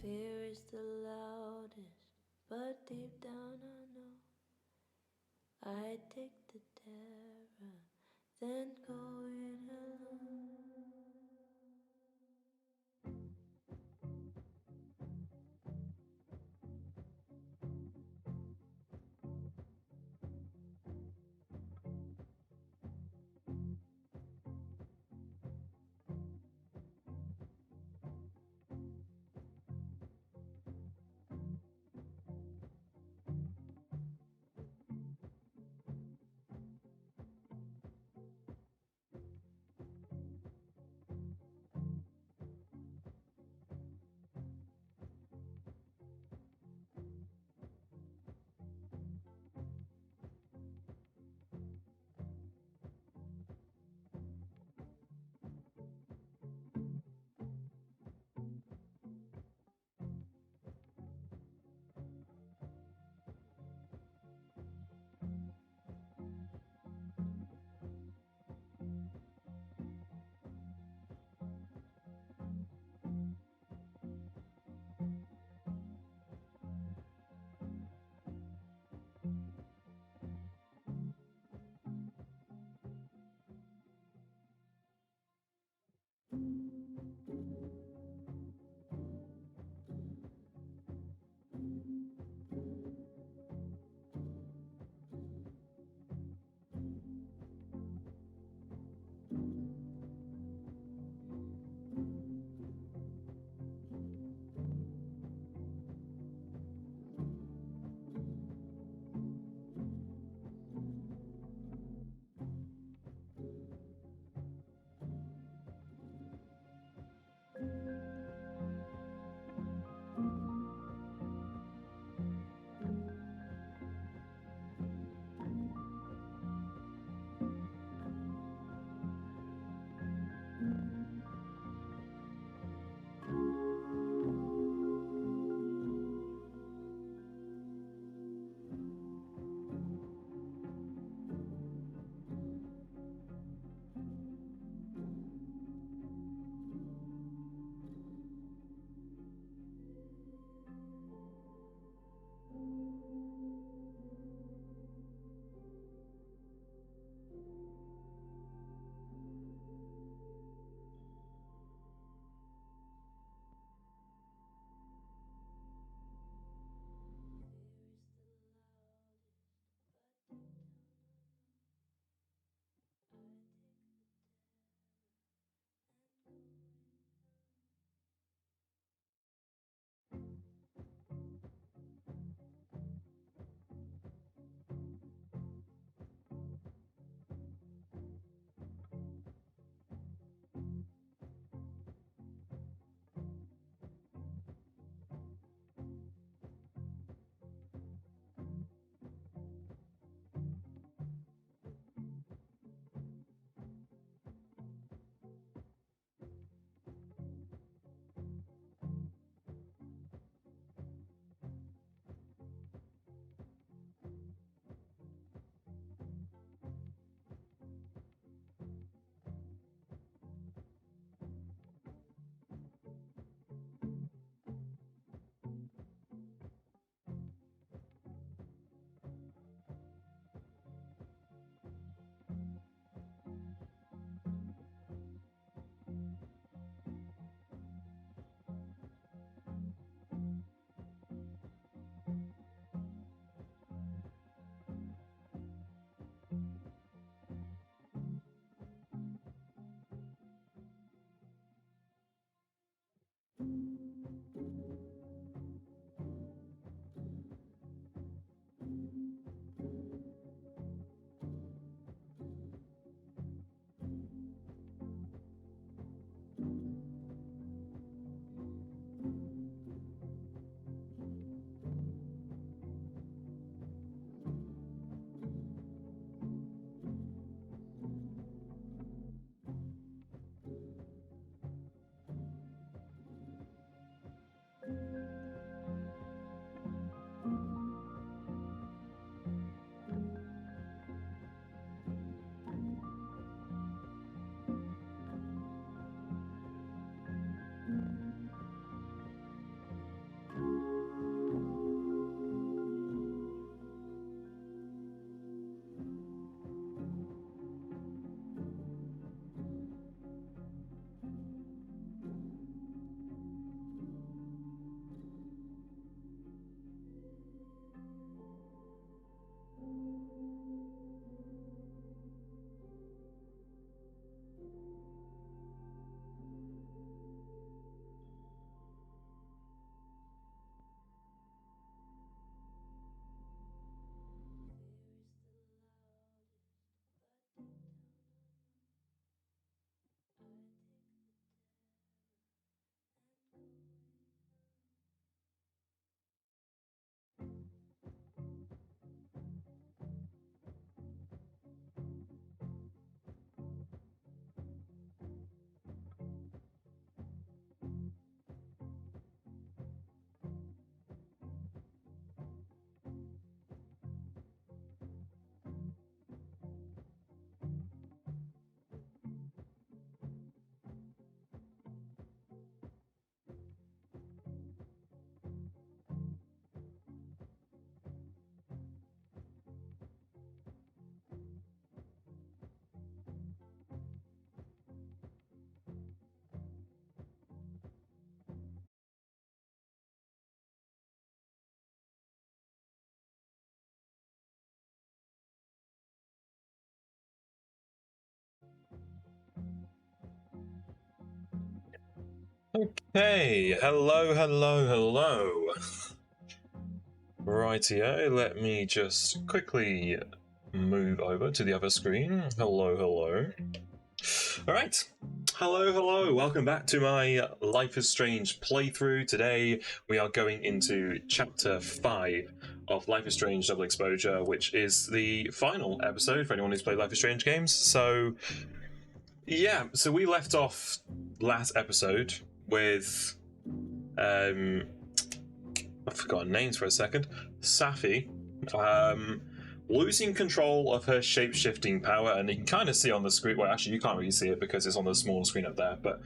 Fear is the loudest, but deep down I know I take the terror, then go it alone. Okay, hello. Rightio, let me just quickly move over to the other screen. Hello. Alright, hello, welcome back to my Life is Strange playthrough. Today we are going into Chapter 5 of Life is Strange Double Exposure, which is the final episode for anyone who's played Life is Strange games. So, yeah, so we left off last episode with I've forgotten names for a second. Safi, losing control of her shape-shifting power, and you can kind of see on the screen. Well, actually, you can't really see it because it's on the small screen up there. But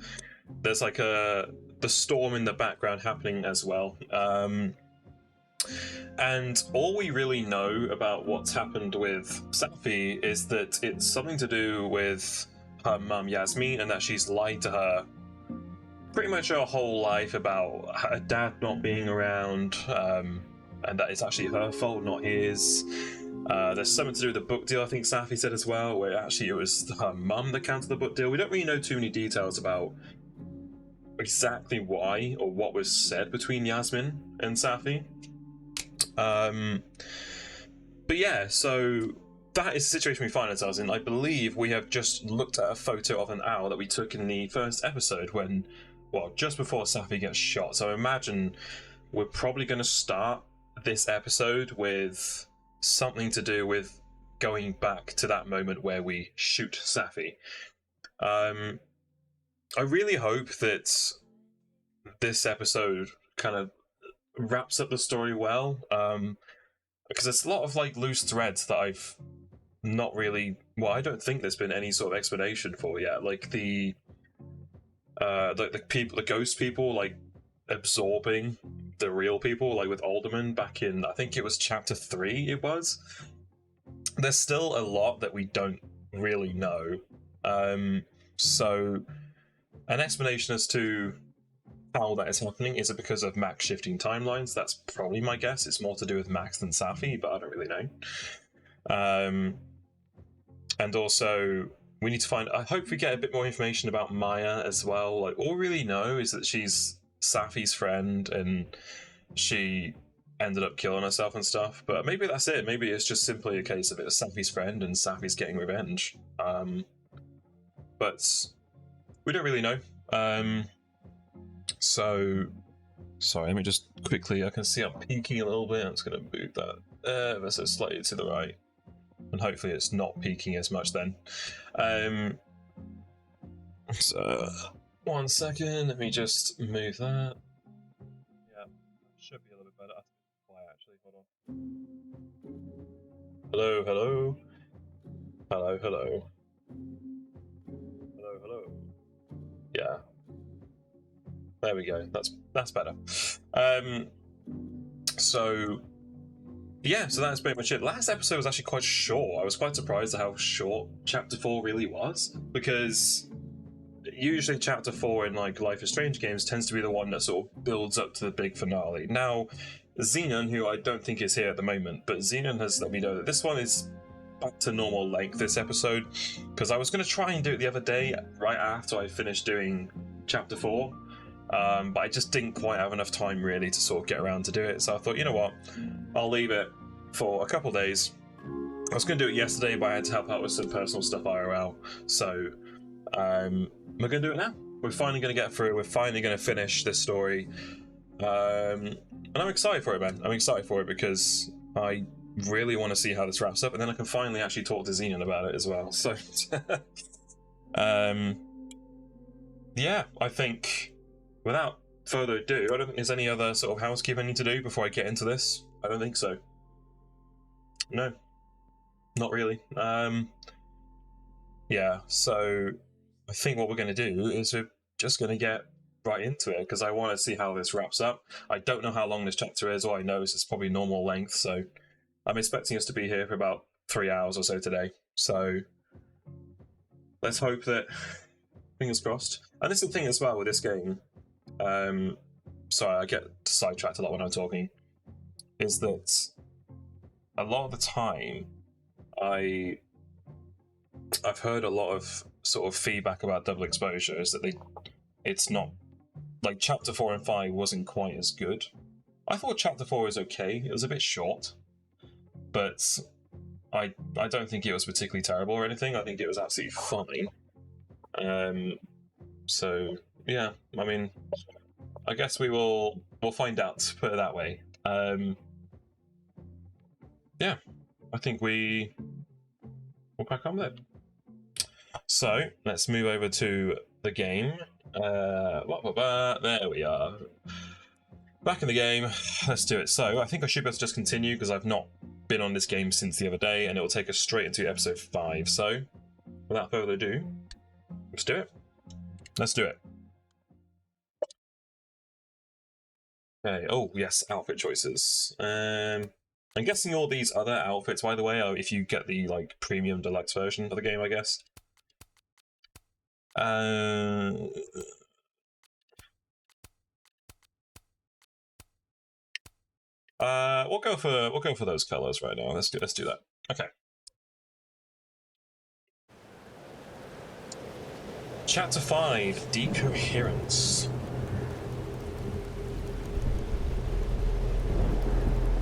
there's like the storm in the background happening as well. And all we really know about what's happened with Safi is that it's something to do with her mum Yasmin, and that she's lied to her pretty much her whole life about her dad not being around, and that it's actually her fault, not his. There's something to do with the book deal, I think Safi said as well, where actually it was her mum that cancelled the book deal. We don't really know too many details about exactly why or what was said between Yasmin and Safi. But yeah, so that is the situation we find ourselves in. I believe we have just looked at a photo of an owl that we took in the first episode when, well, just before Safi gets shot. So I imagine we're probably going to start this episode with something to do with going back to that moment where we shoot Safi. I really hope that this episode kind of wraps up the story well, because there's a lot of like loose threads that I've not really, well, I don't think there's been any sort of explanation for yet. Like the people, the ghost people, like absorbing the real people, like with Alderman back in, I think it was chapter 3. It was. There's still a lot that we don't really know. So an explanation as to how that is happening, is it because of Max shifting timelines? That's probably my guess. It's more to do with Max than Safi, but I don't really know. And also, we need to find. I hope we get a bit more information about Maya as well. Like, all we really know is that she's Safi's friend, and she ended up killing herself and stuff. But maybe that's it. Maybe it's just simply a case of it was Safi's friend, and Safi's getting revenge. But we don't really know. So, sorry. Let me just quickly. I can see I'm peeking a little bit. I'm just going to move that ever so slightly to the right. And hopefully it's not peaking as much then. So, 1 second, let me just move that. Yeah, should be a little bit better. I think it's quiet actually, hold on. Hello. Yeah. There we go, that's better. So yeah, so that's pretty much it. Last episode was actually quite short. I was quite surprised at how short chapter 4 really was, because usually chapter 4 in like Life is Strange games tends to be the one that sort of builds up to the big finale. Now, Xenon, who I don't think is here at the moment, but Xenon has let me know that this one is back to normal length this episode, because I was going to try and do it the other day right after I finished doing chapter 4, but I just didn't quite have enough time really to sort of get around to do it. So I thought, you know what, I'll leave it for a couple days. I was going to do it yesterday, but I had to help out with some personal stuff IRL. So we're going to do it now. We're finally going to get through. We're finally going to finish this story. And I'm excited for it, man. I'm excited for it because I really want to see how this wraps up, and then I can finally actually talk to Xenon about it as well. So, yeah, I think without further ado, I don't think there's any other sort of housekeeping I need to do before I get into this. I don't think so. No, not really. Yeah, so I think what we're going to do is we're just going to get right into it, because I want to see how this wraps up. I don't know how long this chapter is. All I know is it's probably normal length, so I'm expecting us to be here for about 3 hours or so today. So let's hope that, fingers crossed. And this is the thing as well with this game. Sorry, I get sidetracked a lot when I'm talking. Is that a lot of the time I've heard a lot of sort of feedback about double exposure is that it's not like chapter 4 and 5 wasn't quite as good. I thought chapter 4 was okay. It was a bit short, but I don't think it was particularly terrible or anything. I think it was absolutely fine. So yeah, I mean, I guess we'll find out. Put it that way. Yeah, I think we'll crack on with it. So let's move over to the game. There we are. Back in the game. Let's do it. So I think I should be able to just continue because I've not been on this game since the other day, and it will take us straight into episode 5. So without further ado, let's do it. Let's do it. Okay. Oh yes, outfit choices. I'm guessing all these other outfits, by the way, are if you get the like premium deluxe version of the game, I guess. We'll go for those colors right now. Let's do that. Okay. Chapter 5, Decoherence.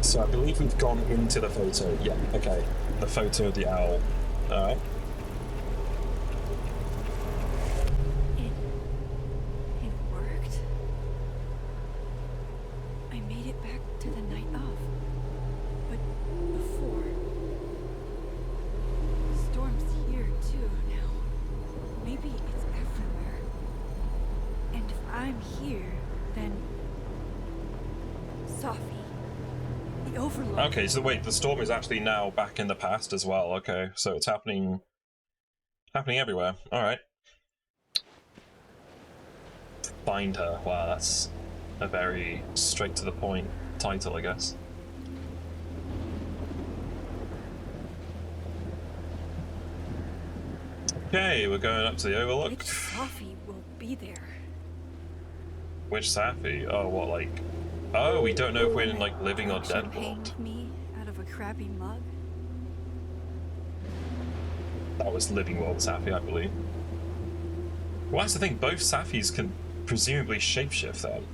So I believe we've gone into the photo. Yeah, okay. The photo of the owl. Alright. It worked. I made it back to the night of. But before... The storm's here too now. Maybe it's everywhere. And if I'm here, then... Safi. The Overlord. Okay, so wait, the storm is actually now back in the past as well. Okay, so it's happening everywhere. Alright. Find her. Wow, that's a very straight to the point title, I guess. Okay, we're going up to the Overlook. Which Safi will be there? Which Safi? Oh, what, like... Oh, we don't know if we're in, like, living or dead Champagne world. with me out of a crappy mug? That was living world Safi, I believe. Well, that's the thing, both Safis can presumably shapeshift then.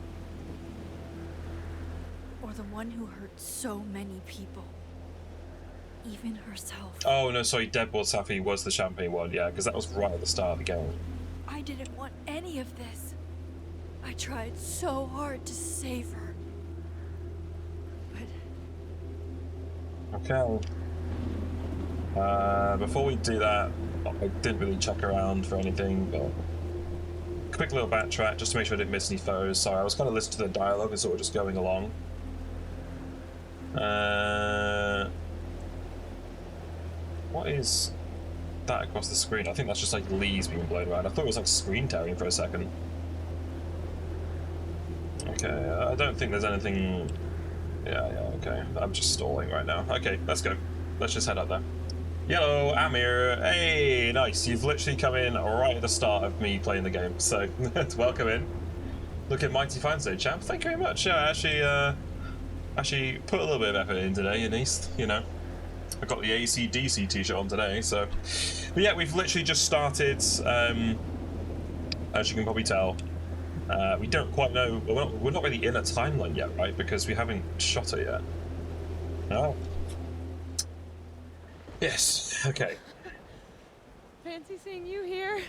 Or the one who hurt so many people. Even herself. Oh, no, sorry, Dead World Safi was the champagne one, yeah, because that was right at the start of the game. I didn't want any of this. I tried so hard to save her. But... Okay. Before we do that, I didn't really check around for anything, but... Quick little backtrack, just to make sure I didn't miss any photos. Sorry, I was kind of listening to the dialogue and sort of just going along. What is that across the screen? I think that's just like leaves being blown around. I thought it was like screen tearing for a second. Okay, I don't think there's anything... Yeah, okay. I'm just stalling right now. Okay, let's go. Let's just head up there. Hello, Amir. Hey, nice. You've literally come in right at the start of me playing the game, so welcome in. Look at Mighty Fine today, champ. Thank you very much. Yeah, I actually put a little bit of effort in today, at least, you know. I got the AC/DC t-shirt on today, so... But yeah, we've literally just started, as you can probably tell. We don't quite know... We're not really in a timeline yet, right? Because we haven't shot it yet. Oh. Yes, okay. Fancy seeing you here.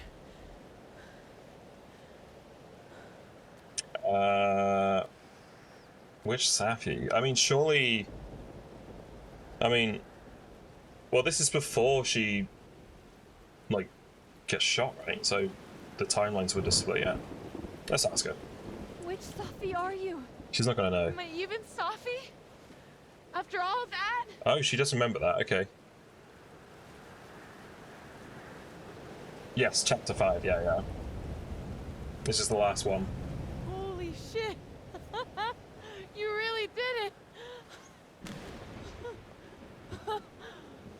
Which Safi? I mean, surely... I mean... Well, this is before she, like, gets shot, right? So the timelines would display, yeah. Let's ask her. Which Safi are you? She's not gonna know. Am I even Safi? After all of that? Oh, she does remember that, okay. Yes, chapter 5, yeah. This is the last one. Holy shit! You really did it!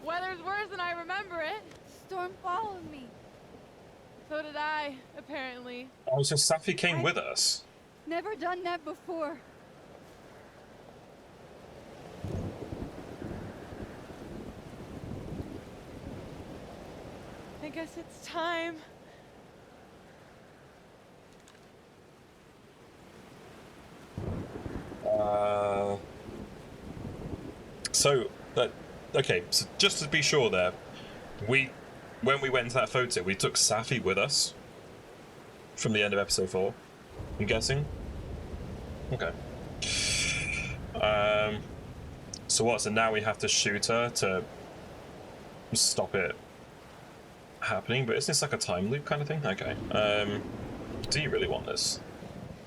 Weather's worse than I remember it. Storm followed me. So did I, apparently. Oh, so Safi came with us? Never done that before. I guess it's time. So, okay, so just to be sure there, when we went into that photo, we took Safi with us from the end of episode 4, I'm guessing? Okay. So what, so now we have to shoot her to stop it happening, but isn't this like a time loop kind of thing? Okay. Do you really want this?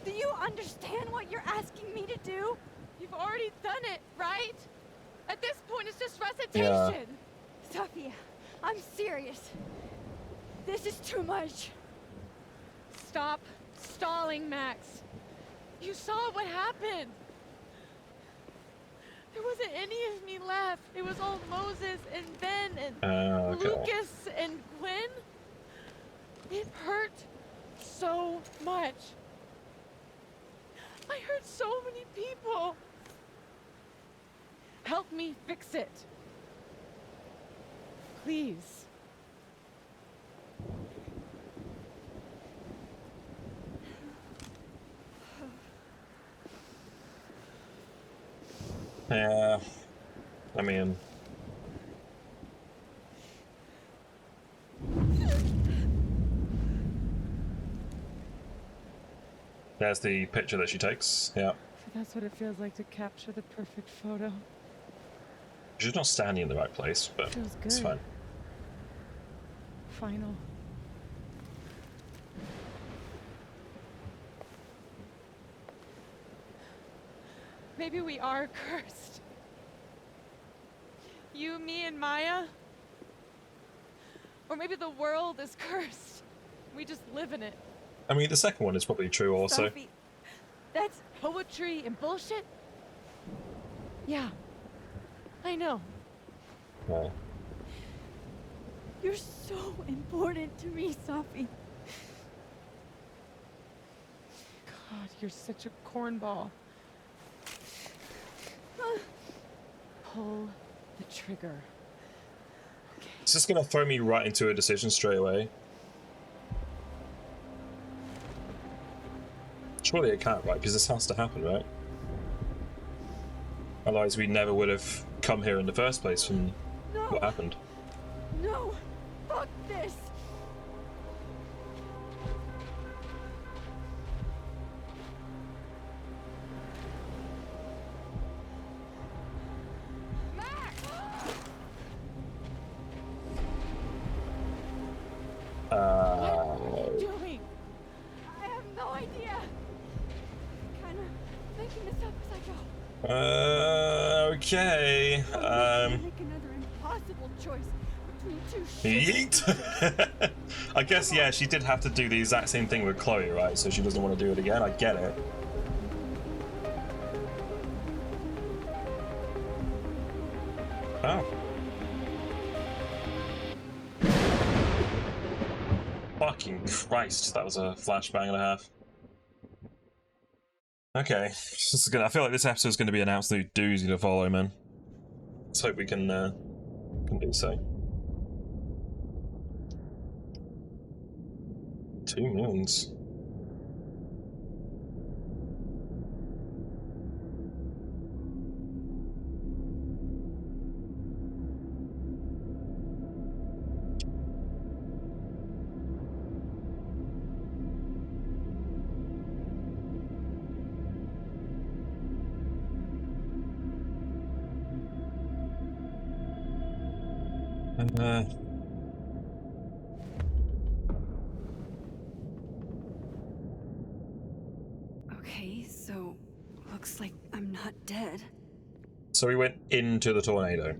Do you understand what you're asking me to do? You've already done it, right? At this point, it's just recitation. Yeah. Sophia, I'm serious. This is too much. Stop stalling, Max. You saw what happened. There wasn't any of me left. It was all Moses and Ben and Okay. Lucas and Gwen. It hurt so much. I hurt so many people. Help me fix it. Please. Yeah. I mean... There's the picture that she takes, yeah. So that's what it feels like to capture the perfect photo. She's not standing in the right place, but Feels good. it's fine. Final. Maybe we are cursed. You, me, and Maya. Or maybe the world is cursed. We just live in it. I mean, the second one is probably true also. Sophie, that's Poetry and bullshit? Yeah. I know. Yeah. you're so important to me, Sophie. God, you're such a cornball. Pull the trigger. It's just gonna throw me right into a decision straight away. Surely it can't, right? Because this has to happen, right? Otherwise we never would have come here in the first place from what happened. No, fuck this. What are you doing? I have no idea. Kinda making this up as I go. Okay. Make another impossible choice between two shit. Yeet. I guess, yeah, she did have to do the exact same thing with Chloe, right? So she doesn't want to do it again. I get it. Oh. Fucking Christ, that was a flashbang and a half. Okay, this is gonna, I feel like this episode's going to be an absolute doozy to follow, man. Let's hope we can do so. 2 moons. Okay, so looks like I'm not dead. So we went into the tornado.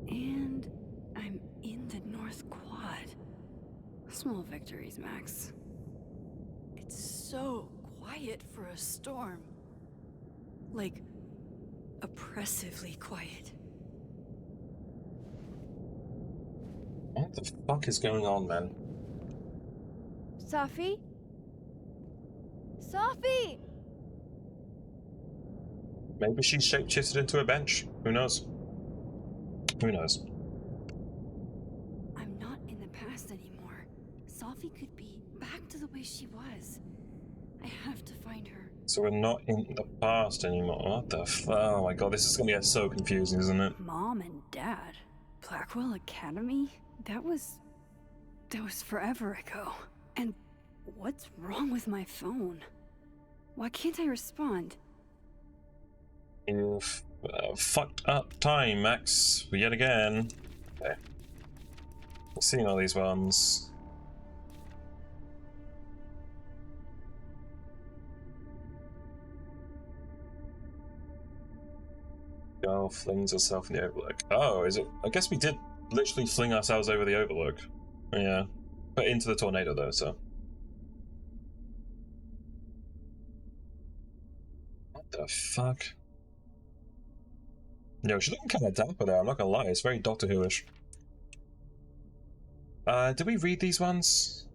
And I'm in the North Quad. Small victories, Max. It's so quiet for a storm. Like, oppressively quiet. What the fuck is going on, man? Sophie? Sophie! Maybe she's shapeshifted into a bench. Who knows? Who knows? I'm not in the past anymore. Sophie could be back to the way she was. I have to find her So we're not in the past anymore. What the oh my god, this is gonna get so confusing, isn't it? Mom and Dad? Blackwell Academy? That was forever ago. And what's wrong with my phone? Why can't I respond? You've fucked up time, Max, yet again. Okay. I've seen all these ones. Girl flings herself in the overlook. Oh, is it? I guess we did literally fling ourselves over the overlook. Yeah. But into the tornado, though, so. What the fuck? Yo, she's looking kind of dapper there, I'm not gonna lie. It's very Doctor Who-ish. Did we read these ones?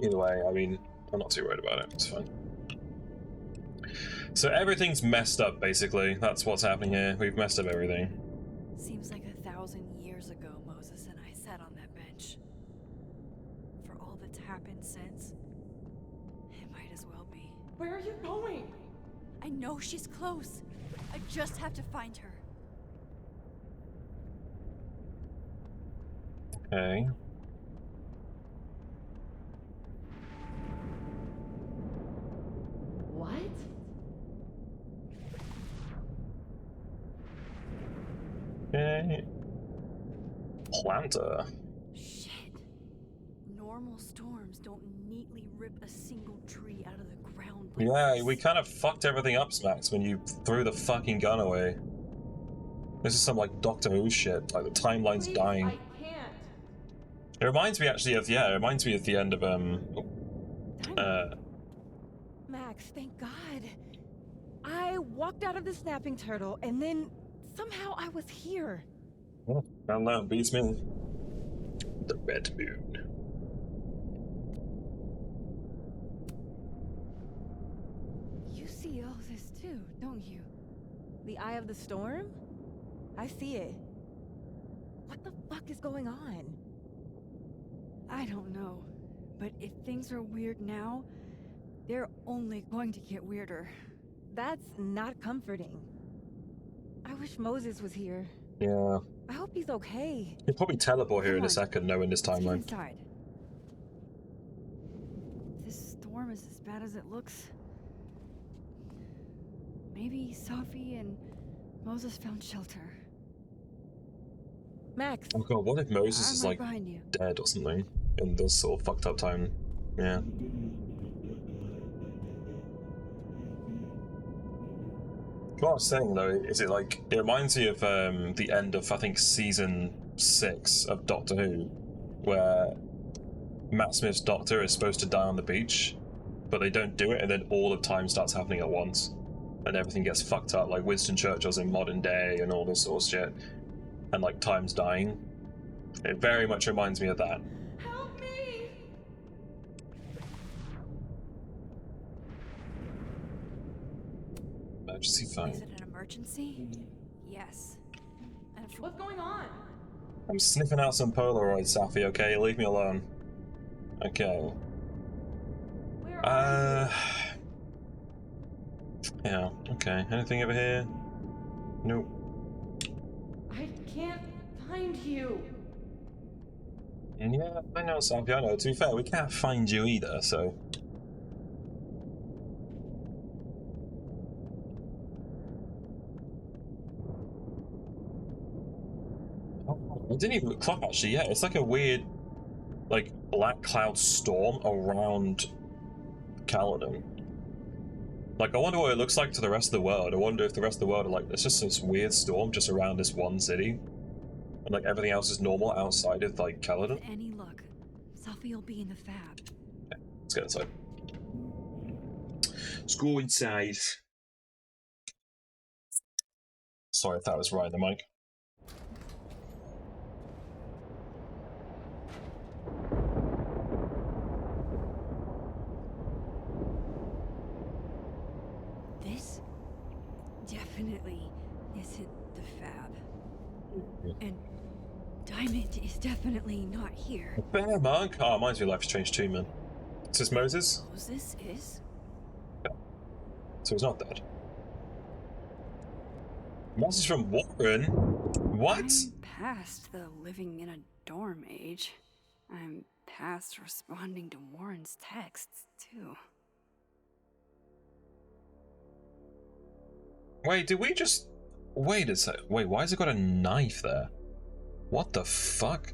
Either way, I mean, I'm not too worried about it. It's fine. So everything's messed up, basically. That's what's happening here. We've messed up everything. Seems like 1,000 years ago Moses and I sat on that bench. For all that's happened since, it might as well be. Where are you going? I know she's close. I just have to find her. Okay. What? Okay. Planter. Shit. Normal storms don't neatly rip a single tree out of the ground like Yeah, this. we kind of fucked everything up, Smax, when you threw the fucking gun away. This is some, like, Doctor Who shit. Like, the timeline's Please, dying. I can't. It reminds me, actually, of, yeah, it reminds me of the end of, Max, thank God. I walked out of the snapping turtle, and then somehow I was here. I don't know, beats me. The Red Moon. You see all this too, don't you? The eye of the storm? I see it. What the fuck is going on? I don't know. But if things are weird now, they're only going to get weirder. That's not comforting. I wish Moses was here. Yeah. I hope he's okay. He'll probably teleport here Come in a on. second, knowing this Let's get timeline. inside. This storm is as bad as it looks. Maybe Sophie and Moses found shelter. Max, Oh god, what if Moses I'm is, right like, behind you. dead or something in this sort of fucked up time? Yeah. What I was saying though, is it like, it reminds me of the end of, I think, season 6 of Doctor Who, where Matt Smith's Doctor is supposed to die on the beach, but they don't do it, and then all of time starts happening at once, and everything gets fucked up, like Winston Churchill's in modern day and all this sort of shit, and like time's dying. It very much reminds me of that. help me! Emergency phone. Is it an emergency? Yes. And if What's going on? I'm sniffing out some Polaroids, Safi, okay? Leave me alone. Okay. Where are Yeah, okay. Anything over here? Nope. you? I can't find you. Yeah, I know, Safi, I know. To be fair, we can't find you either, so... I didn't even look up, actually, yeah. It's like a weird, like, black cloud storm around Caledon. Like, I wonder what it looks like to the rest of the world. I wonder if the rest of the world are like, it's just this weird storm just around this one city. And, like, everything else is normal outside of, like, Caledon. with any luck, Sophie will be in the fab. Let's get inside. Let's go inside. Sorry if that was right in the mic. This definitely isn't the fab. And Diamond is definitely not here. Bear monk? Oh, mine's your Life is Strange too, man. Is this Moses? Moses is? So he's not dead. Moses from Warren? What? I'm past the living in a dorm age. I'm past responding to Warren's texts, too. Wait, did we just... Wait a sec. Wait, why has it got a knife there? What the fuck?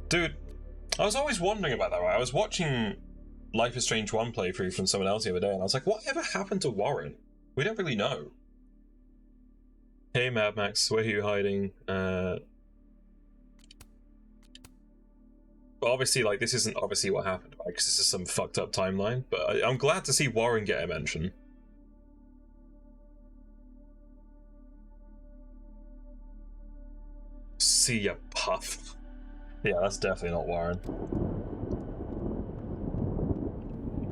Dude, I was always wondering about that, right? I was watching Life is Strange 1 playthrough from someone else the other day, and I was like, whatever happened to Warren? We don't really know. Hey, Mad Max, where are you hiding? But obviously, like, this isn't obviously what happened, right? Because this is some fucked up timeline, but I'm glad to see Warren get a mention. See ya, Puff. Yeah, that's definitely not Warren.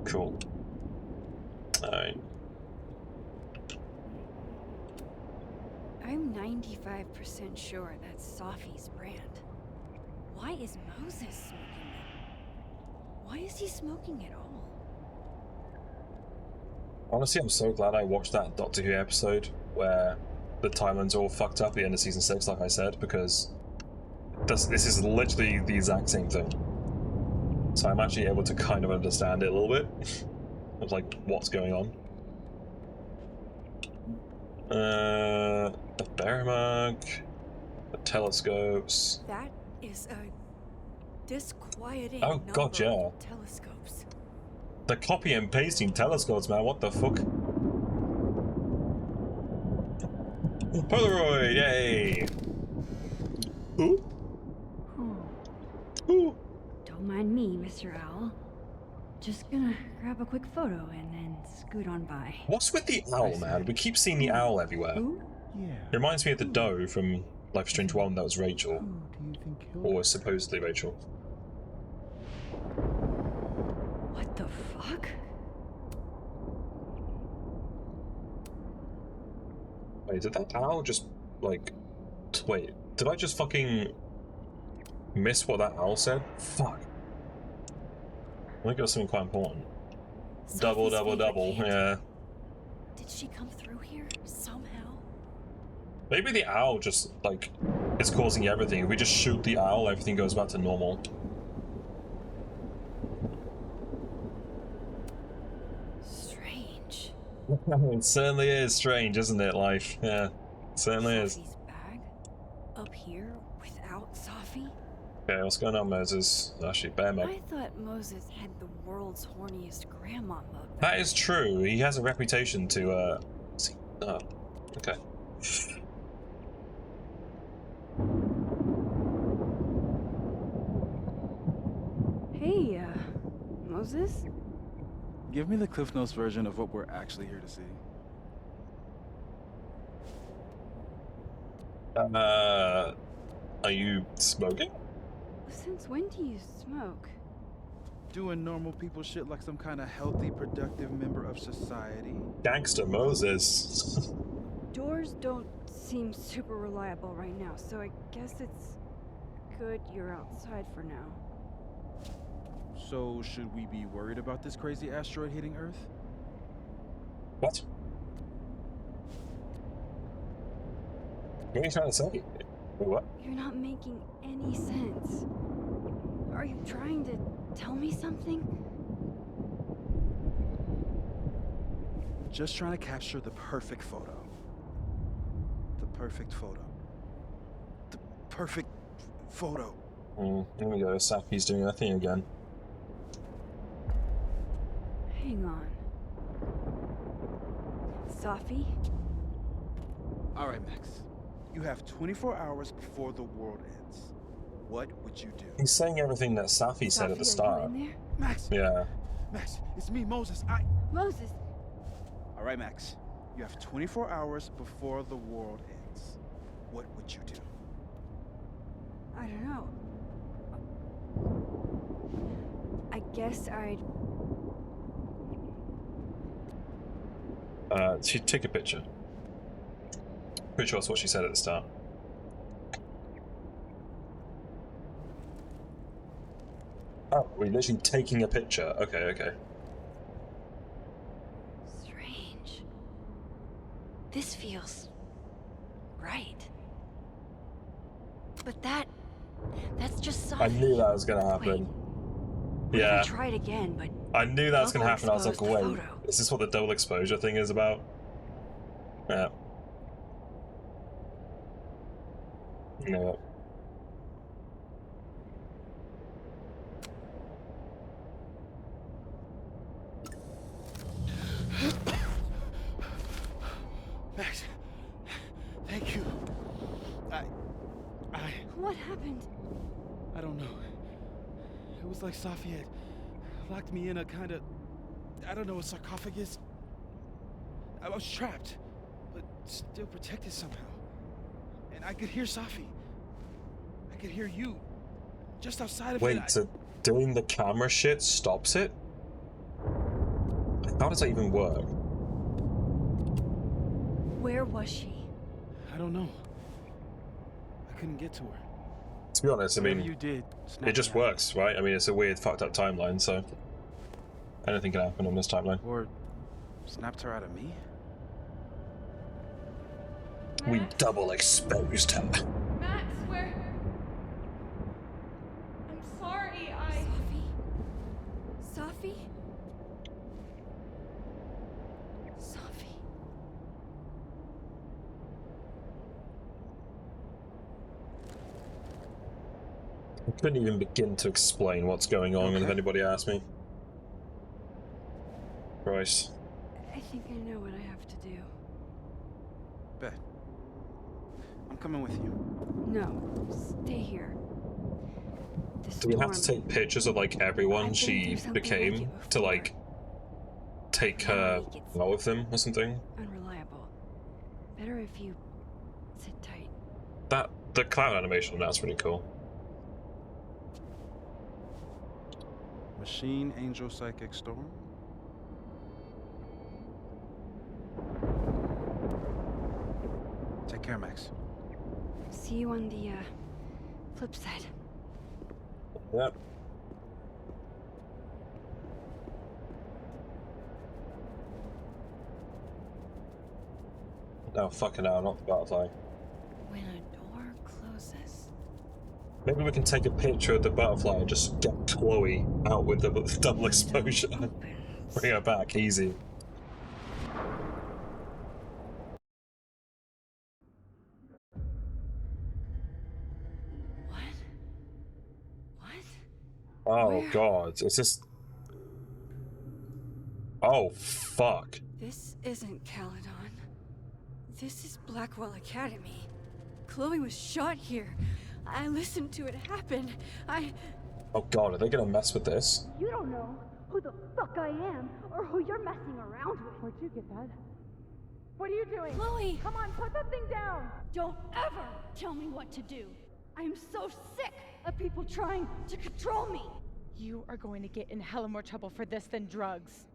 Cool. Alright. I'm 95% sure that's Safi's brand. Why is Moses smoking it? Why is he smoking it all? Honestly, I'm so glad I watched that Doctor Who episode where the timelines are all fucked up at the end of season 6, like I said, because this is literally the exact same thing. So I'm actually able to kind of understand it a little bit of like what's going on. The bear mug, the telescopes. That is a disquieting Oh god, number yeah. of telescopes. The copy and pasting telescopes, man. What the fuck? Polaroid, yay! Ooh. Ooh. Don't mind me, Mr. Owl. Just gonna grab a quick photo and then scoot on by. What's with the owl, man? We keep seeing the owl everywhere. Who? Yeah. It reminds me of the doe from Life is Strange 1 that was Rachel. Who do you think killed Or supposedly Rachel. What the fuck? Wait, did that owl just, like... Wait, did I just fucking miss what that owl said? Fuck. I think it was something quite important. Double, Safi's double, favorite double, candy. yeah. Did she come through here somehow? Maybe the owl just, like, is causing everything. If we just shoot the owl, everything goes back to normal. Strange. It certainly is strange, isn't it, life? Yeah, it certainly is. Safi's bag? Up here without Safi? Okay, what's going on, Moses? Actually, bear mug. I thought Moses had the world's horniest grandma mug. That is true. He has a reputation to, see. Oh, okay. Hey, Moses? Give me the Cliff Notes version of what we're actually here to see. Are you smoking? Since when do you smoke? Doing normal people shit like some kind of healthy, productive member of society. Gangster Moses. Doors don't seem super reliable right now, so I guess it's good you're outside for now. So, should we be worried about this crazy asteroid hitting Earth? What? What are you trying to say? What? You're not making any sense. Are you trying to tell me something? Just trying to capture the perfect photo. The perfect photo. The perfect photo. Here we go. Safi's doing that thing again. Hang on. Safi? All right, Max. You have 24 hours before the world ends. What would you do? He's saying everything that Safi said at the Safi, start. are you in there? Max! Yeah. Max, it's me, Moses. Moses! All right, Max. You have 24 hours before the world ends. What would you do? I don't know. I guess I'd... Take a picture. Pretty sure that's what she said at the start. Oh, we're literally taking a picture. Okay, okay. Strange. This feels right. But that's just Safi. I knew that was gonna happen. What if I Yeah. try it again, but I knew that was gonna double happen. I was like, expose the wait, photo? is this what the double exposure thing is about? Yeah. No. Max, thank you. What happened? I don't know. It was like Safi had locked me in a kind of, I don't know, a sarcophagus. I was trapped, but still protected somehow. And I could hear Safi. I could hear you just outside of it. Wait, so doing the camera shit stops it? How does that even work? Where was she? I don't know. I couldn't get to her. To be honest, I Whatever mean, you did, it just works, right? I mean, it's a weird, fucked up timeline, so anything can happen on this timeline. Or snapped her out of me? We double exposed her. Max, where? I'm sorry, Safi? Safi? I couldn't even begin to explain what's going on if anybody asked me. Christ. I think I know what I have to do. Bet. I'm coming with you. No, stay here. Do we have to take pictures of, like, everyone she became to, like, take her out with them or something? Unreliable. Better if you sit tight. The clown animation on that's really cool. Machine Angel Psychic Storm. Take care, Max. See you on the flip side. Yep. No, fucking hell, not the butterfly. When a door closes. Maybe we can take a picture of the butterfly and just get Chloe out with the double exposure. Bring her back, easy. What? Oh Where? god, it's just... Oh, fuck. This isn't Caledon. This is Blackwell Academy. Chloe was shot here. I listened to it happen. Oh god, are they gonna mess with this? You don't know who the fuck I am or who you're messing around with. Where'd you get that? What are you doing? Chloe! Come on, put that thing down! Don't ever tell me what to do. I am so sick of people trying to control me. You are going to get in hella more trouble for this than drugs.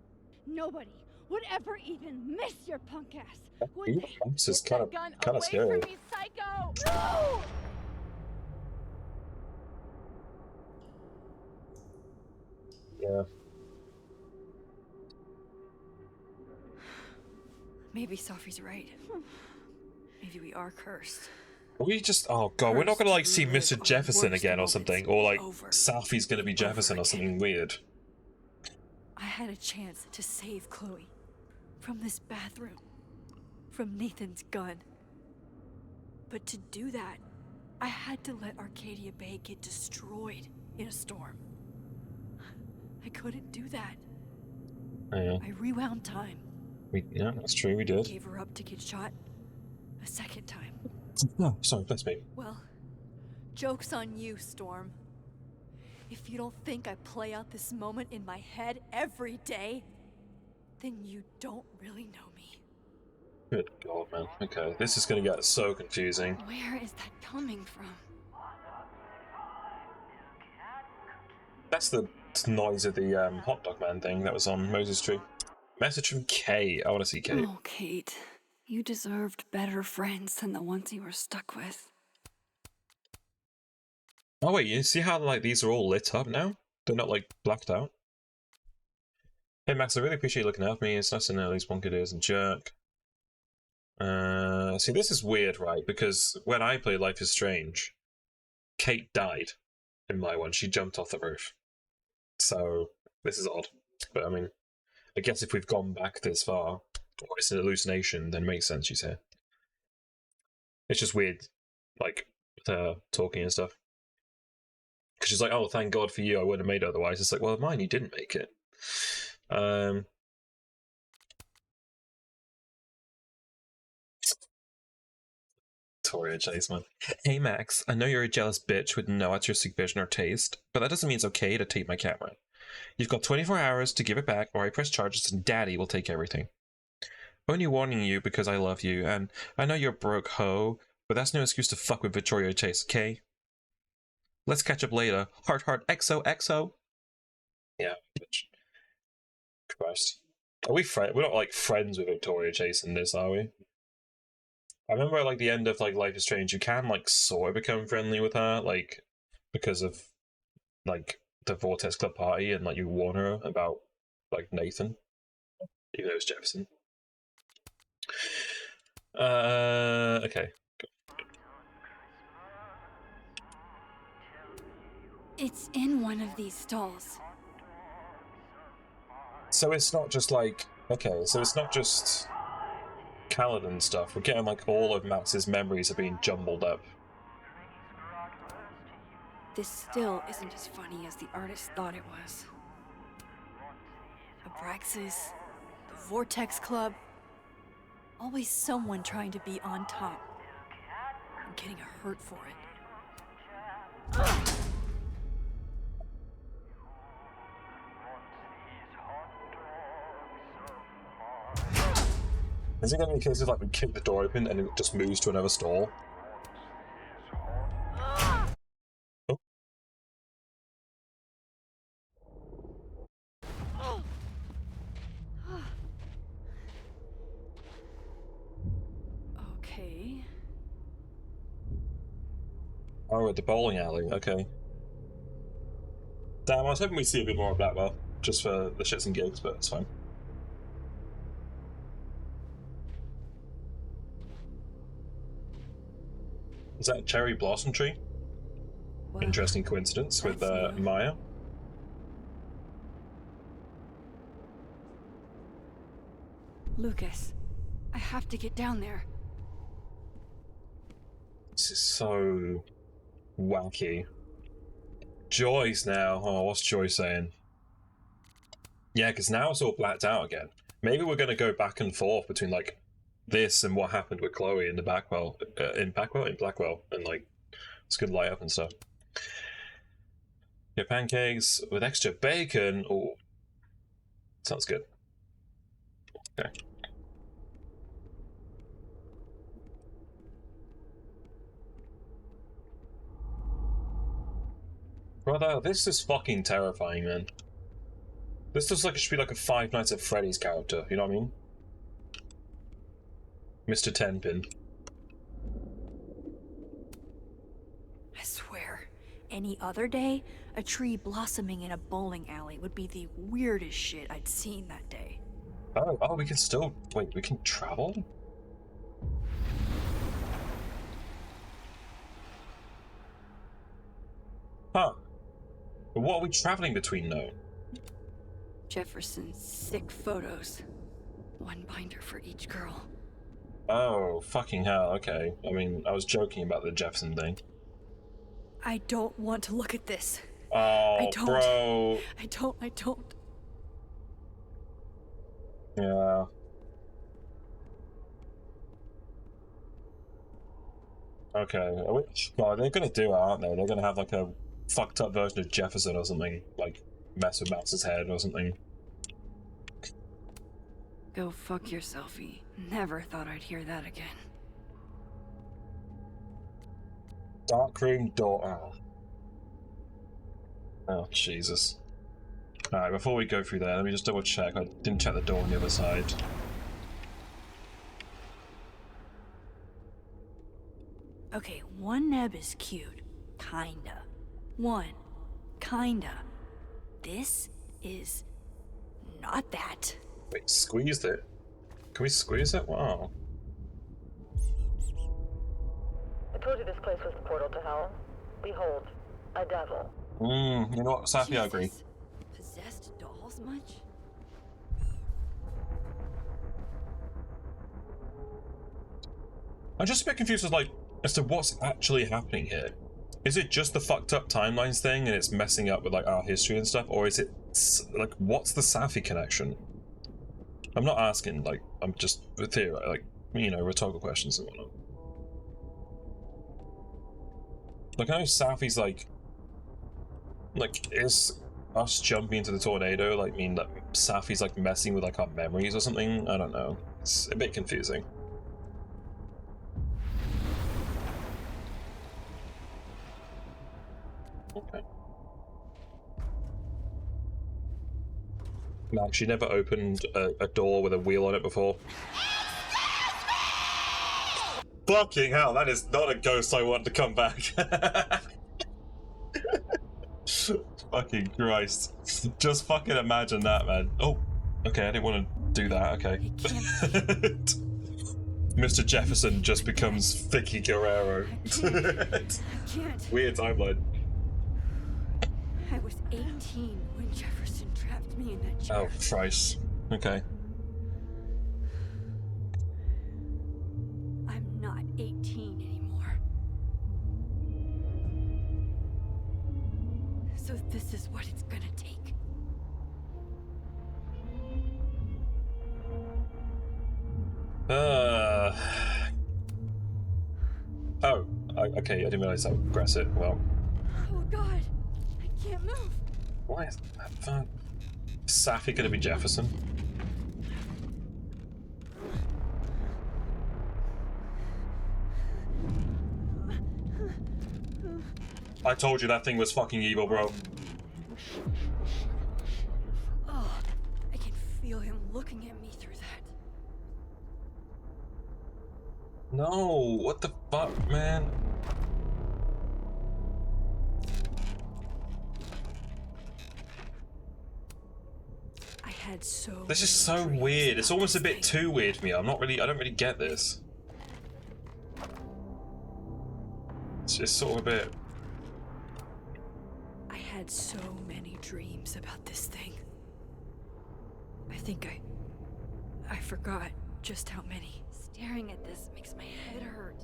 Nobody would ever even miss your punk ass, would they? This is Get kind that gun of away scary. from me, psycho! No! Yeah. Maybe Safi's right. Maybe we are cursed. We just... Oh god, we're not gonna, like, see Cursed to Mr. live Jefferson on the again or worst something. moments Or, like, over Safi's gonna be and Jefferson over or something again. weird. I had a chance to save Chloe. From this bathroom. From Nathan's gun. But to do that, I had to let Arcadia Bay get destroyed in a storm. I couldn't do that. Yeah, I rewound time. yeah, that's true, we did. Gave her up to get shot a second time. No, sorry, bless me. Well, joke's on you, Storm. If you don't think I play out this moment in my head every day, then you don't really know me. Good god, man. Okay, this is gonna get so confusing. Where is that coming from? That's the noise of the hot dog man thing that was on Moses Tree. Message from Kay. I want to see Kate. Oh, Kate. You deserved better friends than the ones you were stuck with. Oh wait, you see how like these are all lit up now? They're not, like, blacked out. Hey, Max, I really appreciate you looking out for me. It's nice to know at least one kid isn't jerk. See, this is weird, right? Because when I played Life is Strange, Kate died in my one. She jumped off the roof. So, this is odd. But, I mean, I guess if we've gone back this far, or it's an hallucination, then it makes sense she's here. It's just weird, like, talking and stuff. Because she's like, oh, thank God for you, I wouldn't have made it otherwise. It's like, well, mine, you didn't make it. Victoria Chase, man. Hey, Max, I know you're a jealous bitch with no artistic vision or taste, but that doesn't mean it's okay to take my camera. You've got 24 hours to give it back, or I press charges and Daddy will take everything. Only warning you because I love you, and I know you're a broke hoe, but that's no excuse to fuck with Victoria Chase, okay? Let's catch up later. Heart, heart, XO. Yeah, bitch. Christ. Are we friends? We're not, like, friends with Victoria Chase in this, are we? I remember at, like, the end of, like, Life is Strange, you can, like, sort of become friendly with her, like, because of, like, the Vortex Club party, and, like, you warn her about, like, Nathan, even though it's Jefferson. Okay. It's in one of these stalls. So it's not just, like, okay, so it's not just Kaladin stuff. We're getting, like, all of Max's memories are being jumbled up. This still isn't as funny as the artist thought it was. Abraxas, the Vortex Club, always someone trying to be on top. I'm getting hurt for it. Is it going to be a case of, like, we kick the door open and it just moves to another stall? Oh. Okay. Oh, at the bowling alley, okay. Damn, I was hoping we'd see a bit more of Blackwell, just for the shits and gigs, but it's fine. Is that a cherry blossom tree? Well, Interesting coincidence with that's new. Maya. Lucas, I have to get down there. This is so wacky. Joy's now. Oh, what's Joy saying? Yeah, because now it's all blacked out again. Maybe we're going to go back and forth between, like, this and what happened with Chloe in the Blackwell, in Blackwell, and, like, it's good light up and stuff. Yeah, pancakes with extra bacon. Oh, sounds good. Okay. Brother, this is fucking terrifying, man. This looks like it should be like a Five Nights at Freddy's character, you know what I mean? Mr. Tenpin. I swear, any other day, a tree blossoming in a bowling alley would be the weirdest shit I'd seen that day. Oh, we can still... Wait, we can travel? Huh. But what are we traveling between now? Jefferson's sick photos. One binder for each girl. Oh, fucking hell, okay. I mean, I was joking about the Jefferson thing. I don't want to look at this. Oh, I don't. bro. I don't. Yeah. Okay. Well, they're gonna do it, aren't they? They're gonna have, like, a fucked up version of Jefferson or something. Like, mess with Max's head or something. Go fuck yourself, E. Never thought I'd hear that again. Darkroom door. Oh, Jesus. Alright, before we go through there, let me just double check. I didn't check the door on the other side. Okay, one neb is cute. Kinda. One. Kinda. this is not that. Wait, squeezed it? Can we squeeze it? Wow. I told you this place was the portal to hell. Behold, a devil. You know what, Safi, I agree. Jesus. Possessed dolls much? I'm just a bit confused as to what's actually happening here. Is it just the fucked up timelines thing and it's messing up with like our history and stuff, or is it like what's the Safi connection? I'm not asking, like, I'm just theorizing, like, you know, rhetorical questions and whatnot. Like, I know Safi's like, is us jumping into the tornado like mean that Safi's like messing with like our memories or something? I don't know. It's a bit confusing. Okay. Max, you never opened a door with a wheel on it before? Fucking hell, that is not a ghost I want to come back. Fucking Christ. Just fucking imagine that, man. Oh, okay, I didn't want to do that, okay. Mr. Jefferson just becomes Vicky Guerrero. I can't. Weird timeline. I was 18 when Jefferson trapped me in that chair. Oh, Christ. Okay. I'm not 18 anymore. So this is what it's gonna take. Oh, okay, I didn't realize that would press it. Well. Oh God, I can't move. Why is that? Safi gonna be Jefferson? I told you that thing was fucking evil, bro. Oh, I can feel him looking at me through that. No, what the fuck, man? I had so. This is so weird. It's almost a bit too weird for me. I don't really get this. It's just sort of a bit. I had so many dreams about this thing. I think I forgot just how many. Staring at this makes my head hurt.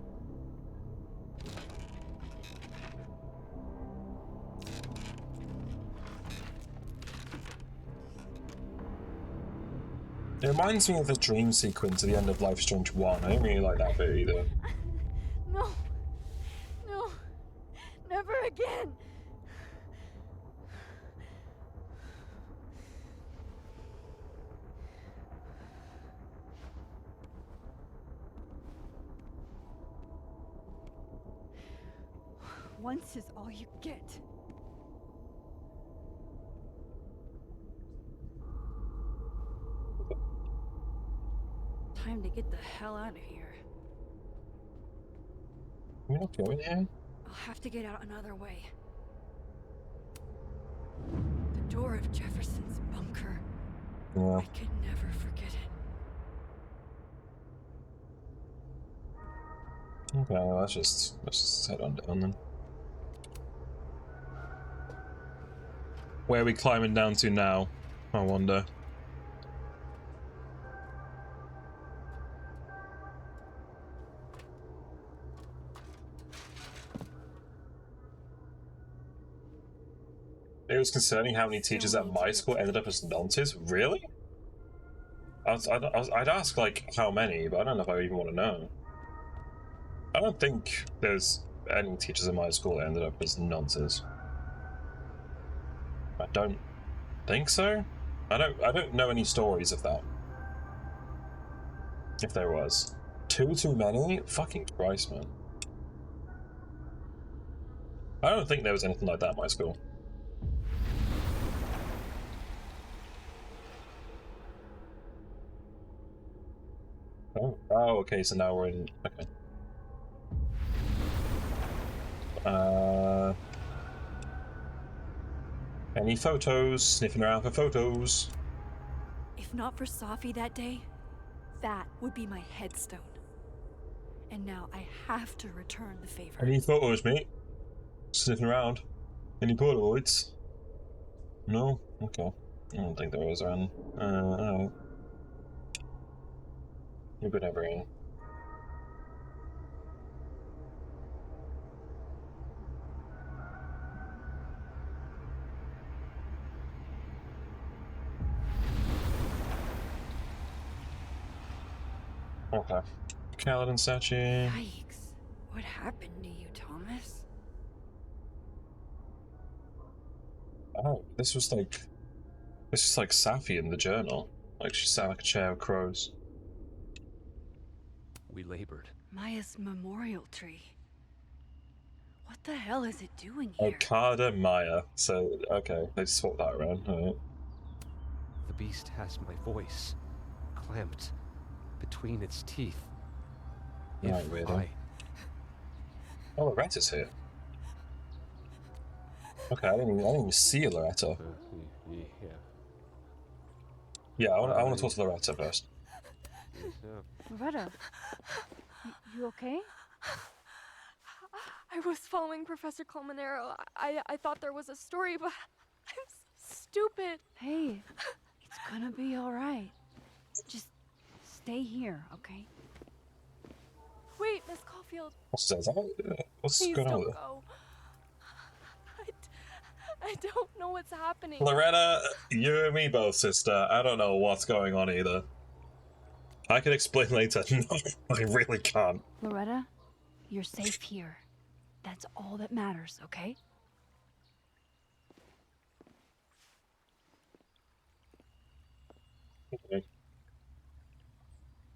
It reminds me of the dream sequence at the end of Life is Strange 1. I didn't really like that bit either. No. No. Never again. Once is all you get. Time to get the hell out of here. We're not going here? I'll have to get out another way. The door of Jefferson's bunker. Yeah. I can never forget it. Okay, well, let's just head on down then. Where are we climbing down to now? I wonder. It was concerning how many teachers at my school ended up as nonces. Really? I'd ask, like, how many, but I don't know if I even want to know. I don't think there's any teachers in my school that ended up as nonces. I don't think so. I don't know any stories of that. If there was. Too many? Fucking Christ, man. I don't think there was anything like that at my school. Oh, okay, so now we're in... Okay. Any photos? Sniffing around for photos. If not for Safi that day, that would be my headstone. And now I have to return the favor. Any photos, mate? Sniffing around. Any Polaroids? No? Okay. I don't think there is around. Oh. You could never in. Okay. Kaladin statue. Yikes. What happened to you, Thomas? Oh, this was like Safi in the journal. Like she sat like a chair of crows. We labored. Maya's memorial tree. What the hell is it doing Oh, here? Okada Maya. So okay, they swapped that around. Alright. The beast has my voice clamped between its teeth. Right, If really? I... Oh, Loretta's here. Okay, I didn't even see Loretta. yeah. Yeah, I want to talk to Loretta first. Loretta, you okay? I was following Professor Colmenero. I thought there was a story, but I'm so stupid. Hey, it's gonna be all right. Just stay here, okay? Wait, Miss Caulfield, What's please going on don't with go. I don't know what's happening. Loretta, you and me both, sister. I don't know what's going on either. I can explain later. No, I really can't. Loretta, you're safe here. That's all that matters, okay? Okay.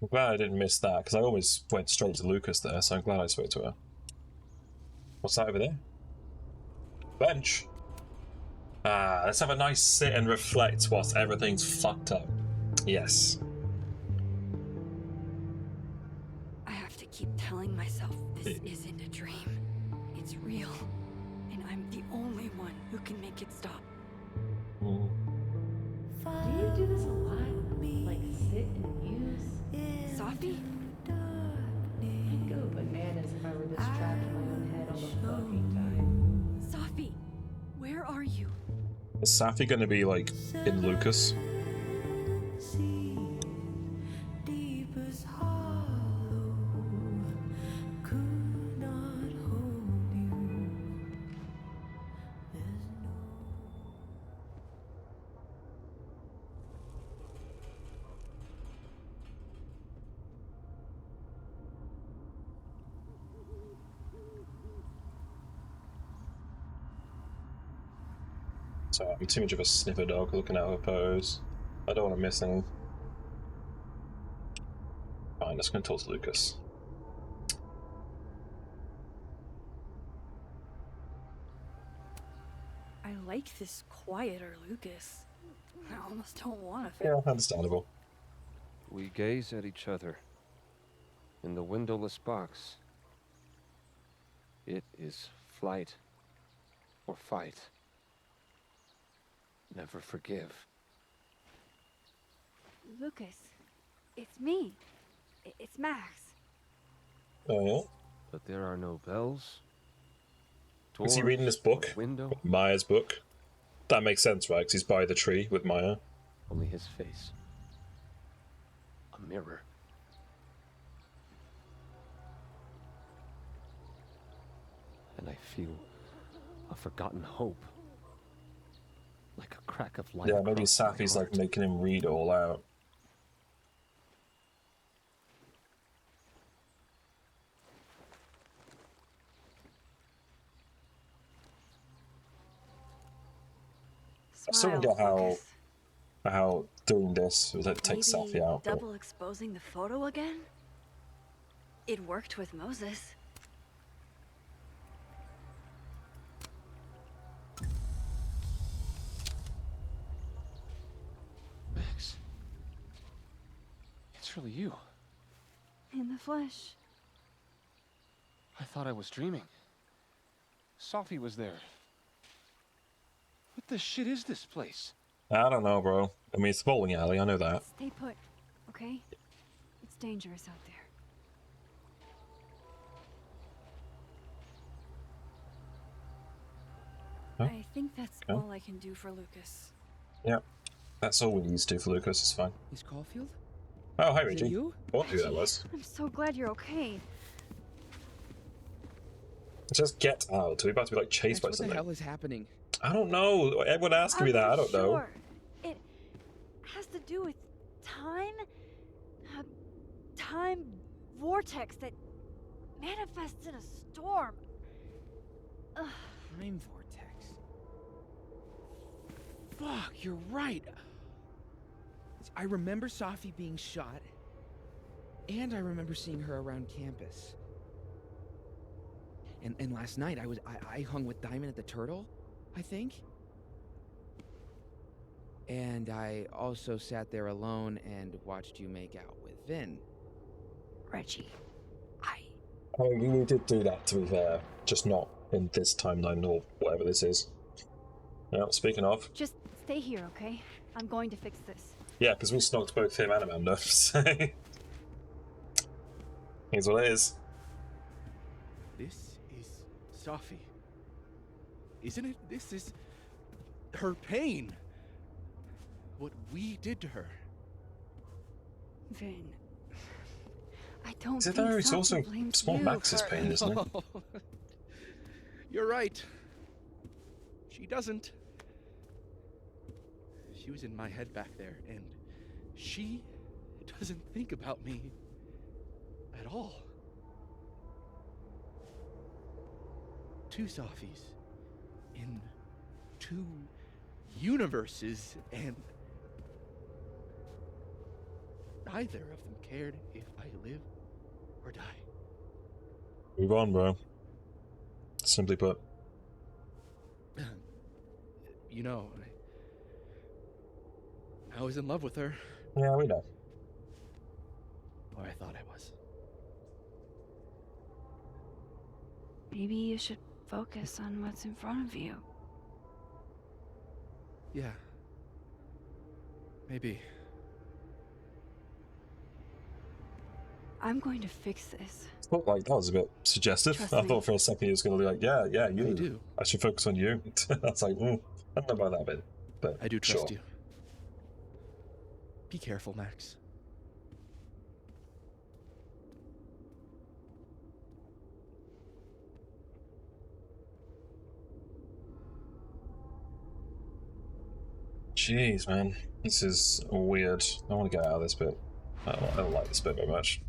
I'm glad I didn't miss that, because I always went straight to Lucas there, so I'm glad I spoke to her. What's that over there? Bench. Ah, let's have a nice sit and reflect whilst everything's fucked up. Yes. I have to keep telling myself this isn't a dream. It's real. And I'm the only one who can make it stop. Mm. Do you do this a lot? Like sit and muse? Safi? I'd go bananas if I were this trapped in my own head all the fucking time. Safi, where are you? Is Safi gonna be, like, in Lucas? So I'm too much of a sniffer dog looking at her pose. I don't want to miss anything. Fine, let's go talk to Lucas. I like this quieter Lucas. I almost don't want to. Yeah, understandable. We gaze at each other in the windowless box. It is flight or fight. Never forgive. Lucas, it's me. It's Max. Oh yeah? But there are no bells. Is he reading this book? Window. Maya's book? That makes sense, right? Because he's by the tree with Maya. Only his face. A mirror. And I feel a forgotten hope. Like a crack of light. Yeah, maybe across my Safi's like heart. making him read it all out. I still don't get how doing this would take Safi out. But Double exposing the photo again? It worked with Moses. Max. It's really you. In the flesh. I thought I was dreaming. Safi was there. What the shit is this place? I don't know, bro. I mean, it's a bowling alley, I know that. Stay put, okay? It's dangerous out there. Huh? I think that's Okay. all I can do for Lucas. Yeah, that's all we need to do for Lucas, it's fine. Is Caulfield? Oh, hi, Is it Reggie. you? I wonder who that was. I'm so glad you're okay. Just get out. We're about to be like chased by What the something. hell is happening? I don't know. Everyone asking me that. I don't know. Sure. It has to do with time. A time vortex that manifests in a storm. Ugh. Time vortex. Fuck, you're right. I remember Safi being shot, and I remember seeing her around campus. And last night I hung with Diamond at the Turtle, I think. And I also sat there alone and watched you make out with Vin. Reggie, Oh, you did do that, to be fair. Just not in this timeline or whatever this is. Yeah, speaking of. just stay here, okay? I'm going to fix this. Yeah, because we snogged both him and Amanda, so. Here's what it is. This is Safi. Isn't it? This is her pain. What we did to her. Vin, I don't Is it think though? It's Safi also blames small you Max's for- pain, isn't it? You're right. She doesn't. She was in my head back there, and she doesn't think about me at all. Two Safis in two universes, and neither of them cared if I live or die. Move on, bro. Simply put. You know, I was in love with her. Yeah, we know. Or I thought I was. Maybe you should focus on what's in front of you. Yeah. Maybe. I'm going to fix this. Thought like that was a bit suggestive. Trust I me. thought for a second he was going to be like, yeah, you. I do. I should focus on you. I was like, I don't know about that bit, but I do trust sure. you. Be careful, Max. Jeez, man, this is weird. I want to get out of this bit. I don't like this bit very much.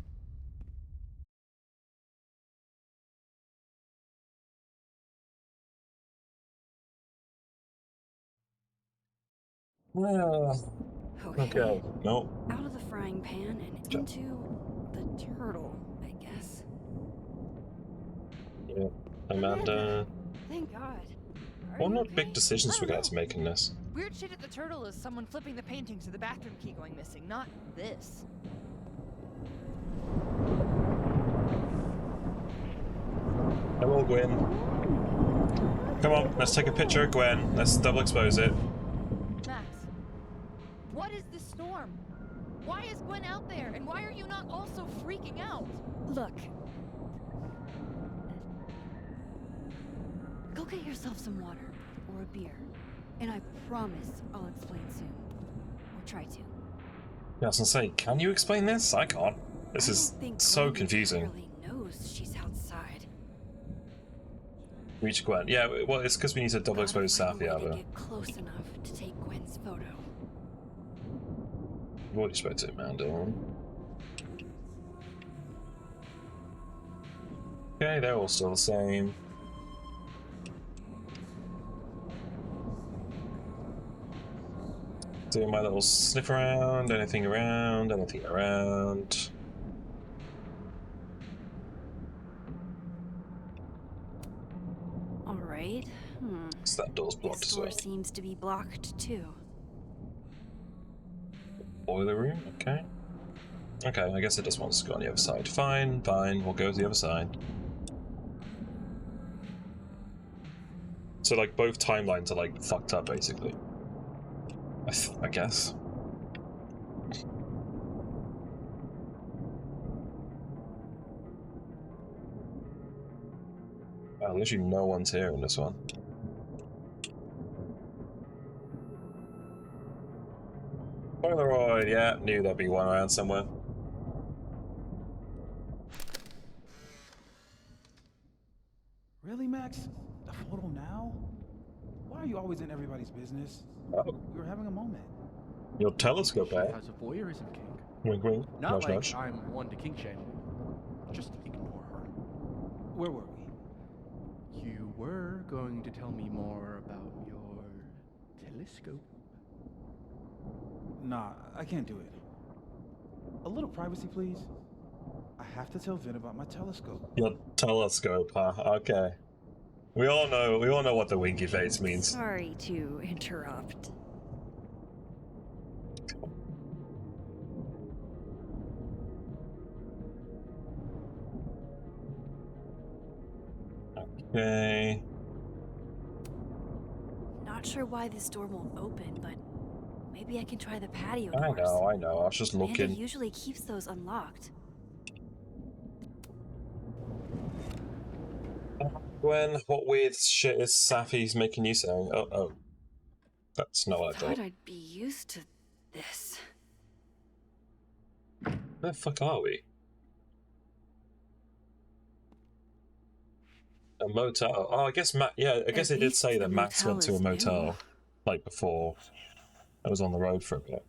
Okay. No. Out of the frying pan and into the turtle, I guess. Yeah. Amanda. Thank God. What not big decisions we're going to make in this? Weird shit at the Turtle is someone flipping the paintings or the bathroom key going missing, not this. Hello, Gwen. Come on, let's take a picture of Gwen. Let's double expose it. Max, what is this storm? Why is Gwen out there, and why are you not also freaking out? Look. Go get yourself some water or a beer, and I promise I'll explain soon. Or try to. Yeah, I was gonna say, can you explain this? I can't. This I is don't think so Gwen confusing. entirely knows she's outside. Reach Gwen. Yeah, well, it's because we need to double expose Safi out to there. get close enough to take Gwen's photo. We've already spoke to Amanda. Okay, they're all still the same. Doing my little sniff around, anything around, anything around. All right. So that door's blocked This as door well. seems to be blocked too. Boiler room, okay. Okay, I guess it just wants to go on the other side. Fine, fine, we'll go to the other side. So like both timelines are like fucked up basically. I guess. Literally no one's here in this one. Polaroid, yeah, knew there'd be one around somewhere. Really, Max? A photo now? Why are you always in everybody's business? Oh. We were having a moment. Your telescope, She eh? has a voyeurism kink. Wink, wink. Not Nudge, like nudge. I'm one to kink shame. Just ignore her. Where were we? You were going to tell me more about your telescope. Nah, I can't do it. A little privacy, please. I have to tell Vin about my telescope. Your telescope, huh? Okay. We all know what the winky face means. Sorry to interrupt. Okay. Not sure why this door won't open, but maybe I can try the patio doors. I know. I was just looking. Amanda usually keeps those unlocked. Gwen, what weird shit is Safi's making you say? Oh. That's not what I thought. I'd be used to this. Where the fuck are we? A motel. Oh, I guess I guess it did say that Max went to a motel, like before. I was on the road for a bit.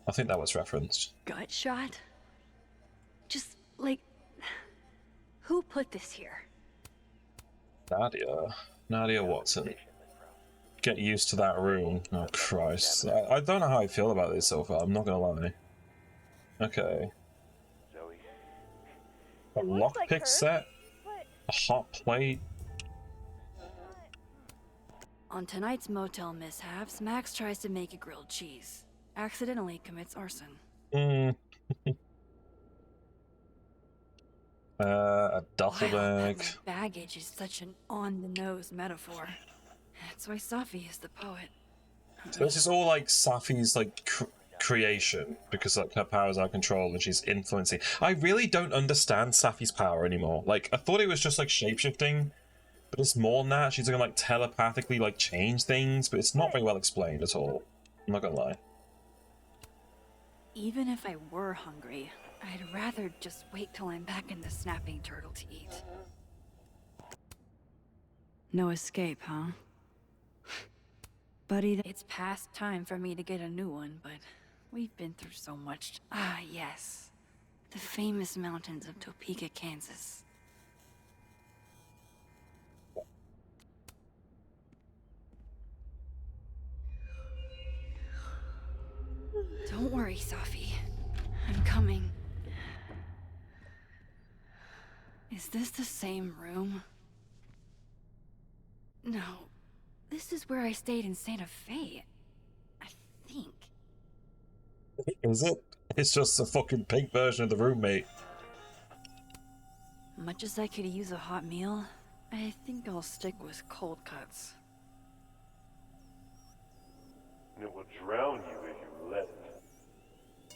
I think that was referenced. Gut shot? Just, like... Who put this here? Nadia Watson. Get used to that room. Oh, Christ. I don't know how I feel about this so far, I'm not gonna lie. Okay. A lockpick set? A hot plate? On tonight's motel mishaps, Max tries to make a grilled cheese. Accidentally commits arson. A duffel bag. My baggage is such an on-the-nose metaphor. That's why Safi is the poet. So this is all like Safi's like creation, because like her powers are controlled and she's influencing. I really don't understand Safi's power anymore. Like I thought it was just like shapeshifting, but it's more than that. She's gonna like telepathically like change things, but it's not very well explained at all. I'm not gonna lie. Even if I were hungry, I'd rather just wait till I'm back in the snapping turtle to eat. No escape, huh? Buddy, it's past time for me to get a new one, but we've been through so much. Ah, yes. The famous mountains of Topeka, Kansas. Don't worry, Safi. I'm coming. Is this the same room? No. This is where I stayed in Santa Fe. I think. Is it? It's just a fucking pink version of the roommate. Much as I could use a hot meal, I think I'll stick with cold cuts. It will drown you if you let it.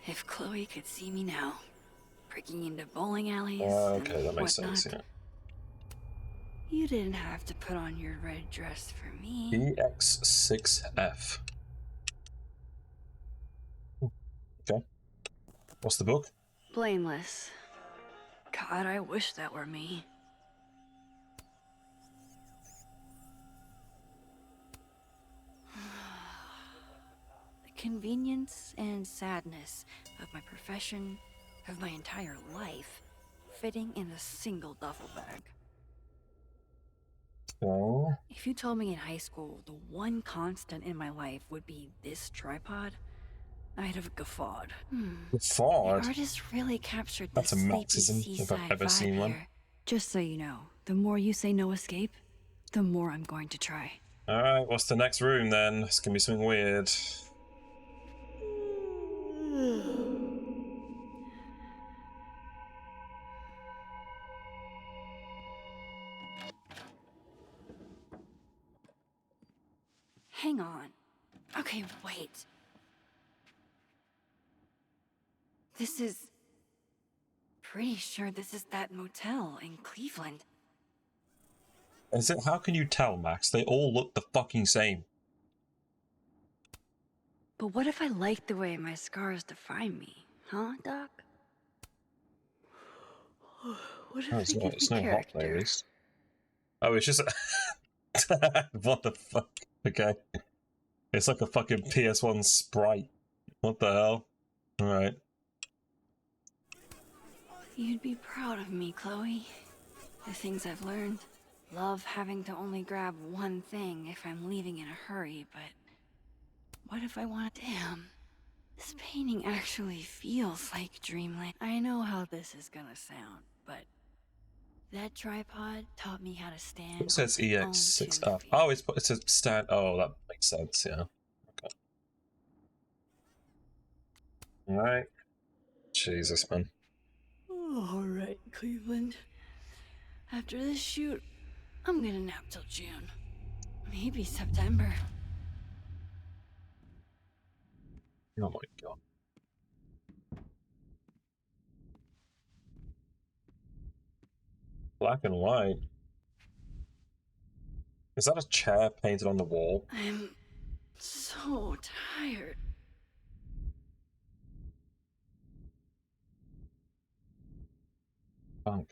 If Chloe could see me now, breaking into bowling alleys Okay, that and makes whatnot, sense, yeah. You didn't have to put on your red dress for me. EX6F. Okay. What's the book? Blameless. God, I wish that were me. The convenience and sadness of my profession, of my entire life, fitting in a single duffel bag. Oh. If you told me in high school the one constant in my life would be this tripod, I'd have guffawed. Guffawed? The artist really captured That's a this sleepy Marxism, if seaside I've ever vibe seen one. here. Just so you know, the more you say no escape, the more I'm going to try. Alright, what's the next room then? It's gonna be something weird. hang on. Okay, wait. This is... Pretty sure this is that motel in Cleveland. Is it? How can you tell, Max? They all look the fucking same. But what if I like the way my scars define me? Huh, Doc? What if Oh, they give me it's no hot play, at character? least. Oh, it's just... What the fuck? Okay. It's like a fucking PS1 sprite. What the hell? Alright. You'd be proud of me, Chloe. The things I've learned. Love having to only grab one thing if I'm leaving in a hurry, but... What if I want... Damn. This painting actually feels like dreamland. I know how this is gonna sound, but... That tripod taught me how to stand. It says on my own EX6 2 up. feet. Oh, it's a stand. Oh, that makes sense, yeah. Okay. Alright. Jesus, man. Alright, Cleveland. After this shoot, I'm gonna nap till June. Maybe September. Oh my god. Black and white. Is that a chair painted on the wall? I'm so tired. Fuck.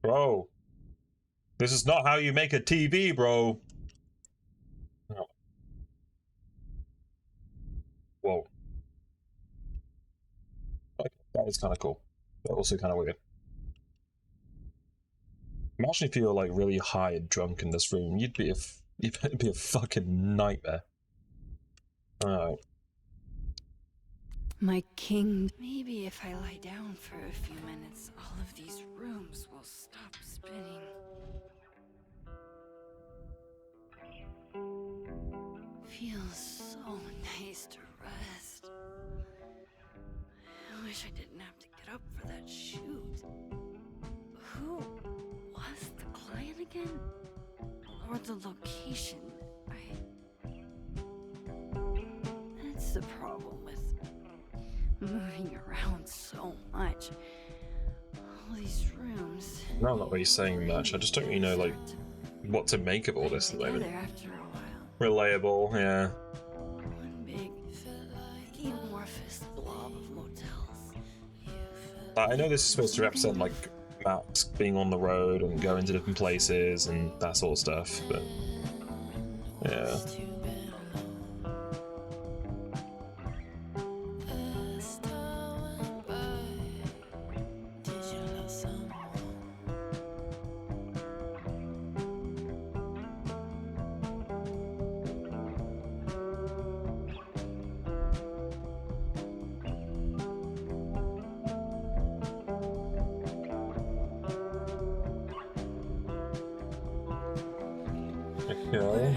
Bro. This is not how you make a TV, bro. No. Whoa. Okay, that is kind of cool, but also kind of weird. Imagine if you were like really high and drunk in this room, you'd be a fucking nightmare. Alright. My king. Maybe if I lie down for a few minutes, all of these rooms will stop spinning. Feels so nice to rest. I wish I didn't have to get up for that shoot. Who was the client again? Or the location? That's the problem with moving around so much. All these rooms. No, I'm not really saying much. I just don't really know, like, what to make of all this at the moment. After a while. Relatable, yeah. One big, amorphous blob of motels. I know this is supposed to represent, like, Max being on the road and going to different places and that sort of stuff, but... yeah. Okay.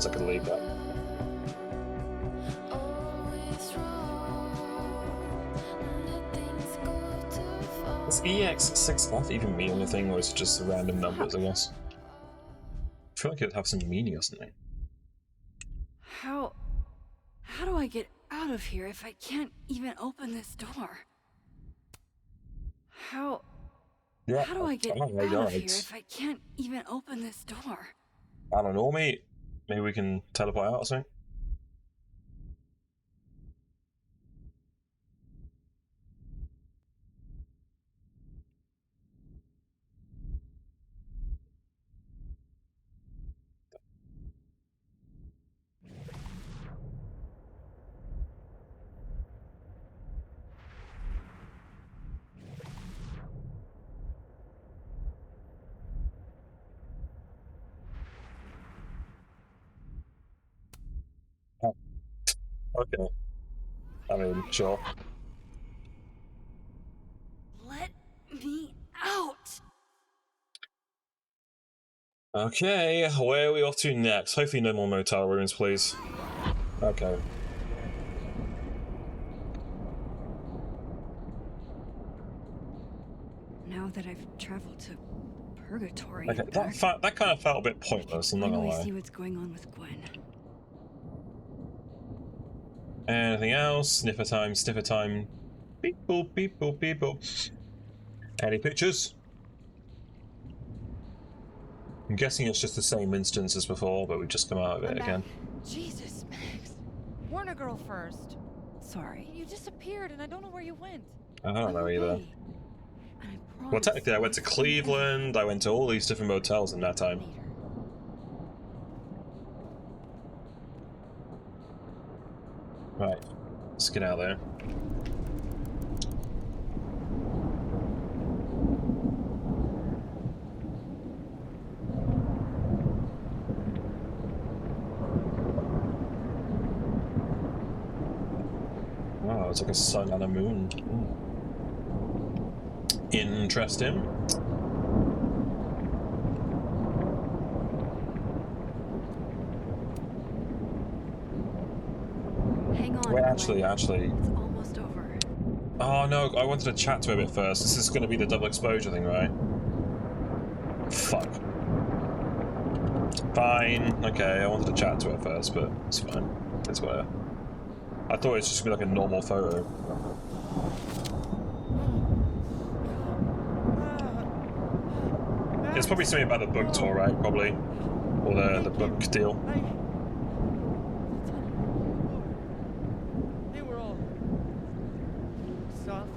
I could leave that. Does EX6F even mean anything, or is it just random numbers, I guess? I feel like it'd have some meaning or something. How do I get out of here if I can't even open this door? How do I get out of here if I can't even open this door? I don't know, mate. Maybe we can teleport out or something? Okay. I mean, sure. Let me out! Okay, where are we off to next? Hopefully no more motel rooms, please. Okay. Now that I've traveled to Purgatory Okay, and back, that kind of felt a bit pointless, I'm not gonna finally lie. see what's going on with Gwen. Anything else? Sniffer time, sniffer time. Beep boop, beep boop, beep boop. Any pictures? I'm guessing it's just the same instance as before, but we've just come out of it again. Jesus, Max. Warner girl first. Sorry. You disappeared and I don't know where you went. I don't know either. Okay. And I Well, promise technically I went to I'll explain Cleveland, everything I went to all these different motels in that time. later. Right, let's get out there. Wow, it's like a sun and a moon. Interesting. Hang on. Wait, Gwen. actually. It's almost over. Oh no, I wanted to chat to her a bit first. This is going to be the double exposure thing, right? Fuck. Fine. Okay, I wanted to chat to her first, but it's fine. It's whatever. I thought it was just going to be like a normal photo. It's probably something about the book tour, right? Probably. Or the book deal. They were all soft.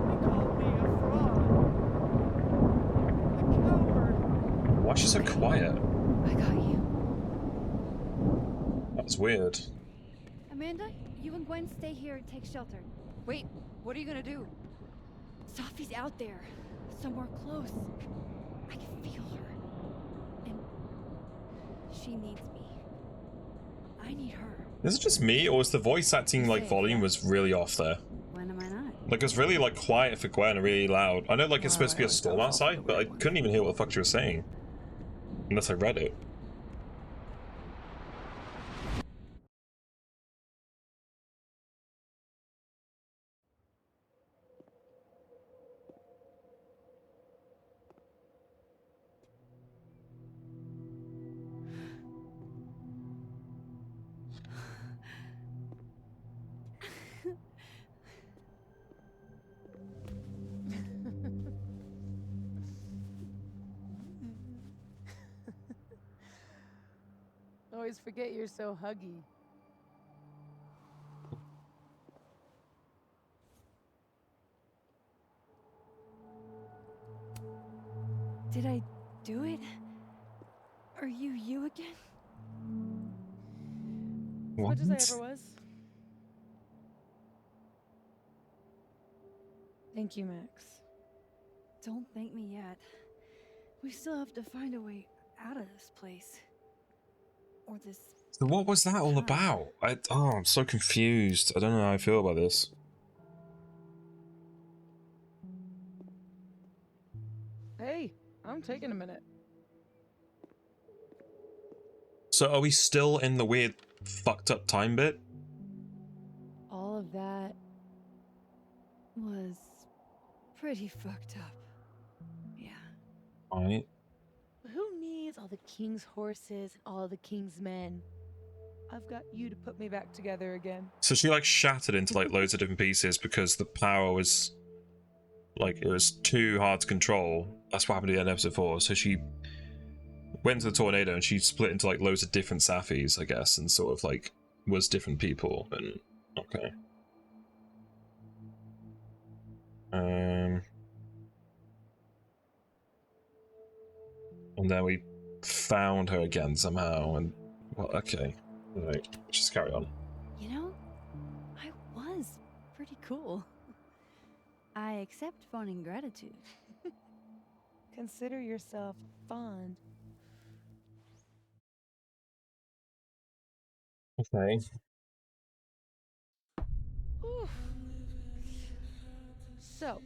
They called me a fraud. A coward. Why is she so quiet? I got you. That's weird. Amanda, you and Gwen stay here and take shelter. Wait, what are you gonna do? Sophie's out there, somewhere close. I can feel her. And she needs me. I need her. Is it just me, or was the voice acting like volume was really off there? When am I not? Like it was really like quiet for Gwen and really loud. I know like it's supposed to be a storm outside, but I couldn't even hear what the fuck she was saying. Unless I read it. Always forget you're so huggy. Did I do it? Are you again? As much as I ever was. Thank you, Max. Don't thank me yet. We still have to find a way out of this place. Or this... So what was that all about? I'm so confused. I don't know how I feel about this. Hey, I'm taking a minute. So are we still in the weird fucked up time bit? All of that was pretty fucked up. Yeah. Right. Who needs all the king's horses and all the king's men? I've got you to put me back together again. So she like shattered into like loads of different pieces because the power was like, it was too hard to control. That's what happened at the end of episode 4. So she went to the tornado and she split into like loads of different Safis, I guess, and sort of like was different people. And okay. And then we found her again somehow, and well, okay, right, just carry on. You know, I was pretty cool. I accept phoning gratitude. Consider yourself fond. Okay. Oof. So,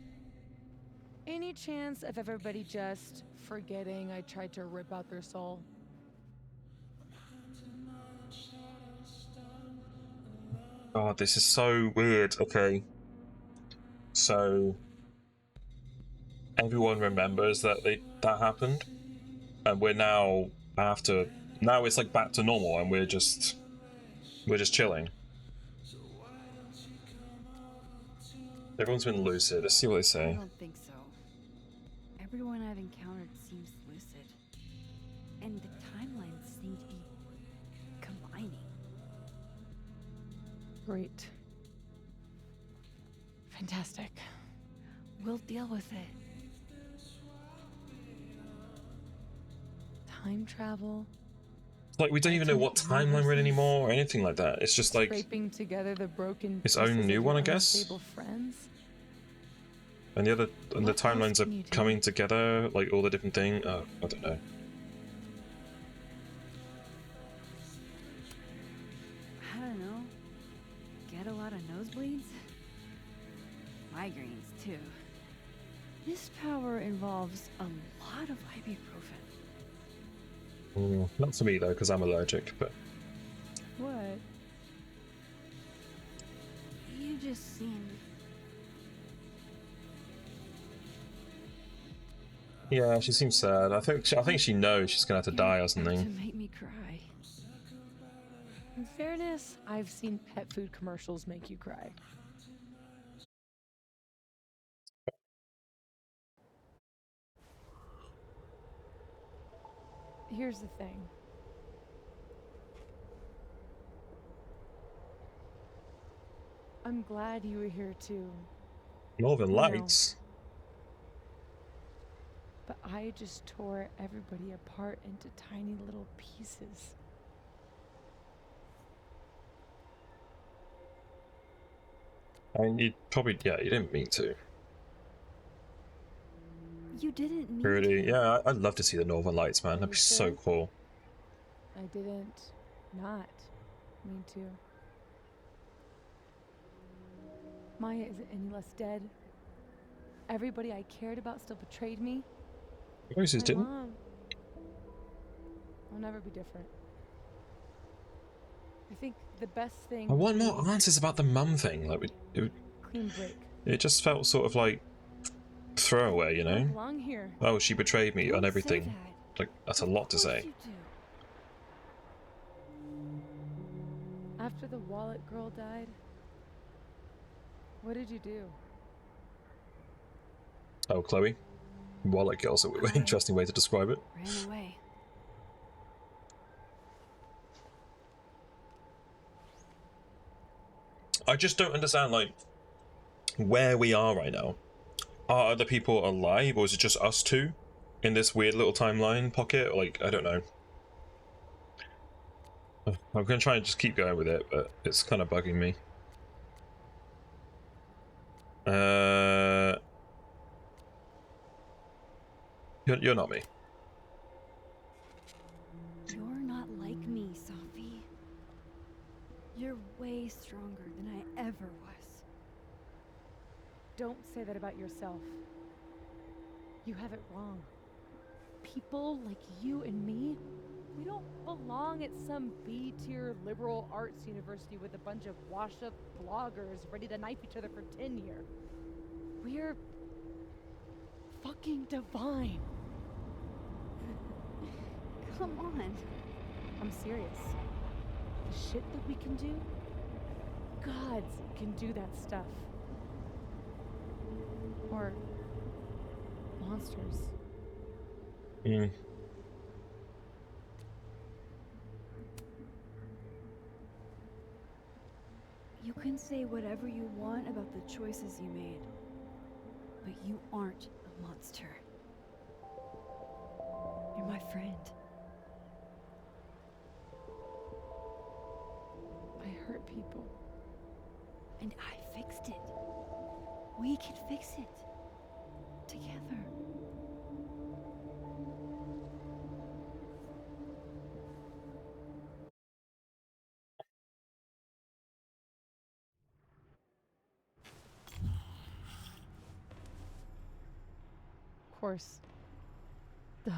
any chance of everybody just forgetting I tried to rip out their soul? God, this is so weird. Okay. So everyone remembers that that happened, and we're now after. Now it's like back to normal, and we're just chilling. Everyone's been lucid. Let's see what they I say. don't think so. Everyone I've encountered seems lucid. And the timelines seem to be combining. Great. Fantastic. We'll deal with it. Time travel. Like, we don't even know what timeline we're in anymore or anything like that. It's just like scraping together the broken its pieces own new of one, your I guess. unstable friends. And the What timelines else are can you do? coming together, like all the different things. Oh, I don't know. I don't know. Get a lot of nosebleeds? Migraines, too. This power involves a lot of ibuprofen. Not for me though, because I'm allergic. But What? You just seem... yeah, she seems sad. I think she knows she's gonna have to die or something. to make me cry. In fairness, I've seen pet food commercials make you cry. Here's the thing. I'm glad you were here too. Northern Lights. But I just tore everybody apart into tiny little pieces. I mean, you didn't mean to. You didn't mean Really? to. Yeah, I'd love to see the Northern Lights, man. That'd be so cool. I didn't not mean to. Maya isn't any less dead. Everybody I cared about still betrayed me. Voices My didn't. mom will never be different. I think the best thing. I want more answers about the mum thing. Like, Clean break. it just felt sort of like throwaway, you I know? belong here. Oh, she betrayed me Don't on say everything. that. Like, that's a lot to say. You do. After the wallet girl died, what did you do? Oh, Chloe? Wallet girl's an interesting way to describe it. Ran away. I just don't understand, like, where we are right now. Are other people alive, or is it just us two in this weird little timeline pocket? Like, I don't know. I'm gonna try and just keep going with it, but it's kind of bugging me. You're not me. You're not like me, Sophie. You're way stronger than I ever was. Don't say that about yourself. You have it wrong. People like you and me, we don't belong at some B-tier liberal arts university with a bunch of washed-up bloggers ready to knife each other for tenure. We're fucking divine. Come on. I'm serious. The shit that we can do, gods can do that stuff. Or monsters. Mm. You can say whatever you want about the choices you made, but you aren't a monster. You're my friend. I hurt people. And I fixed it. We can fix it. Together. course. Duh.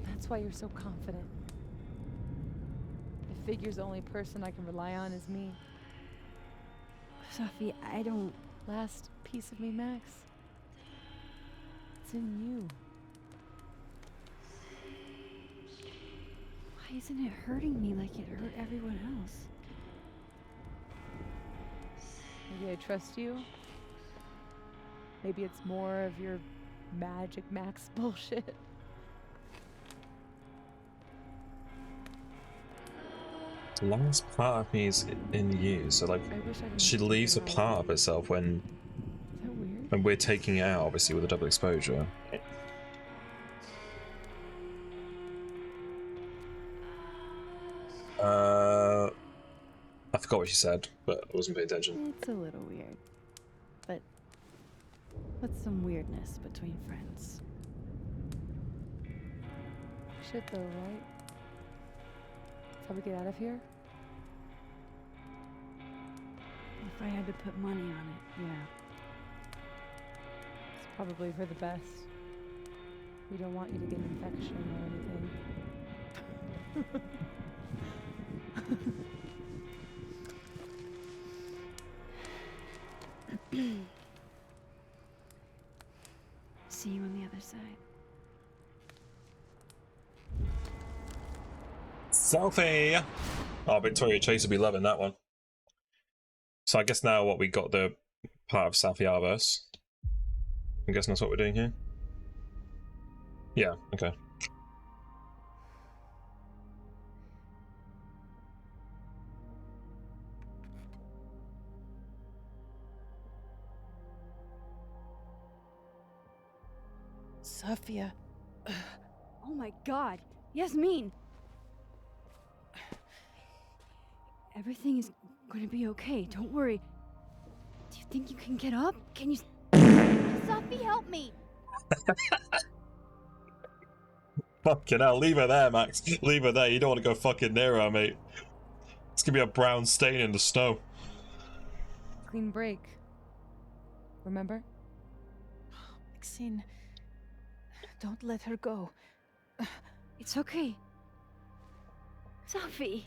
That's why you're so confident. It figures the only person I can rely on is me. Sophie, I don't... Last piece of me, Max. It's in you. Why isn't it hurting me like it hurt everyone else? Maybe I trust you. Maybe it's more of your Magic Max bullshit. The last part of me is in you, so like she leaves a part of herself when we're taking it out, obviously with a double exposure. I forgot what she said, but I wasn't paying attention. It's a little weird. But what's some weirdness between friends? Shit though, right? That's how we get out of here? If I had to put money on it, yeah. It's probably for the best. We don't want you to get an infection or anything. See you on the other side. Selfie! Oh, Victoria Chase will be loving that one. So I guess now what we got the part of Safiaverse. I'm guessing that's what we're doing here. Yeah, okay. Sophia. Oh my god! Yasmin! Everything is gonna be okay, don't worry. Do you think you can get up? Can you... Sophie, help me! Fucking hell, leave her there, Max. Leave her there. You don't want to go fucking near her, mate. It's gonna be a brown stain in the snow. Clean break. Remember? Maxine, don't let her go. It's okay. Sophie!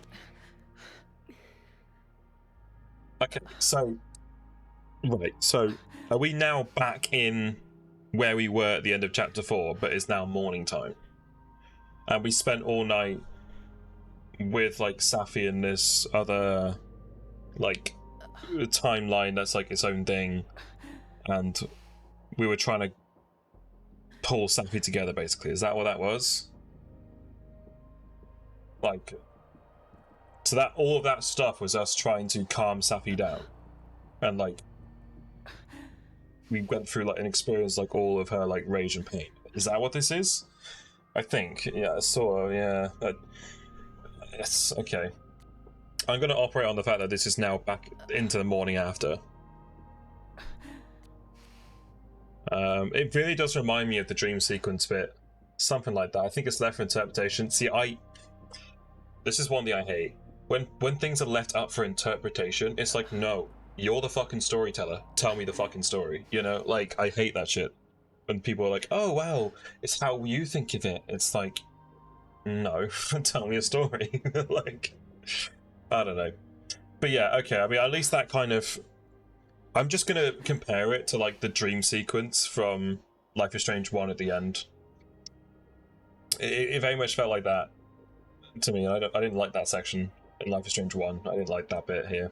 Okay, so... Right, so are we now back in where we were at the end of chapter 4, but it's now morning time? And we spent all night with, like, Safi and this other, like, timeline that's, like, its own thing. And we were trying to pull Safi together, basically. Is that what that was? Like... So that all of that stuff was us trying to calm Safi down. And, like... we went through, like, an experience, like, all of her, like, rage and pain. Is that what this is? I think, yeah, sort of, yeah. Yes, okay. I'm going to operate on the fact that this is now back into the morning after. It really does remind me of the dream sequence bit. Something like that. I think it's left for interpretation. See, this is one thing I hate. When things are left up for interpretation, it's like, no, you're the fucking storyteller. Tell me the fucking story. You know, like, I hate that shit. When people are like, oh, well, it's how you think of it. It's like, no, tell me a story. Like, I don't know. But yeah, okay, I mean, at least that kind of... I'm just going to compare it to, like, the dream sequence from Life is Strange 1 at the end. It very much felt like that to me. I didn't like that section in Life is Strange 1. I didn't like that bit here.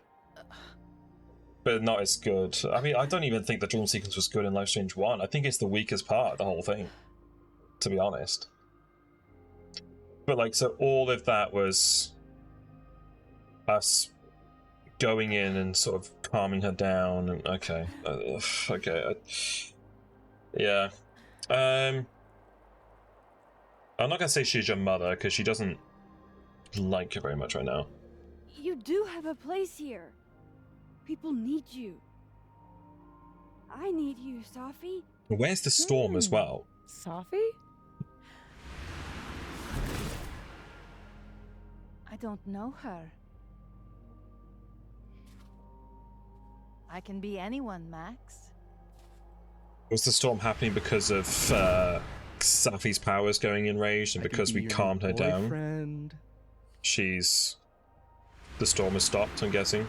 But not as good. I mean, I don't even think the dream sequence was good in Life is Strange 1. I think it's the weakest part of the whole thing, to be honest. But, like, so all of that was us going in and sort of calming her down, and okay. Okay. Yeah. I'm not gonna say she's your mother, because she doesn't like you very much right now. You do have a place here. People need you. I need you, Sophie. Where's the storm as well? Sophie? I don't know her. I can be anyone, Max. Was the storm happening because of Safi's powers going enraged, and because we calmed her down? She's... The storm has stopped, I'm guessing.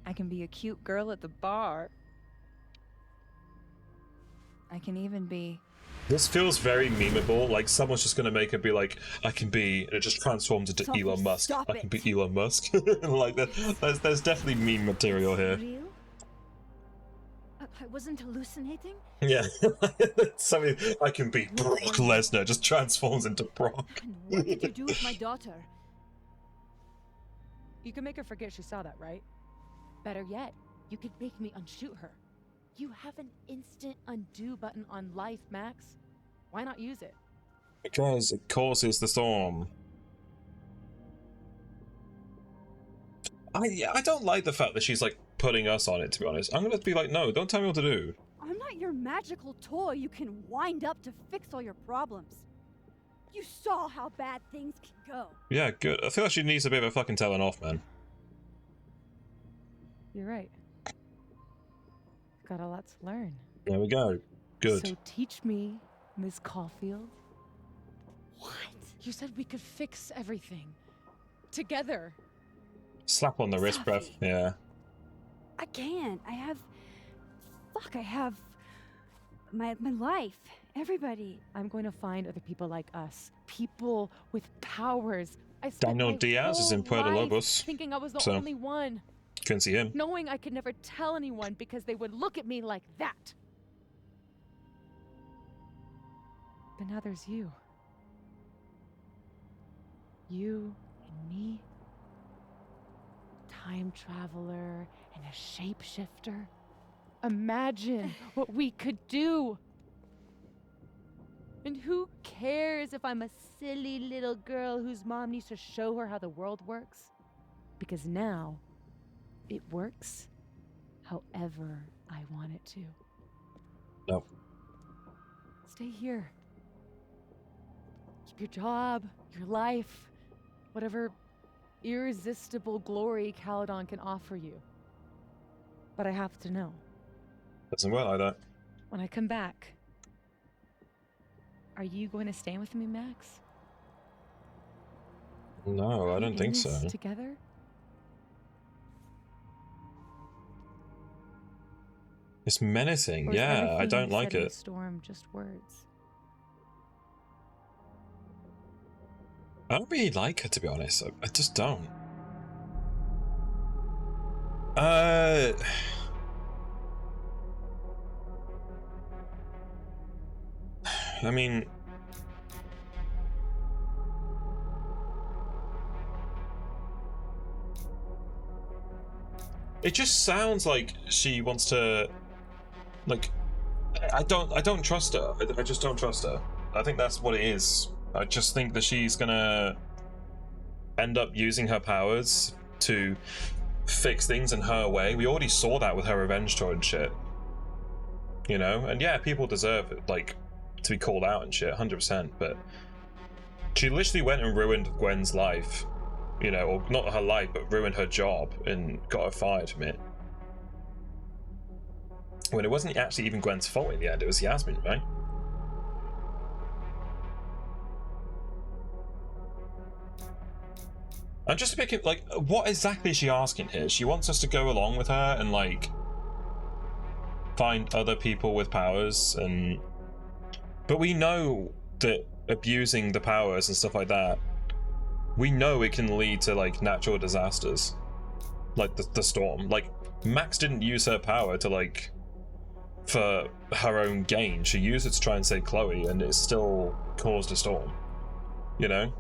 I can be a cute girl at the bar. I can even be... This feels very memeable, like someone's just gonna make her be like, I can be, and it just transforms into Sophie, Elon Musk. stop I can it. be Elon Musk. Like, there's definitely meme material here. Real? I wasn't hallucinating? Yeah. Something, I can be Brock Lesnar, just transforms into Brock. And what did you do with my daughter? You can make her forget she saw that, right? Better yet, you could make me unshoot her. You have an instant undo button on life, Max. Why not use it? Because it causes the storm. I don't like the fact that she's like putting us on it, to be honest. I'm gonna be like, no, don't tell me what to do. I'm not your magical toy you can wind up to fix all your problems. You saw how bad things can go. Yeah, good. I feel like she needs a bit of a fucking telling off, man. You're right. Got a lot to learn. There we go. Good. So teach me, Miss Caulfield. What? You said we could fix everything. Together. Slap on the wrist, bruv. Yeah. I can't. I have my life. Everybody. I'm going to find other people like us. People with powers. I spent Daniel my Diaz is in whole Puerto life Lobos. thinking I was the So, only one. couldn't see him. Knowing I could never tell anyone because they would look at me like that. But now there's you. You and me. Time traveler and a shapeshifter. Imagine what we could do. And who cares if I'm a silly little girl whose mom needs to show her how the world works? Because now, it works however I want it to. No. Stay here. Keep your job, your life, whatever irresistible glory Caledon can offer you. But I have to know. Doesn't work like that. When I come back, are you going to stay with me, Max? No, I don't think so. Together? It's menacing. Or is Yeah, I everything don't you like said in it. the storm just words? I don't really like her, to be honest. I just don't. I mean, it just sounds like she wants to, like, I don't trust her. I just don't trust her. I think that's what it is. I just think that she's gonna end up using her powers to fix things in her way. We already saw that with her revenge tour and shit. You know? And yeah, people deserve it, like, to be called out and shit, 100%, but she literally went and ruined Gwen's life. You know, or not her life, but ruined her job and got her fired from it. When it wasn't actually even Gwen's fault in the end, it was Yasmin, right? I'm just thinking, like, what exactly is she asking here? She wants us to go along with her and, like, find other people with powers, and... But we know that abusing the powers and stuff like that, we know it can lead to, like, natural disasters. Like, the storm. Like, Max didn't use her power to, like, for her own gain. She used it to try and save Chloe, and it still caused a storm. You know?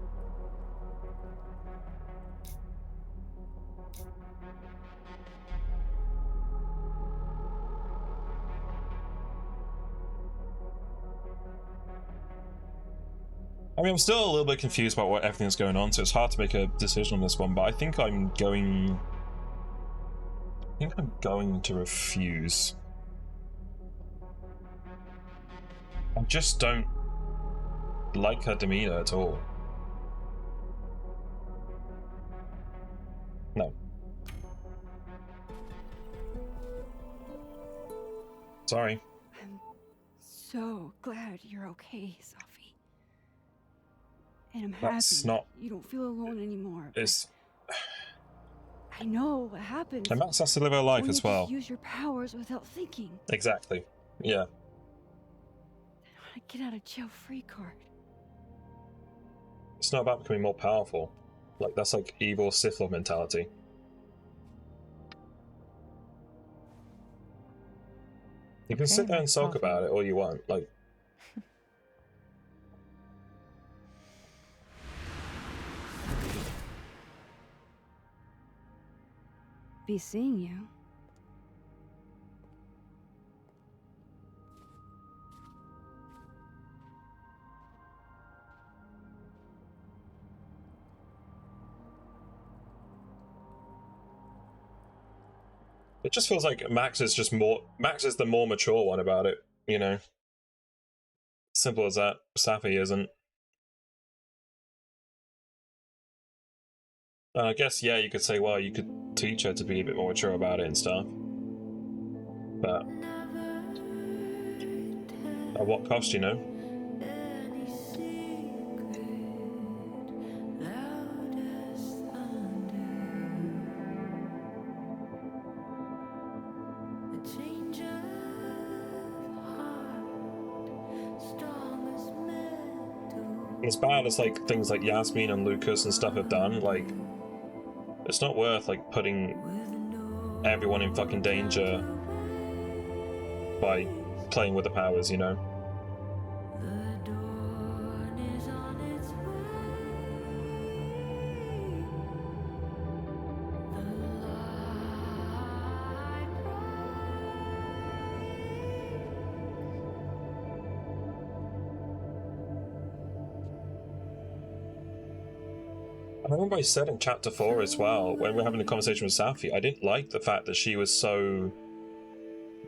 I mean, I'm still a little bit confused about what everything's going on, so it's hard to make a decision on this one, but I think I'm going to refuse. I just don't like her demeanor at all. No. Sorry. I'm so glad you're okay, Sophie. And I'm That's happy not... you don't feel alone anymore. It's... I know what happens And Max has to live her life when as you well. just use your powers without thinking. Exactly. Yeah. A get out of jail free card. It's not about becoming more powerful. Like, that's like evil Sith Lord mentality. You can sit there and sulk about it all you want. Like, Be seeing you. it just feels like Max is the more mature one about it, you know? Simple as that. Safi isn't. And I guess, yeah, you could say, well, you could teach her to be a bit more mature about it and stuff. But at what cost, you know? As bad as like things like Yasmin and Lucas and stuff have done, like, it's not worth like putting everyone in fucking danger by playing with the powers, you know? I remember I said in chapter 4 as well, when we were having a conversation with Safi, I didn't like the fact that she was so,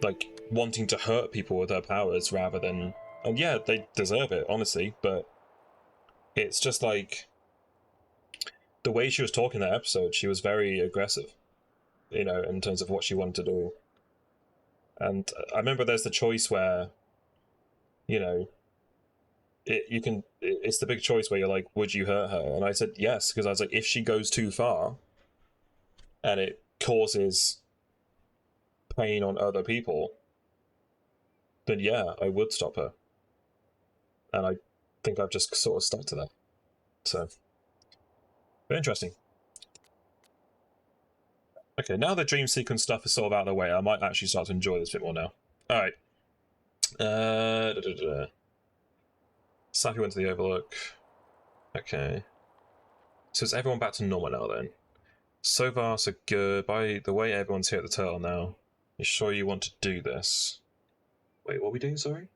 like, wanting to hurt people with her powers rather than... And yeah, they deserve it, honestly, but it's just like... The way she was talking in that episode, she was very aggressive, you know, in terms of what she wanted to do. And I remember there's the choice where, you know, it's the big choice where you're like, would you hurt her? And I said yes, because I was like, if she goes too far and it causes pain on other people, then yeah, I would stop her. And I think I've just sort of stuck to that. So, very interesting. Okay, now the dream sequence stuff is sort of out of the way, I might actually start to enjoy this a bit more now. Alright. Safi went to the Overlook. Okay. So is everyone back to normal now then? So far, so good. By the way, everyone's here at the turtle now. You sure you want to do this? Wait, what are we doing, sorry?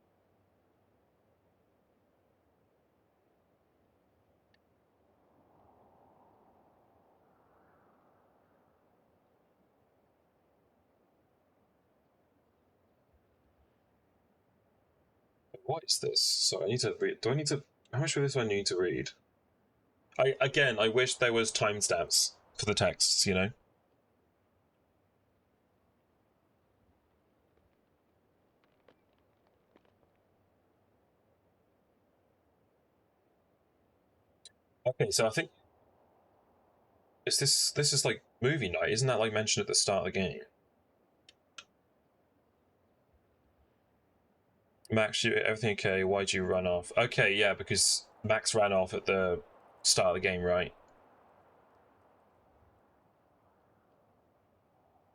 What is this? Sorry, I need to read. Do I need to... How much of this do I need to read? I wish there was timestamps for the texts, you know? Okay, so I think... This is like movie night, isn't that like mentioned at the start of the game? Max, everything okay? Why'd you run off? Okay, yeah, because Max ran off at the start of the game, right?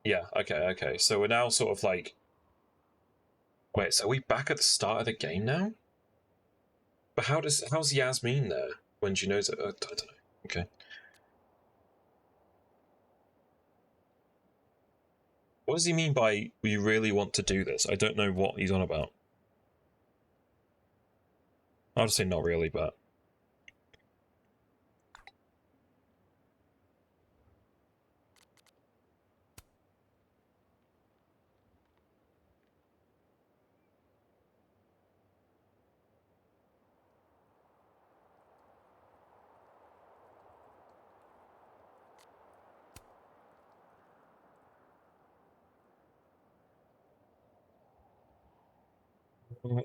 Yeah, okay. So we're now sort of like... Wait, so are we back at the start of the game now? But how's Yasmin there when she knows it? I don't know. Okay. What does he mean by we really want to do this? I don't know what he's on about. I'll just say not really, but...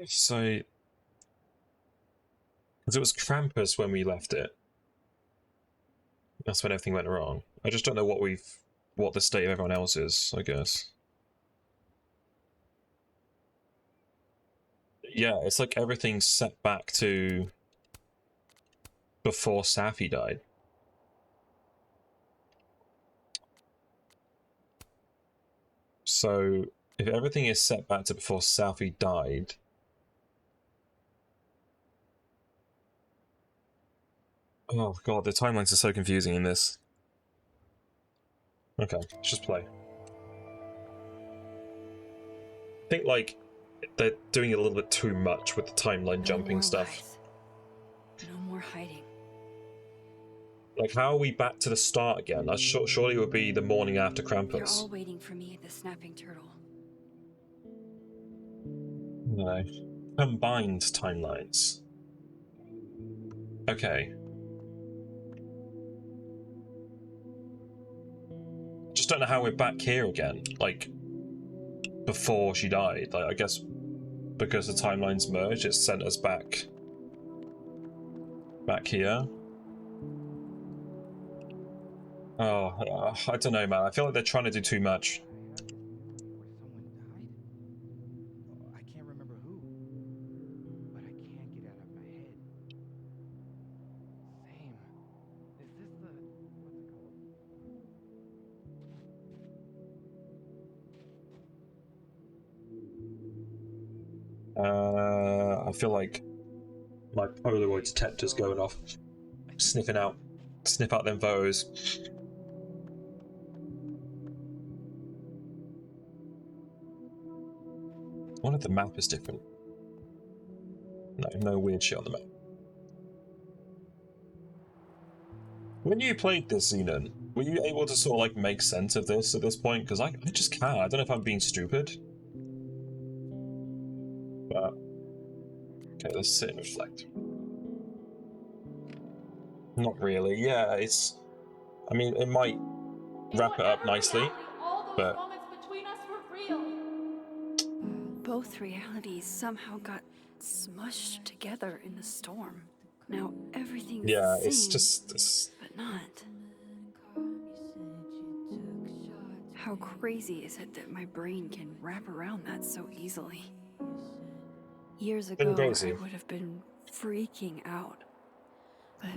So, because it was Krampus when we left it. That's when everything went wrong. I just don't know what the state of everyone else is, I guess. Yeah, it's like everything's set back to before Safi died. So, if everything is set back to before Safi died... Oh god, the timelines are so confusing in this. Okay, let's just play. I think, like, they're doing a little bit too much with the timeline jumping stuff. Lies. No more hiding. Like, how are we back to the start again? That surely it would be the morning after They're Krampus. all waiting for me at the Snapping Turtle. No. Combined timelines. Okay. Just don't know how we're back here again. Like, before she died. Like, I guess because the timelines merged, it sent us back here. Oh, I don't know, man. I feel like they're trying to do too much. I can't remember who, but I can't get it out of my head. Same. Is this the... what's it called? I feel like my Polaroid detector's going off. Sniff out them photos. I wonder if the map is different. No weird shit on the map. When you played this, Xenon, were you able to sort of like make sense of this at this point? Because I just can't. I don't know if I'm being stupid. But okay, let's sit and reflect. Not really. Yeah, it's... I mean, it might wrap it up nicely, but... Both realities somehow got smushed together in the storm. Now everything's yeah, the it's same, just... but not. How crazy is it that my brain can wrap around that so easily? Years ago, I would have been freaking out. But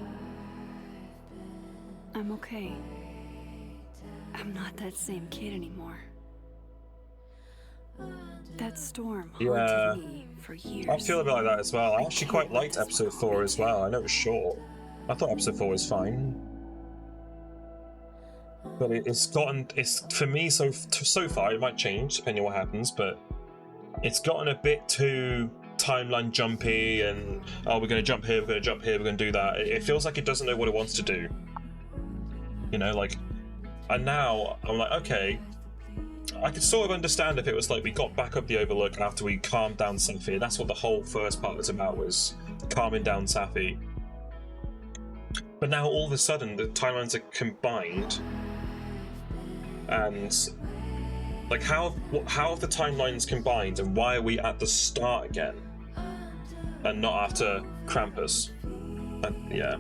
I'm okay. I'm not that same kid anymore. That storm haunted me for years. I feel a bit like that as well. I actually quite liked episode 4 as well. I know it was short. I thought episode 4 was fine. But it's for me, so far, it might change depending on what happens, but it's gotten a bit too timeline jumpy and, oh, we're going to jump here, we're going to jump here, we're going to do that. It feels like it doesn't know what it wants to do. You know, like, and now I'm like, okay, I could sort of understand if it was like we got back up the Overlook after we calmed down Safi. That's what the whole first part was about, was calming down Safi. But now all of a sudden the timelines are combined, and like how have the timelines combined, and why are we at the start again and not after Krampus? Yeah.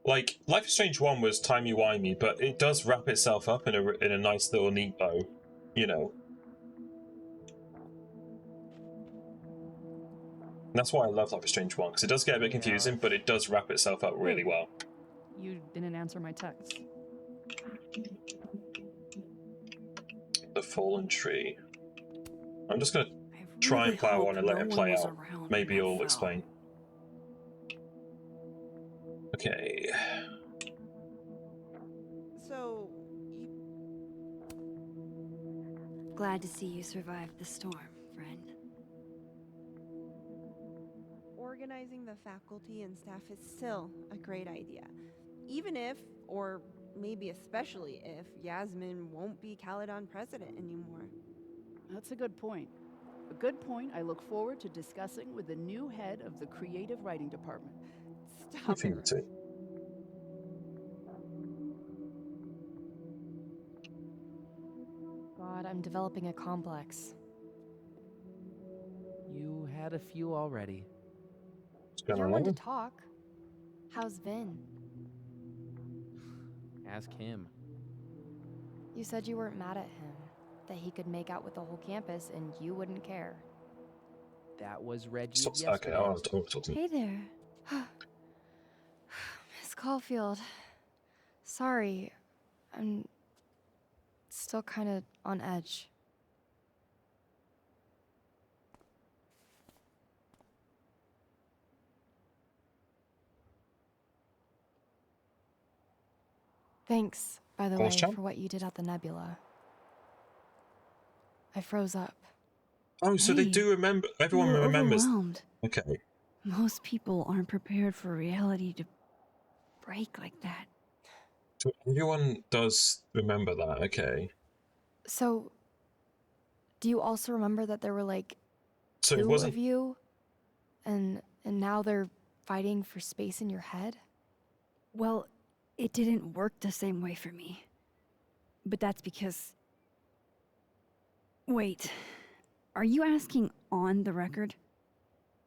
Like, Life is Strange 1 was timey-wimey, but it does wrap itself up in a nice little neat bow, you know. And that's why I love Life is Strange 1, because it does get a bit confusing, but it does wrap itself up really well. You didn't answer my text. The Fallen Tree. I'm just gonna try and plow on and let it play out. Maybe it'll explain. Okay. So, Glad to see you survived the storm, friend. organizing the faculty and staff is still a great idea. Even if, or maybe especially if, Yasmin won't be Caledon president anymore. That's a good point. A good point I look forward to discussing with the new head of the creative writing department. Stop it. God, but I'm developing a complex. You had a few already. You're one to talk. How's Vin? Ask him. You said you weren't mad at him, that he could make out with the whole campus and you wouldn't care. That was Reggie Okay, yesterday. I was talking. Hey there. Miss Caulfield. Sorry. I'm still kind of on edge. Thanks, by the way, for what you did at the Nebula. I froze up. Oh, so they do remember. Everyone you're remembers. Overwhelmed. Okay. Most people aren't prepared for reality to break like that. So everyone does remember that. Okay. So, do you also remember that there were like So it two wasn't. of you, and now they're fighting for space in your head? Well, it didn't work the same way for me. But that's because... Wait, are you asking on the record?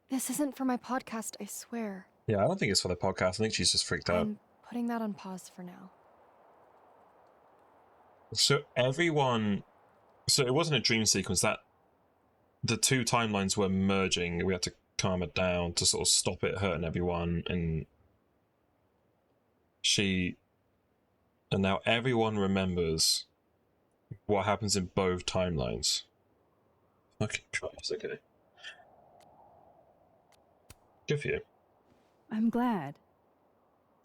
This isn't for my podcast, I swear. Yeah, I don't think it's for the podcast. I think she's just freaked out. I'm putting that on pause for now. So everyone. So it wasn't a dream sequence. That the two timelines were merging. We had to calm it down to sort of stop it hurting everyone, and now everyone remembers what happens in both timelines. Fucking Christ, okay. Good for you. I'm glad.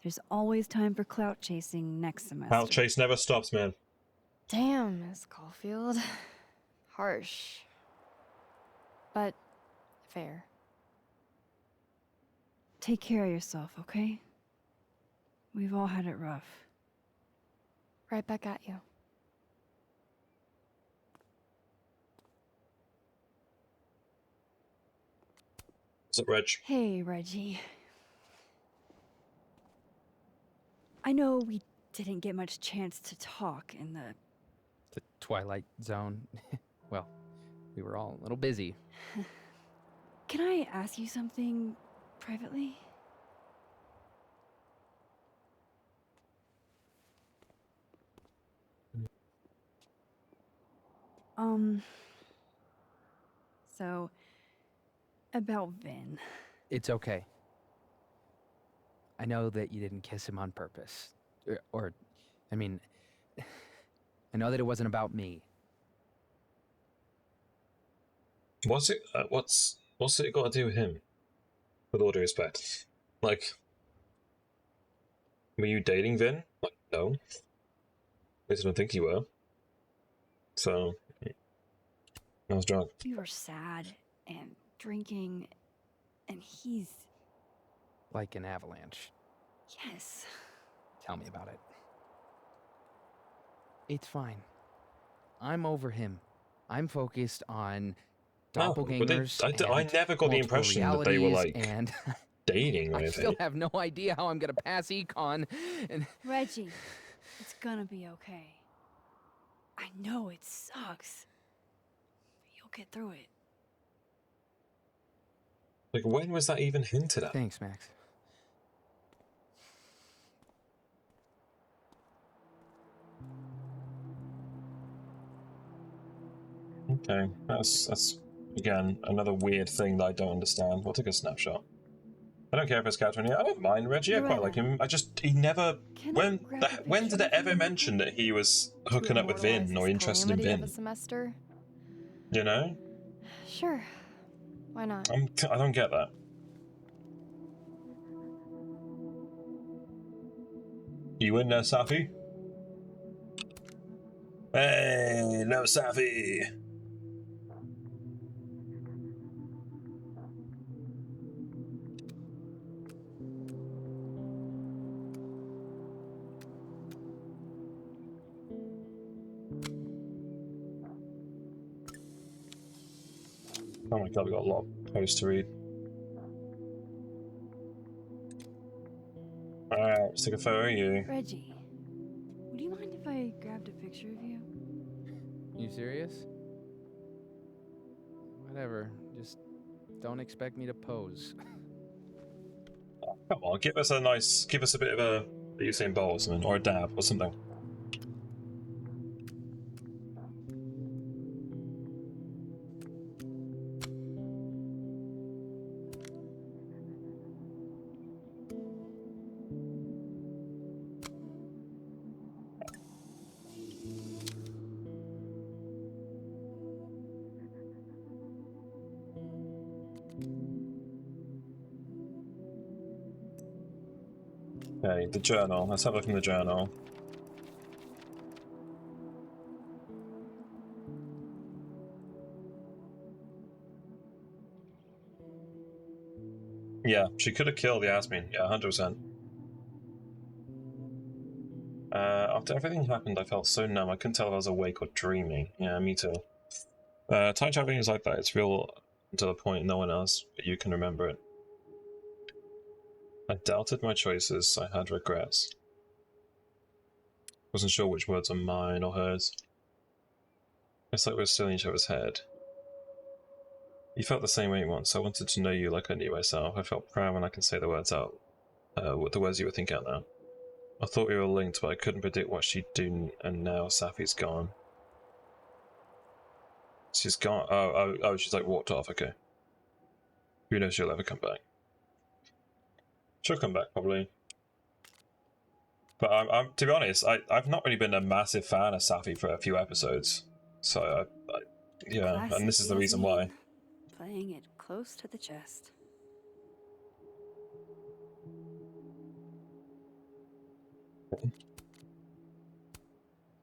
There's always time for clout chasing next semester. Clout chase never stops, man. Damn, Miss Caulfield. Harsh. But fair. Take care of yourself, okay? We've all had it rough. Right back at you. What's up, Reg? Hey, Reggie. I know we didn't get much chance to talk in the Twilight Zone. Well, we were all a little busy. Can I ask you something privately? So, about Vin. It's okay. I know that you didn't kiss him on purpose. I mean, I know that it wasn't about me. What's it? What's it got to do with him? With all due respect, like, were you dating Vin? Like, no. At least I don't think you were. So, I was drunk. We were sad and drinking, and he's... Like an avalanche. Yes. Tell me about it. It's fine. I'm over him. I'm focused on doppelgangers. I never got the impression that they were like and dating or I anything. still have no idea how I'm gonna pass econ. And Reggie, it's gonna be okay. I know it sucks. But you'll get through it. Like, when was that even hinted at? Thanks, Max. Okay, that's again another weird thing that I don't understand. We'll take a snapshot. I don't care if it's Catherine. Yeah, I don't mind Reggie. I quite like him. He never. When did it ever mention that he was hooking up with Vin or interested in Vin? Of a semester? You know? Sure. Why not? I don't get that. You in there, Safi? Hey, no Safi. Oh my god, we got a lot of posts to read. Alright, let's take a photo of you. Reggie, would you mind if I grabbed a picture of you? You serious? Whatever. Just don't expect me to pose. Come on, give us a bit of a Usain Bolt or something, or a dab or something. Okay, the journal. Let's have a look in the journal. Yeah, she could have killed Yasmin. Yeah, 100%. After everything happened, I felt so numb. I couldn't tell if I was awake or dreaming. Yeah, me too. Time traveling is like that. It's real to the point no one else, but you can remember it. I doubted my choices. I had regrets. Wasn't sure which words are mine or hers. It's like we're still in each other's head. You felt the same way once. I wanted to know you like I knew myself. I felt proud when I can say the words out. The words you were thinking out now. I thought we were linked, but I couldn't predict what she'd do, and now Safi's gone. She's gone. Oh, she's like walked off. Okay. Who knows if she'll ever come back? She'll come back probably. But I'm to be honest, I've not really been a massive fan of Safi for a few episodes, so yeah, Classic and this is the reason why. Playing it close to the chest.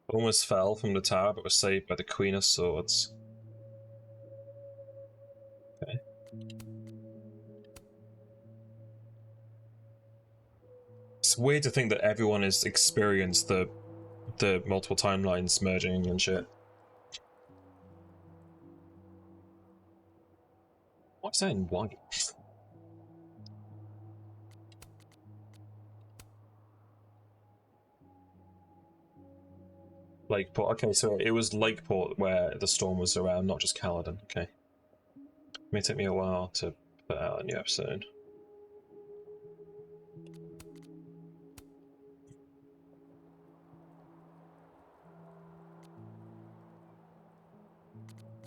Almost fell from the tower, but was saved by the Queen of Swords. Okay. It's weird to think that everyone has experienced the multiple timelines merging and shit. What's that in white? Lakeport. Okay, so it was Lakeport where the storm was around, not just Caledon. Okay. It may take me a while to put out a new episode.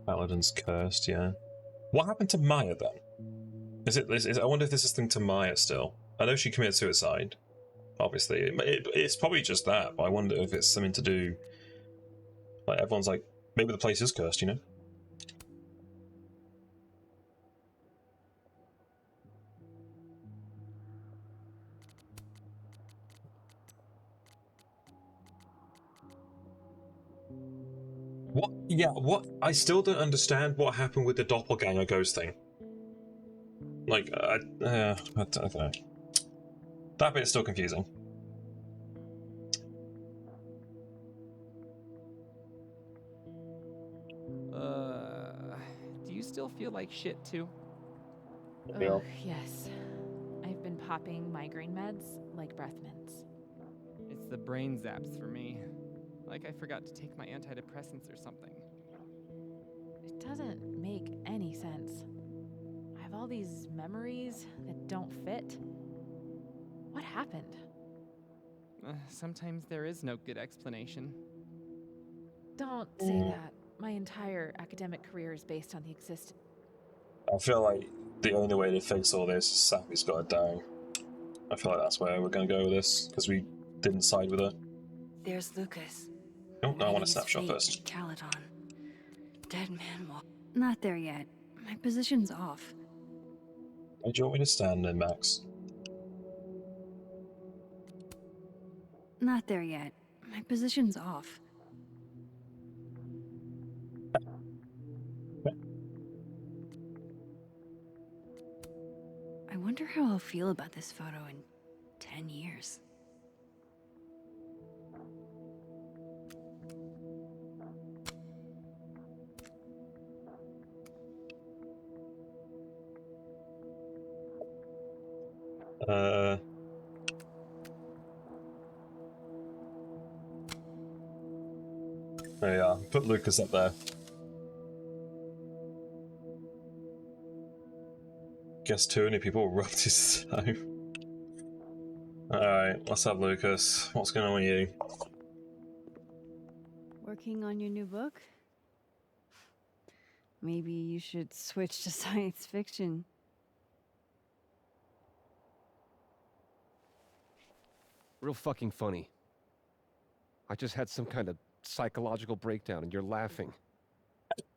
Caledon's cursed, yeah. What happened to Maya then? I wonder if this is linked to Maya still. I know she committed suicide, obviously. It's probably just that, but I wonder if it's something to do. Like, everyone's like, maybe the place is cursed, you know? What? Yeah, what? I still don't understand what happened with the doppelganger ghost thing. Like, I don't know. That bit's still confusing. Do you still feel like shit too? Yes. I've been popping migraine meds like breath mints. It's the brain zaps for me. Like I forgot to take my antidepressants or something. It doesn't make any sense. I have all these memories that don't fit. What happened? Sometimes there is no good explanation. Don't say that. My entire academic career is based on the existence. I feel like the only way to fix all this is Safi's got to die. I feel like that's where we're going to go with this, because we didn't side with her. There's Lucas. Oh, no, I want a snapshot first. Caledon. Dead man walk. Not there yet. My position's off. Where do you want me to stand then, Max? Not there yet. My position's off. I wonder how I'll feel about this photo in 10 years. There you are. Put Lucas up there. Guess too many people rubbed his stove. Alright, let's have Lucas. What's going on with you? Working on your new book? Maybe you should switch to science fiction. Real fucking funny. I just had some kind of psychological breakdown and you're laughing.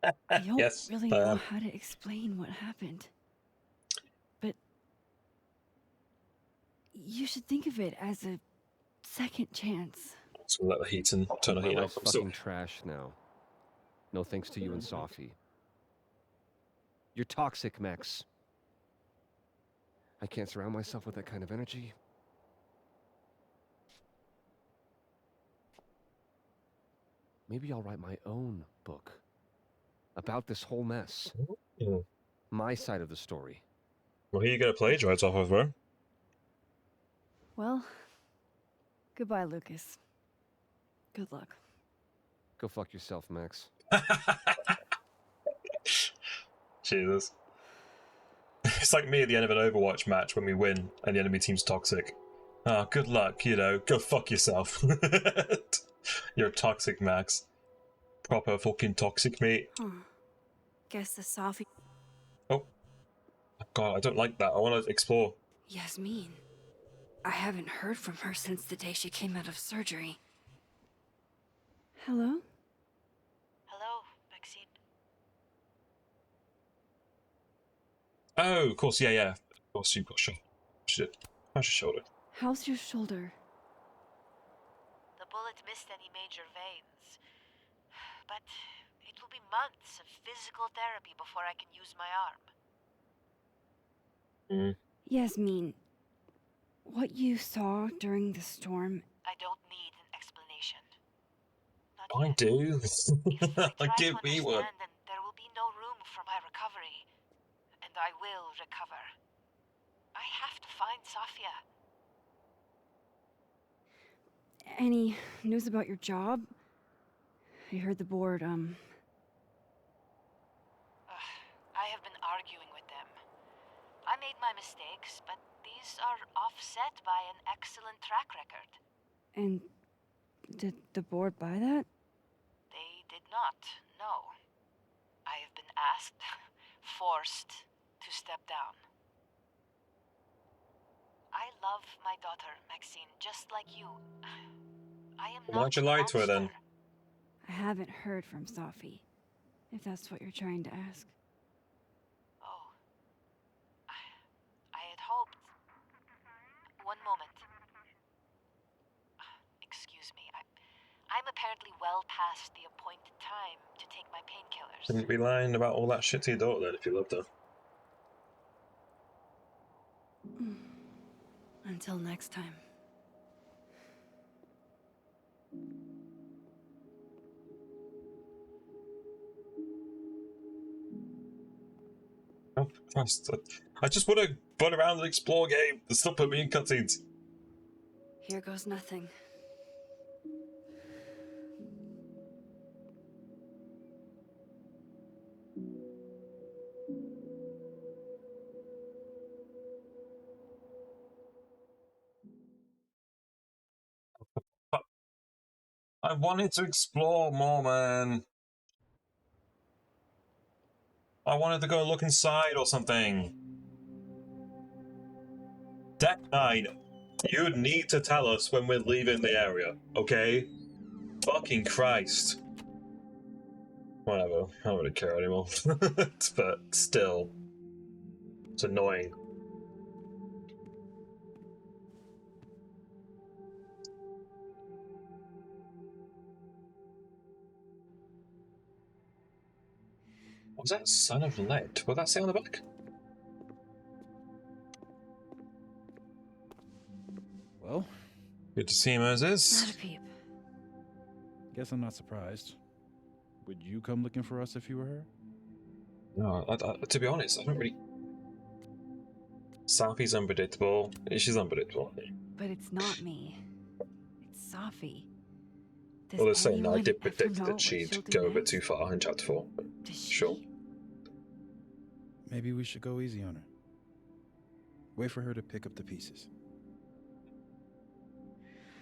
I don't Yes, really know how to explain what happened. But you should think of it as a second chance. So let the heat and turn the My heat life's off. fucking trash now. No thanks to you and Sophie. You're toxic, Max. I can't surround myself with that kind of energy. Maybe I'll write my own book about this whole mess. My side of the story. Well, who are you going to plagiarize off of, bro? Well, goodbye, Lucas. Good luck. Go fuck yourself, Max. Jesus. It's like me at the end of an Overwatch match when we win and the enemy team's toxic. Ah, good luck, you know, go fuck yourself. You're toxic, Max. Proper fucking toxic, mate. Guess the Sophie... Oh. God, I don't like that. I want to explore. Yasmin. I haven't heard from her since the day she came out of surgery. Hello? Hello, Maxine. Oh, of course, yeah. Of course, you've got shot. Shit. How's your shoulder? How's your shoulder? The bullet missed any major veins. But it will be months of physical therapy before I can use my arm. Yasmin, what you saw during the storm... I don't need an explanation. I do. Give me one. Then there will be no room for my recovery. And I will recover. I have to find Safia. Any news about your job? I heard the board, I have been arguing with them. I made my mistakes, but these are offset by an excellent track record. And did the board buy that? They did not, no. I have been asked, forced to step down. I love my daughter, Maxine, just like you. I am not Why'd you lie to her then? I haven't heard from Sophie, if that's what you're trying to ask. Oh. I had hoped... One moment. Excuse me, I'm apparently well past the appointed time to take my painkillers. Shouldn't be lying about all that shit to your daughter then if you loved her. Until next time. Oh, Christ. I just want to run around and explore game. Stop putting me in cutscenes. Here goes nothing. I wanted to explore more, man. I wanted to go look inside or something. Deck 9, you need to tell us when we're leaving the area, okay? Fucking Christ. Whatever, I don't really care anymore. But still, it's annoying. What was that? Son of Lead? What did that say on the back? Well? Good to see you, Moses. Not a peep. Guess I'm not surprised. Would you come looking for us if you were her? No, to be honest, I don't really... Safi's unpredictable. She's unpredictable. But it's not me. It's Sophie. Does Well, they're saying I anyone did ever predict know that what she'd she'll go do a bit next? too far in chapter 4. But Does she? sure. Maybe we should go easy on her. Wait for her to pick up the pieces.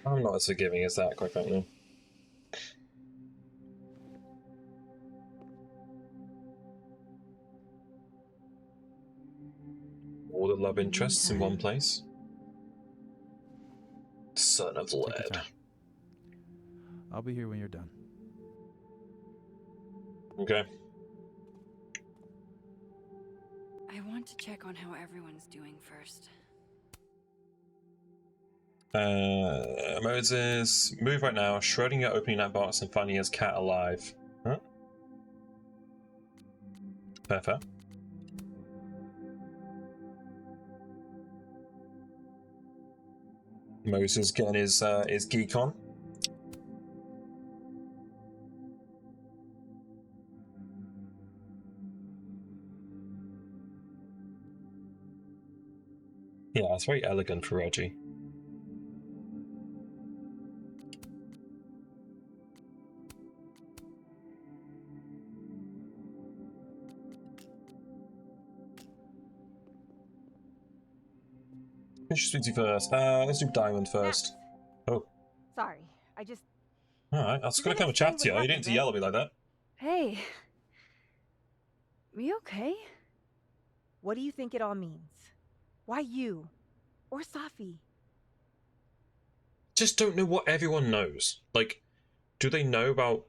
I'm not as forgiving as that, quite frankly. All the love interests in one place. Son of Take your lead. time. I'll be here when you're done. Okay. I want to check on how everyone's doing first. Moses, move right now. Schrodinger opening that box and finding his cat alive. Huh? Fair. Moses getting his geek on. Yeah, it's very elegant for Reggie. Which speaks first? Let's do Diamond first. Oh, Sorry, I just... alright. I was gonna Didn't come and chat explain to you. what You didn't happened, yell at me like that. Hey. You okay? What do you think it all means? Why you? Or Safi? Just don't know what everyone knows. Like, do they know about,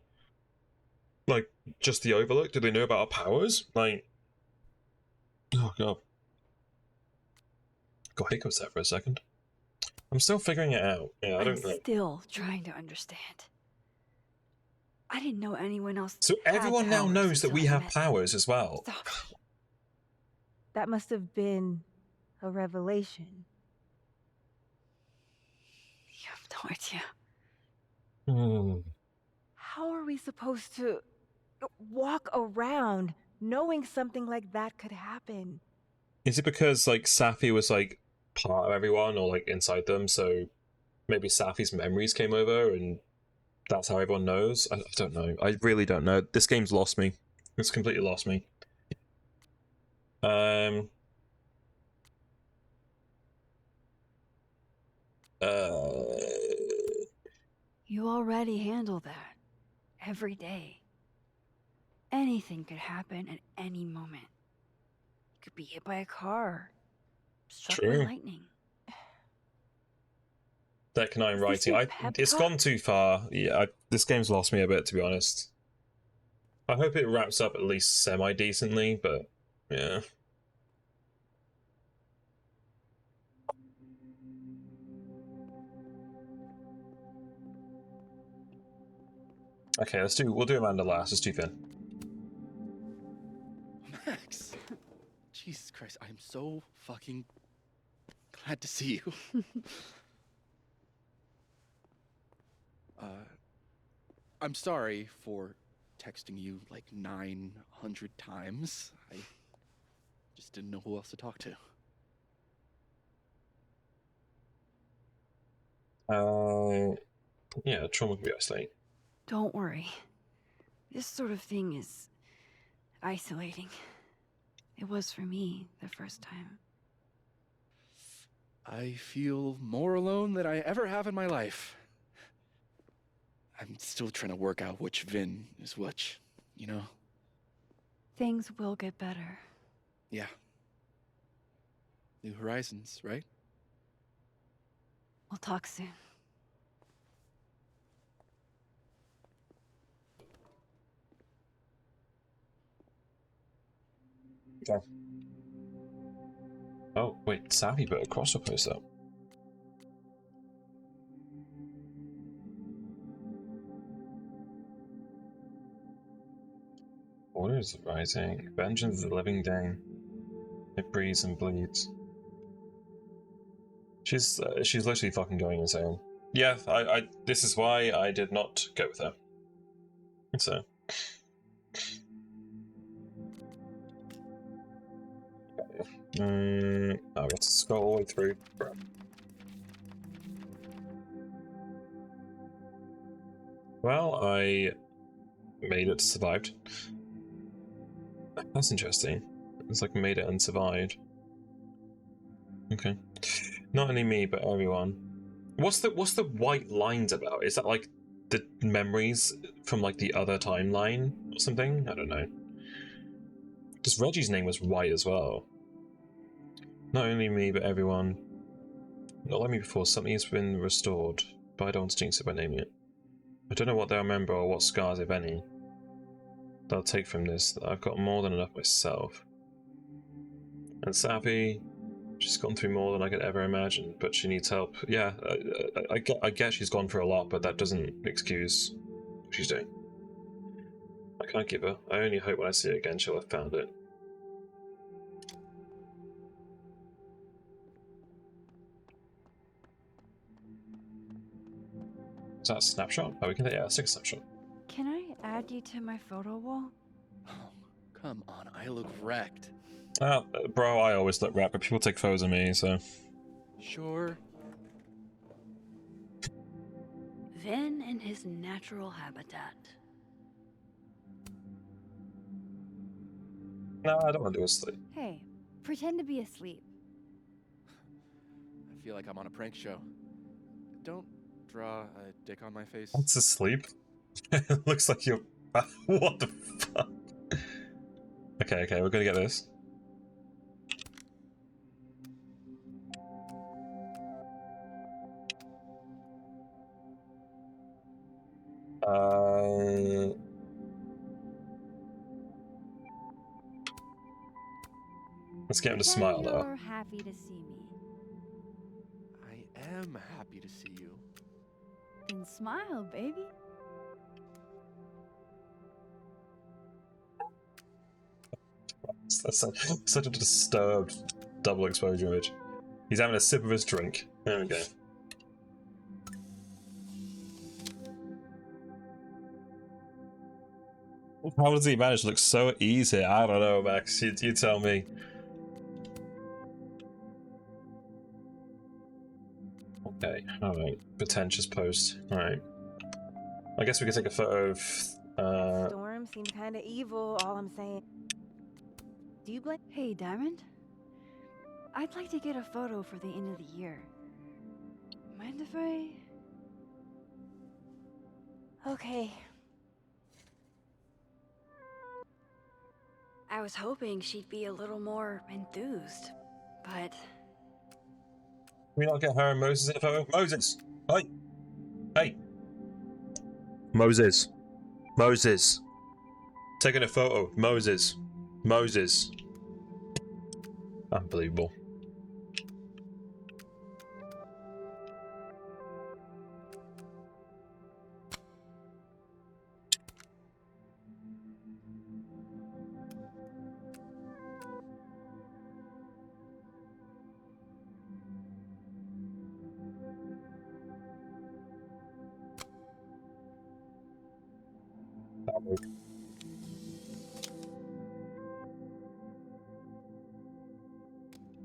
like, just the Overlook? Do they know about our powers? Like, oh god. Got hiccups there for a second. I'm still figuring it out. Yeah, I don't know. I'm still trying to understand. I didn't know anyone else. So everyone now knows that we have powers as well. That must have been a revelation. You have no idea. How are we supposed to walk around knowing something like that could happen? Is it because, like, Safi was, like, part of everyone or, like, inside them, so maybe Safi's memories came over and that's how everyone knows? I don't know. I really don't know. This game's lost me. It's completely lost me. You already handle that. Every day. Anything could happen at any moment. You could be hit by a car. Struck by lightning. Deck 9 writing. It's gone too far. Yeah, this game's lost me a bit, to be honest. I hope it wraps up at least semi-decently, but yeah. Okay, we'll do Amanda last. It's too thin. Max! Jesus Christ, I'm so fucking glad to see you. I'm sorry for texting you like 900 times. I just didn't know who else to talk to. Yeah, trauma can be isolating. Don't worry. This sort of thing is isolating. It was for me the first time. I feel more alone than I ever have in my life. I'm still trying to work out which Vin is which, you know? Things will get better. Yeah. New horizons, right? We'll talk soon. Okay. Oh, wait, Savvy put a crossover post up. Water is rising. Vengeance is the living Dane. It breathes and bleeds. She's literally fucking going insane. Yeah, this is why I did not go with her. So. Okay. I got to scroll all the way through. Bro. Well, I made it, survived. That's interesting. It's like made it and survived. Okay. Not only me, but everyone. What's the white lines about? Is that like the memories from like the other timeline or something? I don't know. Because Reggie's name was white as well. Not only me, but everyone. Not like me before, something has been restored, but I don't want to jinx it by naming it. I don't know what they'll remember or what scars, if any, they'll take from this. I've got more than enough myself. And Sappy, she's gone through more than I could ever imagine, but she needs help. Yeah, I get she's gone through a lot, but that doesn't excuse what she's doing. I can't give her. I only hope when I see her again she'll have found it. Is that a snapshot? Oh, we can let's take a snapshot. Can I add you to my photo wall? Come on, I look wrecked. Bro, I always look wrecked, but people take photos of me, so... Sure. Vin in his natural habitat. No, I don't want to do a sleep. Hey, pretend to be asleep. I feel like I'm on a prank show. Don't draw a dick on my face. It's asleep. It looks like you're... What the fuck? Okay, we're gonna get this. Let's get him to smile, though. You're happy to see me. I am happy to see you. Then smile, baby. That's such a disturbed double exposure image. He's having a sip of his drink. There we go. How does he manage to look so easy? I don't know, Max. You tell me. Okay, alright. Pretentious post. Alright. I guess we could take a photo of... Storm seemed kind of evil, all I'm saying. Do you blame? Hey, Diamond. I'd like to get a photo for the end of the year. Mind if I... Okay. I was hoping she'd be a little more enthused, but... Can we not get her and Moses in a photo? Moses! Hey! Hey! Moses! Moses! Taking a photo. Moses! Moses! Unbelievable.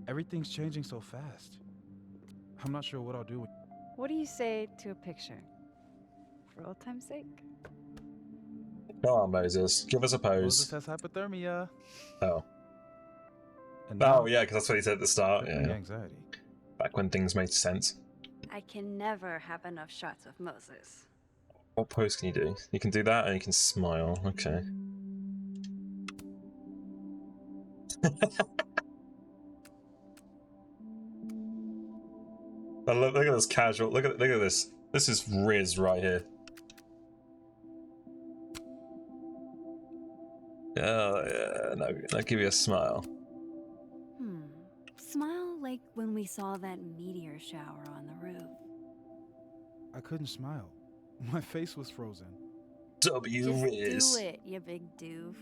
Everything's changing so fast. I'm not sure what I'll do. What do you say to a picture? For old time's sake? Come on, Moses. Give us a pose. Moses has hypothermia. Oh. And now, Oh, yeah, because that's what he said at the start. Yeah. Anxiety. Back when things made sense. I can never have enough shots of Moses. What pose can you do? You can do that and you can smile. Okay. Look at this casual. Look at this. This is Riz right here. Oh yeah, no, give you a smile. Smile like when we saw that meteor shower on the roof. I couldn't smile. My face was frozen. W Just Riz. do it, you big doof.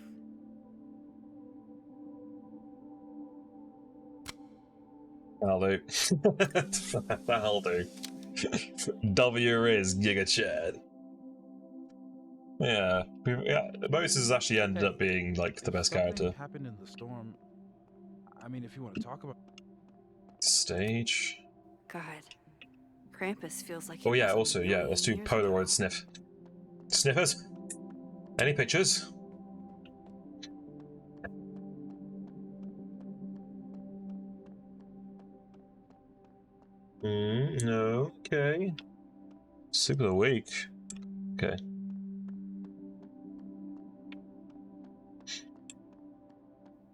That'll do. That'll do. W Riz Giga Chad. Yeah, Moses actually ended up being like the best character. Happened in the storm. I mean, if you want to talk about Stage. God, Krampus feels like. Oh yeah, also yeah, let's do Polaroid sniff. Sniffers? Any pictures? No. Okay. Soup of the week. Okay.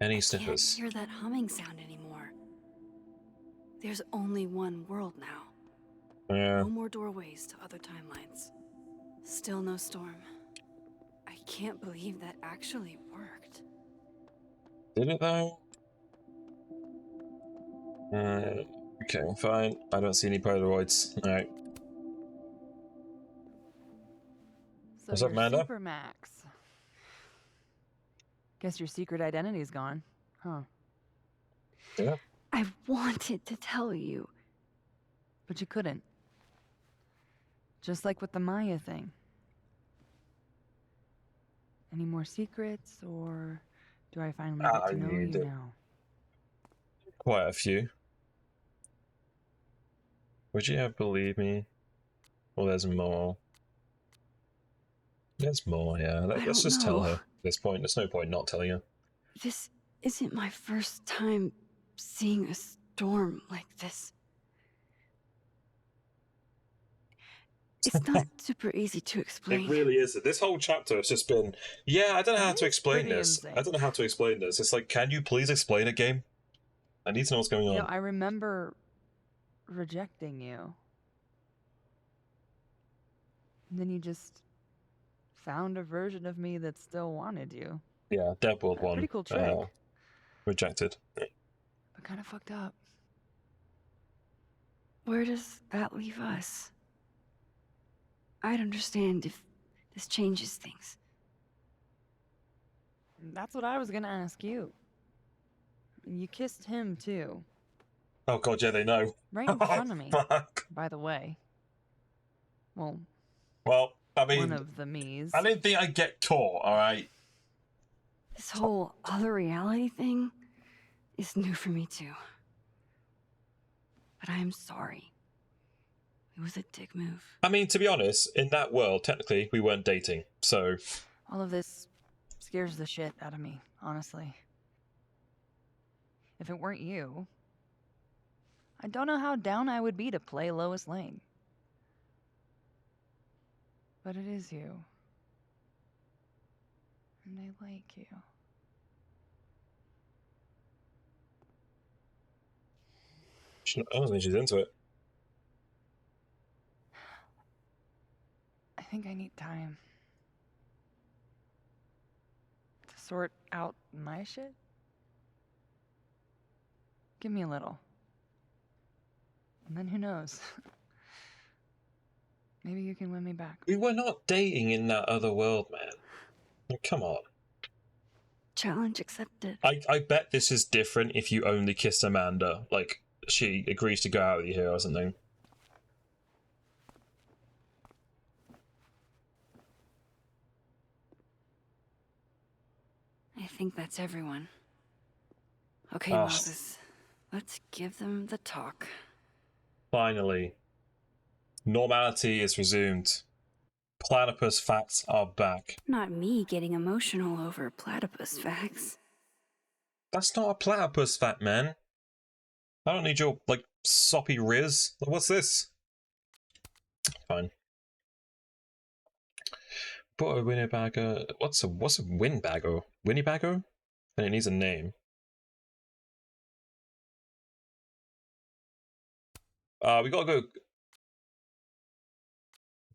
Any sniffers? Can't hear that humming sound anymore. There's only one world now. Yeah. No more doorways to other timelines. Still no storm. I can't believe that actually worked. Did it though? Okay, fine. I don't see any Polaroids. Alright. So What's up, you're Amanda? Super Max. Guess your secret identity's gone, huh? Yeah. I wanted to tell you. But you couldn't. Just like with the Maya thing. Any more secrets, or do I finally get to know you now? Quite a few. Would you ever believe me? Well, there's more. There's more, yeah. Let's just tell her at this point. There's no point not telling her. This isn't my first time seeing a storm like this. It's not super easy to explain. It really is. This whole chapter has just been, yeah, I don't know how to explain this. insane. I don't know how to explain this. It's like, can you please explain it, game? I need to know what's going on. You know, I remember rejecting you. And then you just found a version of me that still wanted you. Yeah, Dead World 1. Pretty cool trick. Rejected. But kind of fucked up. Where does that leave us? I'd understand if this changes things. That's what I was gonna ask you. You kissed him too. Oh god, yeah, they know. Right in front of me. Fuck. By the way. Well, I mean, one of the me's. I didn't think I'd get caught, alright? This whole other reality thing is new for me too. But I am sorry. It was a dick move. I mean, to be honest, in that world, technically, we weren't dating, so... All of this scares the shit out of me, honestly. If it weren't you, I don't know how down I would be to play Lois Lane. But it is you. And I like you. I don't think she's into it. I think I need time to sort out my shit. Give me a little. And then who knows? Maybe you can win me back. We were not dating in that other world, man. Like, come on. Challenge accepted. I bet this is different if you only kissed Amanda. Like, she agrees to go out with you here or something. I think that's everyone. Okay, Moses. Let's give them the talk. Finally. Normality is resumed. Platypus facts are back. Not me getting emotional over platypus facts. That's not a platypus fact, man. I don't need your, like, soppy riz. What's this? Fine. But a Winnebago. What's a Winnebago? Winnebago? And it needs a name. We gotta go.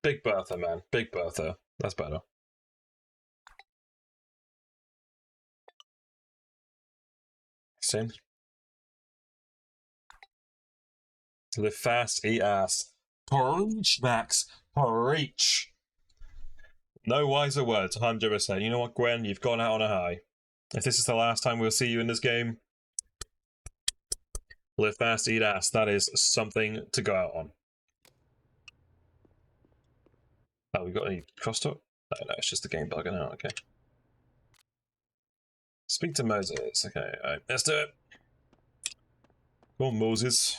Big Bertha, man. Big Bertha. That's better. Same. Live fast, eat ass. Preach, Max. Preach. No wiser words, 100%. You know what, Gwen? You've gone out on a high. If this is the last time we'll see you in this game, live fast, eat ass. That is something to go out on. Oh, we got any crosstalk? No, it's just the game bugging out. Okay. Speak to Moses. Okay, alright, let's do it. Go on, Moses.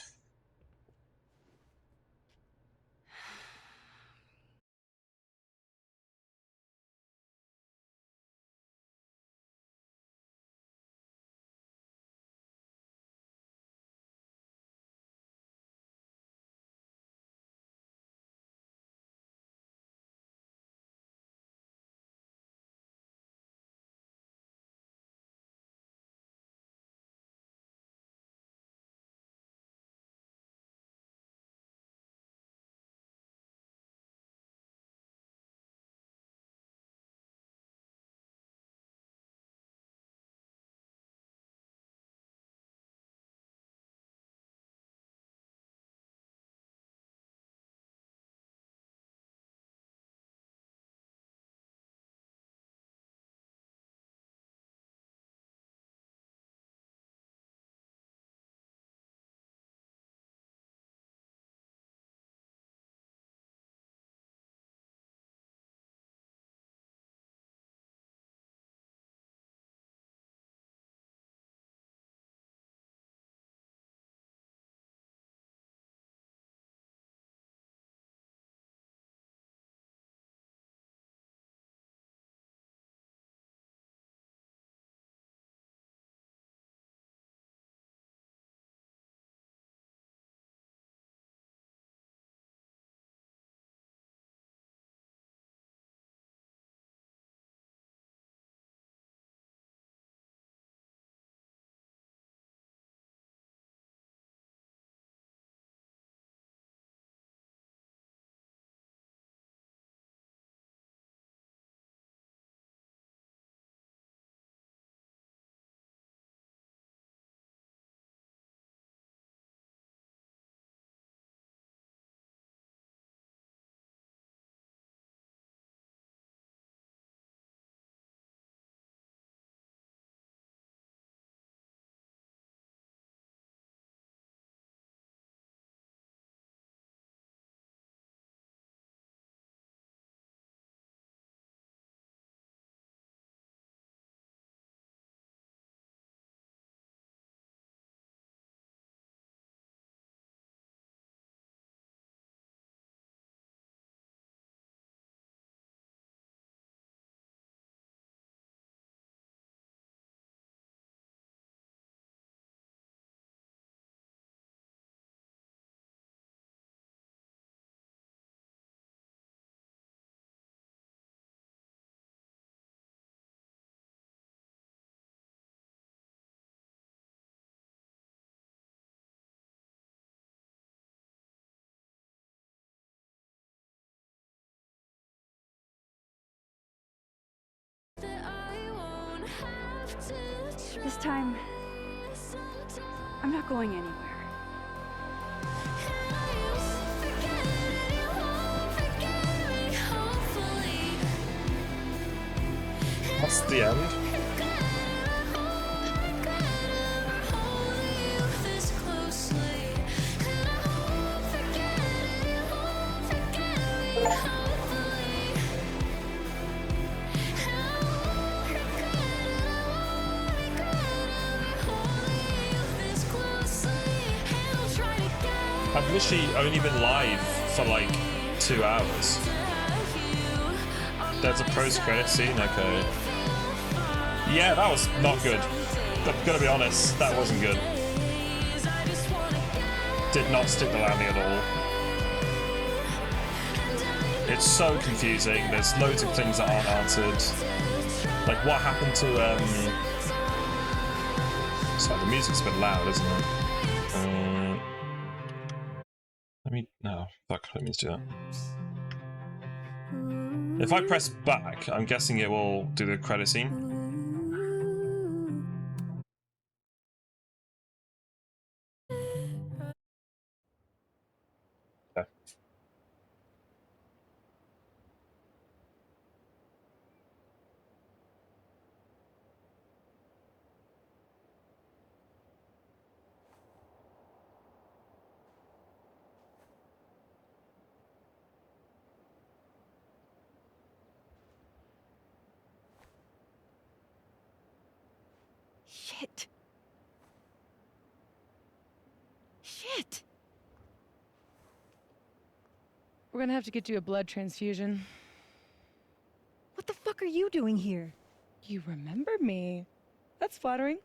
time, I'm not going anywhere. That's the end. I've literally only been live for like 2 hours. There's a post-credit scene, okay. Yeah, that was not good. I'm gonna be honest, that wasn't good. Did not stick the landing at all. It's so confusing, there's loads of things that aren't answered. Like, what happened to, Sorry, the music's a bit loud, isn't it? No, fuck, let me just do that. If I press back, I'm guessing it will do the credit scene. Okay. Shit. Shit. We're gonna have to get you a blood transfusion. What the fuck are you doing here? You remember me. That's flattering.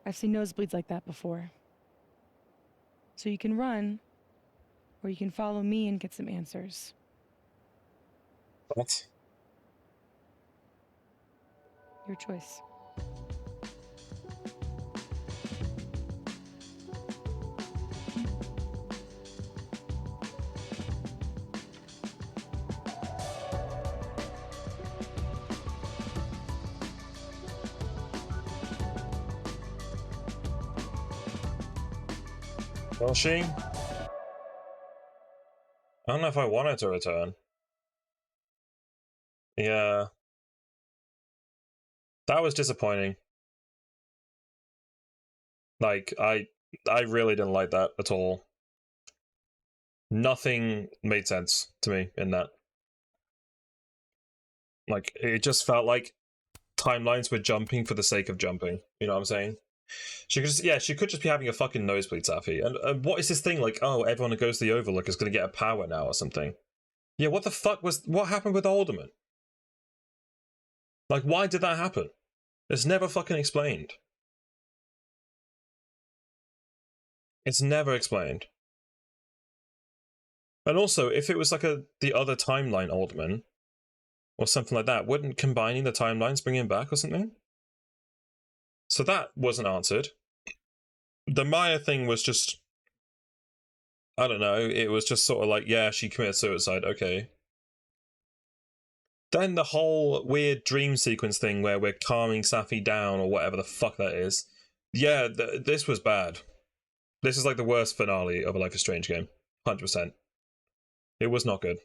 I've seen nosebleeds like that before. So you can run, or you can follow me and get some answers. What? Your choice. Will she? I don't know if I want her to return. Yeah. That was disappointing. Like, I really didn't like that at all. Nothing made sense to me in that. Like, it just felt like timelines were jumping for the sake of jumping. You know what I'm saying? She could just, yeah, she could just be having a fucking nosebleed, Safi. And what is this thing like? Oh, everyone who goes to the Overlook is going to get a power now or something. Yeah, what the fuck what happened with Alderman? Like, why did that happen? It's never fucking explained. It's never explained. And also, if it was like the other timeline Alderman or something like that, wouldn't combining the timelines bring him back or something? So that wasn't answered. The Maya thing was just, I don't know, it was just sort of like, yeah, she committed suicide, okay. Then the whole weird dream sequence thing where we're calming Safi down or whatever the fuck that is. Yeah, this was bad. This is like the worst finale of a Life is Strange game. 100%. It was not good.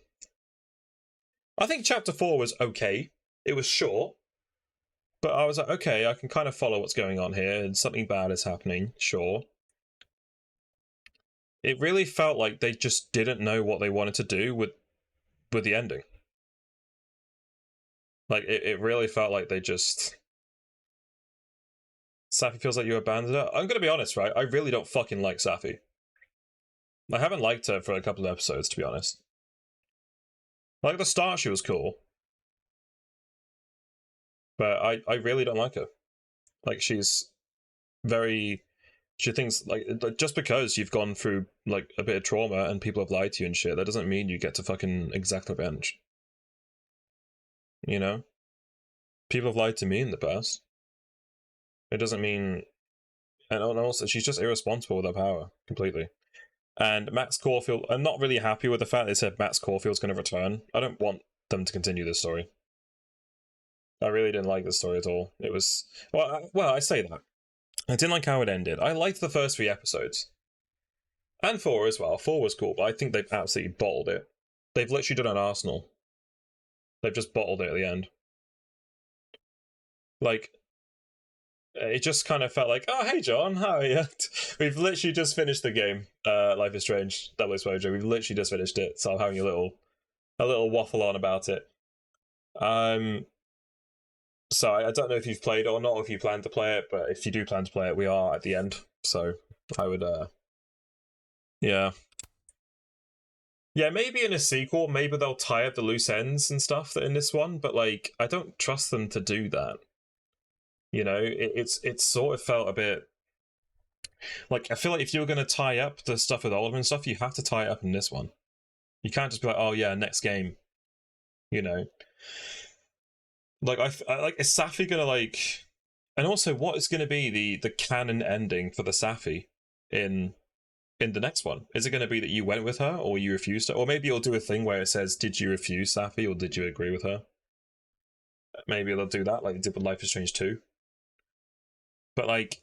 I think Chapter 4 was okay. It was short. But I was like, okay, I can kind of follow what's going on here, and something bad is happening, sure. It really felt like they just didn't know what they wanted to do with the ending. Like, it really felt like they just... Safi feels like you abandoned her. I'm gonna be honest, right? I really don't fucking like Safi. I haven't liked her for a couple of episodes, to be honest. Like, at the start, she was cool. But I really don't like her. Like, she's very... She thinks, like, just because you've gone through, like, a bit of trauma and people have lied to you and shit, that doesn't mean you get to fucking exact revenge. You know? People have lied to me in the past. It doesn't mean... And also, she's just irresponsible with her power, completely. And Max Caulfield, I'm not really happy with the fact they said Max Caulfield's going to return. I don't want them to continue this story. I really didn't like the story at all. It was well, I say that. I didn't like how it ended. I liked the first 3 episodes. And 4 as well. 4 was cool, but I think they've absolutely bottled it. They've literally done an Arsenal. They've just bottled it at the end. Like, it just kind of felt like, oh, hey, John, how are you? We've literally just finished the game, Life is Strange, Double Exposure. We've literally just finished it, so I'm having a little waffle on about it. So I don't know if you've played it or not, or if you plan to play it, but if you do plan to play it, we are at the end. So I would, yeah. Yeah, maybe in a sequel, maybe they'll tie up the loose ends and stuff in this one, but like, I don't trust them to do that. You know, it's sort of felt a bit like, I feel like if you were going to tie up the stuff with Oliver and stuff, you have to tie it up in this one. You can't just be like, oh yeah, next game. You know, like I like, is Safi gonna like, and also what is going to be the canon ending for the Safi in the next one? Is it going to be that you went with her or you refused her, or maybe you'll do a thing where it says, did you refuse Safi or did you agree with her? Maybe they'll do that like they did with Life is Strange 2. But like,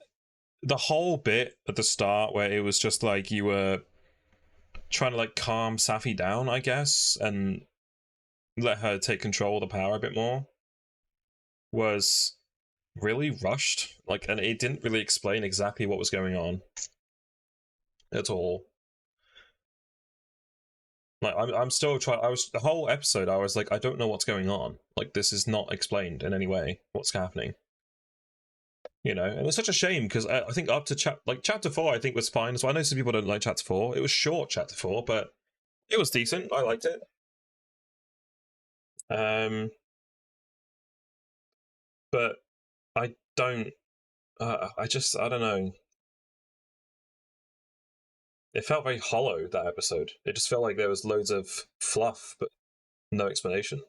the whole bit at the start where it was just like you were trying to like calm Safi down, I guess, and let her take control of the power a bit more, was really rushed. Like, and it didn't really explain exactly what was going on at all. Like, I'm still trying. The whole episode, I was like, I don't know what's going on. Like, this is not explained in any way. What's happening? You know, and it's such a shame because I think up to chapter 4, I think was fine. So I know some people don't like chapter 4. It was short, chapter 4, but it was decent. I liked it. But I don't. I don't know. It felt very hollow, that episode. It just felt like there was loads of fluff, but no explanation.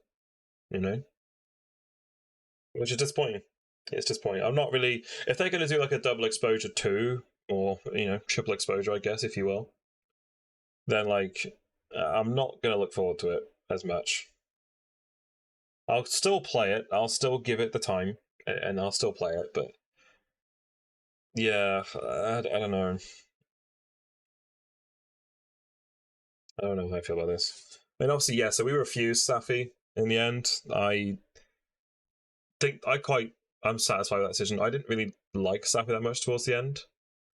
You know, which is disappointing. It's disappointing. I'm not really. If they're going to do like a Double Exposure 2, or Triple Exposure, I guess, if you will, then like, I'm not going to look forward to it as much. I'll still play it. I'll still give it the time, and I'll still play it. But yeah, I don't know. I don't know how I feel about this. And obviously, yeah. So we refused Safi in the end. I think I'm satisfied with that decision. I didn't really like Safi that much towards the end.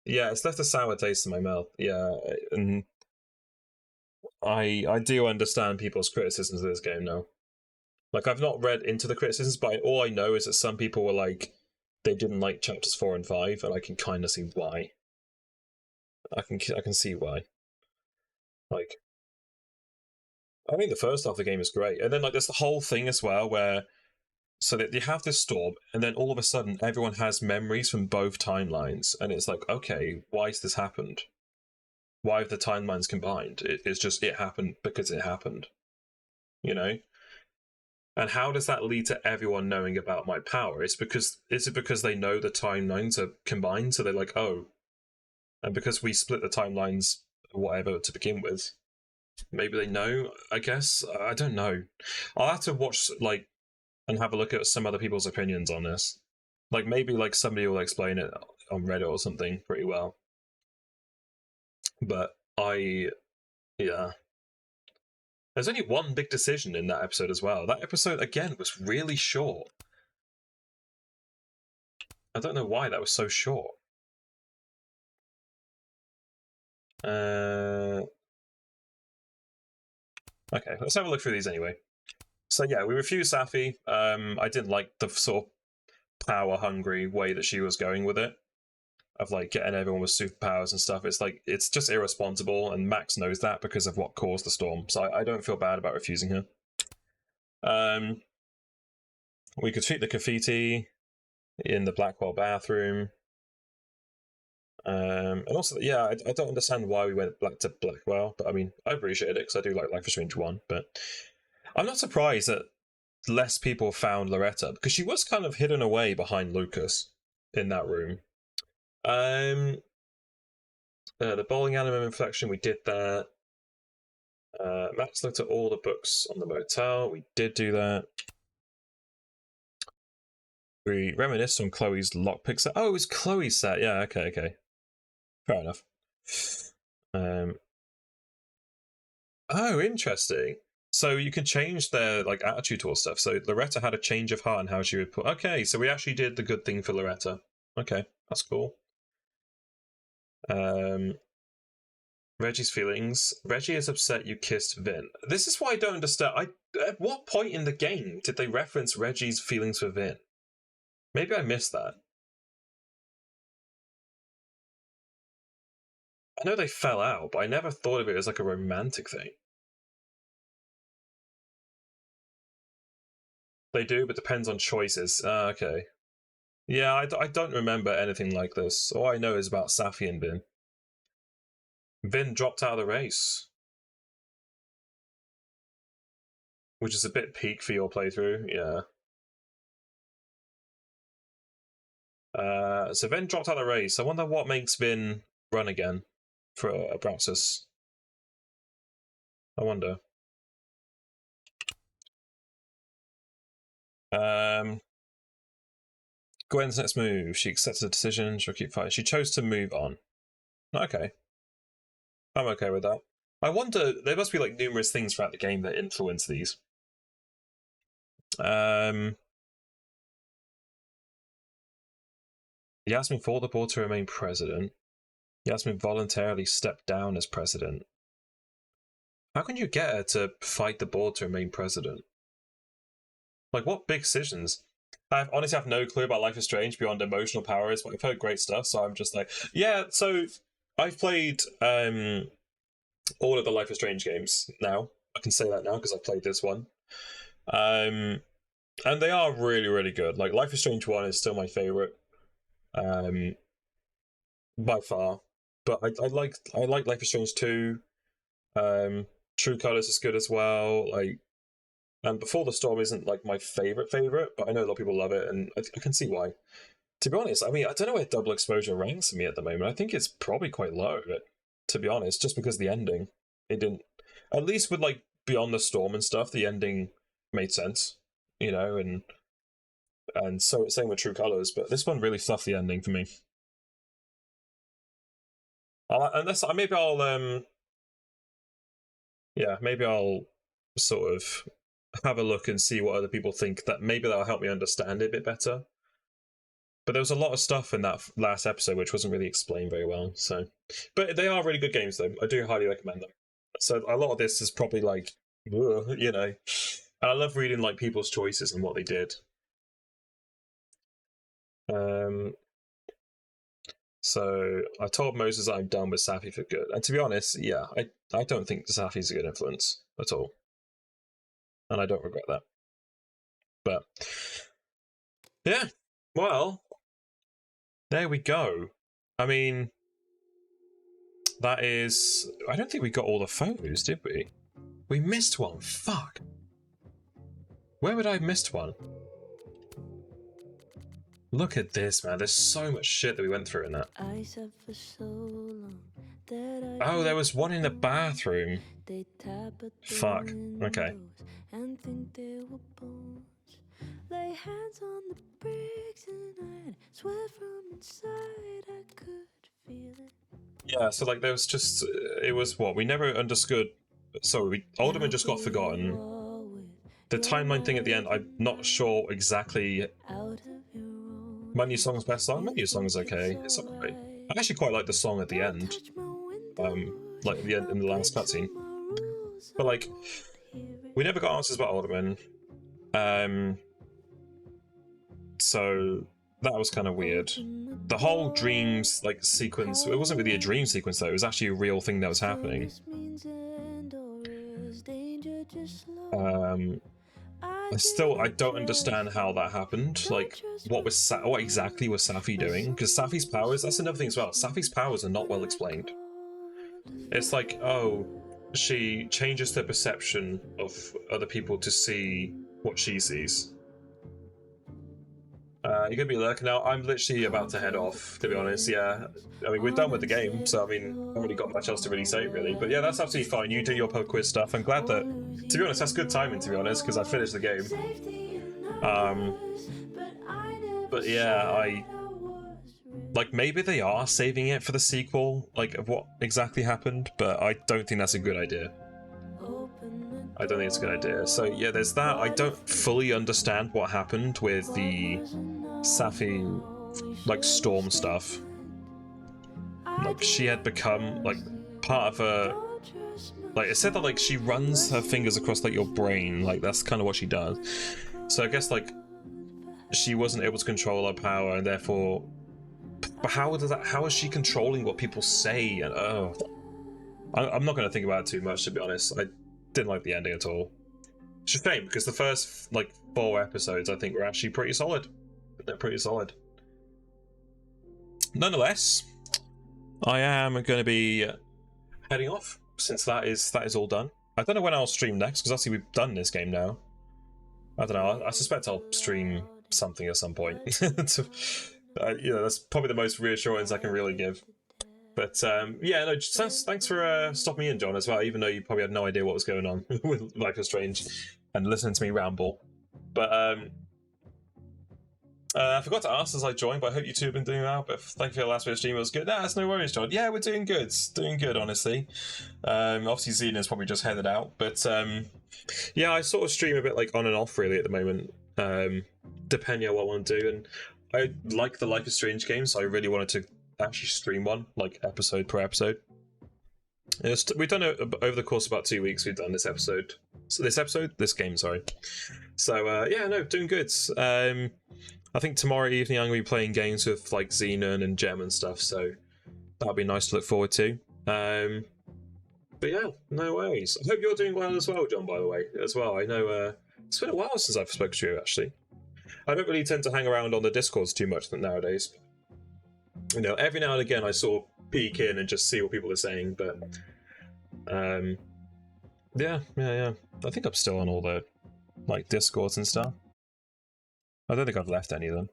Yeah, it's left a sour taste in my mouth. Yeah, and I do understand people's criticisms of this game now. Like, I've not read into the criticisms, but all I know is that some people were like, they didn't like chapters 4 and 5, and I can kind of see why. I can see why. Like, I think the first half of the game is great, and then like there's the whole thing as well where, so that you have this storm, and then all of a sudden everyone has memories from both timelines, and it's like, okay, why has this happened? Why have the timelines combined? It's just, it happened because it happened, you know. And how does that lead to everyone knowing about my power? Is it because they know the timelines are combined, so they're like, oh, and because we split the timelines, whatever, to begin with, maybe they know. I guess I don't know. I'll have to watch and have a look at some other people's opinions on this. Like, maybe like somebody will explain it on Reddit or something pretty well. But yeah. There's only one big decision in that episode as well. That episode, again, was really short. I don't know why that was so short. Okay, let's have a look through these anyway. So yeah, we refused Safi. I didn't like the sort of power-hungry way that she was going with it, of like getting everyone with superpowers and stuff. It's like, it's just irresponsible, and Max knows that because of what caused the storm. So I don't feel bad about refusing her. We could treat the graffiti in the Blackwell bathroom. And also, yeah, I don't understand why we went back to Blackwell, but I mean, I appreciate it because I do like Life is Strange 1, but I'm not surprised that less people found Loretta, because she was kind of hidden away behind Lucas in that room. The bowling anime inflection, we did that. Max looked at all the books on the motel. We did do that. We reminisced on Chloe's lockpick set. Oh, it was Chloe's set. Yeah, okay. Fair enough. Oh, interesting. So you can change their like attitude towards stuff. So Loretta had a change of heart in how she would put. Okay, so we actually did the good thing for Loretta. Okay, that's cool. Reggie's feelings. Reggie is upset you kissed Vin. This is why I don't understand. At what point in the game did they reference Reggie's feelings for Vin? Maybe I missed that. I know they fell out, but I never thought of it as like a romantic thing. They do, but depends on choices. Okay. Yeah, I don't remember anything like this. All I know is about Safi and Vin. Vin dropped out of the race. Which is a bit peak for your playthrough, yeah. So Vin dropped out of the race. I wonder what makes Vin run again for Abraxas. I wonder. Gwen's next move. She accepted the decision. She'll keep fighting. She chose to move on. Okay. I'm okay with that. I wonder, there must be like numerous things throughout the game that influence these. Yasmin fought the board to remain president. Yasmin voluntarily stepped down as president. How can you get her to fight the board to remain president? Like, what big decisions? I honestly have no clue about Life is Strange beyond emotional powers, but I've heard great stuff, so I'm just like, yeah, so I've played all of the Life is Strange games now. I can say that now because I played this one. And they are really, really good. Like, Life is Strange 1 is still my favourite. By far. But I like Life is Strange 2. True Colors is good as well. Like, and Before the Storm isn't like my favorite, but I know a lot of people love it, and I can see why. To be honest, I mean, I don't know where Double Exposure ranks for me at the moment. I think it's probably quite low, but to be honest, just because the ending, it didn't. At least with like Beyond the Storm and stuff, the ending made sense, you know, and so same with True Colors. But this one really fluffed the ending for me. Maybe I'll sort of have a look and see what other people think. That maybe that'll help me understand it a bit better. But there was a lot of stuff in that last episode which wasn't really explained very well. So, but they are really good games, though. I do highly recommend them. So a lot of this is probably like, you know, and I love reading like people's choices and what they did. So I told Moses I'm done with Safi for good, and to be honest, yeah, I don't think Safi's a good influence at all, and I don't regret that. But yeah, well, there we go. I mean, that is. I don't think we got all the photos, did we? We missed one. Fuck. Where would I have missed one? Look at this, man. There's so much shit that we went through in that. Oh, there was one in the bathroom. Fuck. Okay. And think they were bones. Lay hands on the bricks and I'd swear from inside I could feel it. Yeah, so like there was just it was what we never understood. So Alderman just got forgotten. The timeline thing at the end, I'm not sure exactly. My New Song's best song. My New Song's okay. It's alright. I actually quite like the song at the end. Like the end in the last cutscene. But like, we never got answers about Alderman. So that was kind of weird. The whole dreams like sequence. It wasn't really a dream sequence though. It was actually a real thing that was happening. I don't understand how that happened. Like, what exactly was Safi doing? Because Safi's powers, that's another thing as well. Safi's powers are not well explained. It's like, oh, she changes the perception of other people to see what she sees. You're gonna be lurking now. I'm literally about to head off, to be honest. Yeah, I mean, we're done with the game, so I mean, I haven't really got much else to really say, really. But yeah, that's absolutely fine. You do your pub quiz stuff. I'm glad that, to be honest, that's good timing, to be honest, because I finished the game. But yeah, like, maybe they are saving it for the sequel, like, of what exactly happened, but I don't think that's a good idea. I don't think it's a good idea. So yeah, there's that. I don't fully understand what happened with the Safi, like, Storm stuff. Like, she had become, like, part of a... Like, it said that, like, she runs her fingers across, like, your brain. Like, that's kind of what she does. So I guess, like, she wasn't able to control her power, and therefore... But how is she controlling what people say? And I'm not going to think about it too much, to be honest. I didn't like the ending at all. It's a shame, because the first, like, 4 episodes, I think, were actually pretty solid. They're pretty solid. Nonetheless, I am going to be heading off, since that is all done. I don't know when I'll stream next, because obviously we've done this game now. I don't know, I suspect I'll stream something at some point. You know, that's probably the most reassurance I can really give. But yeah, no, thanks for stopping me in, John, as well, even though you probably had no idea what was going on with Life is Strange and listening to me ramble. But I forgot to ask as I joined, but I hope you two have been doing well. But thank you for the last bit of stream, it was good. Nah, that's no worries, John. Yeah, we're doing good. Doing good, honestly. Obviously, Xena's probably just headed out. But yeah, I sort of stream a bit like on and off, really, at the moment, depending on what I want to do. And I like the Life is Strange games, so I really wanted to actually stream one, like, episode per episode. We've done it over the course of about 2 weeks. We've done this episode. So this game, sorry. So yeah, no, doing good. I think tomorrow evening I'm going to be playing games with, like, Xenon and Gem and stuff, so that'll be nice to look forward to. But yeah, no worries. I hope you're doing well as well, John, by the way, as well. I know it's been a while since I've spoken to you, actually. I don't really tend to hang around on the Discords too much nowadays. You know, every now and again I sort of peek in and just see what people are saying, but yeah. I think I'm still on all the, like, Discords and stuff. I don't think I've left any of them.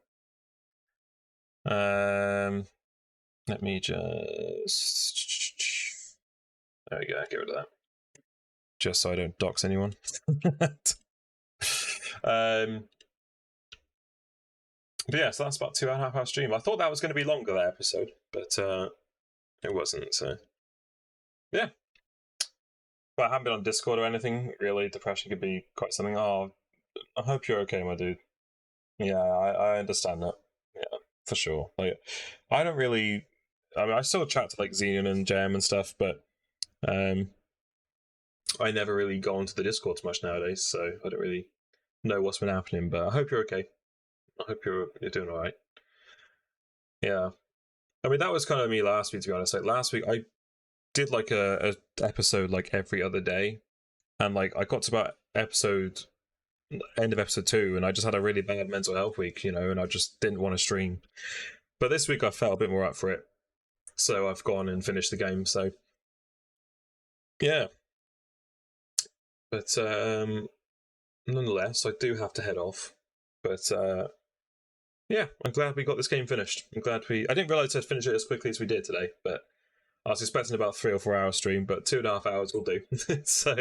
Let me just... There we go, get rid of that. Just so I don't dox anyone. But yeah, so that's about 2.5 hour stream. I thought that was going to be longer, that episode, but it wasn't, so... Yeah. But I haven't been on Discord or anything, really. Depression could be quite something. Oh, I hope you're okay, my dude. Yeah, I understand that. Yeah, for sure. Like, I don't really... I mean, I still chat to, like, Xenon and Jam and stuff, but I never really go onto the Discord much nowadays, so I don't really know what's been happening, but I hope you're okay. I hope you're doing alright. Yeah. I mean, that was kind of me last week, to be honest. Like, last week, I did, like, a episode, like, every other day, and, like, I got to about end of episode 2, and I just had a really bad mental health week, you know, and I just didn't want to stream. But this week I felt a bit more up for it, so I've gone and finished the game, so yeah. But nonetheless, I do have to head off. But yeah, I'm glad we got this game finished. I didn't realise I'd finish it as quickly as we did today, but I was expecting about 3 or 4 hour stream, but 2.5 hours will do. So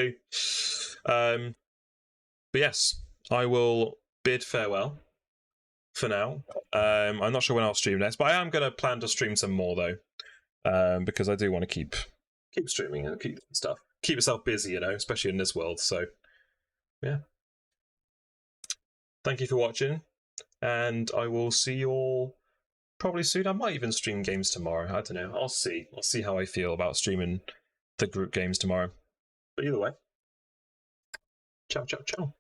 but yes, I will bid farewell for now. I'm not sure when I'll stream next, but I am going to plan to stream some more, though, because I do want to keep streaming and keep stuff. Keep yourself busy, you know, especially in this world. So, yeah. Thank you for watching, and I will see you all probably soon. I might even stream games tomorrow. I don't know. I'll see. I'll see how I feel about streaming the group games tomorrow. But either way, ciao, ciao, ciao.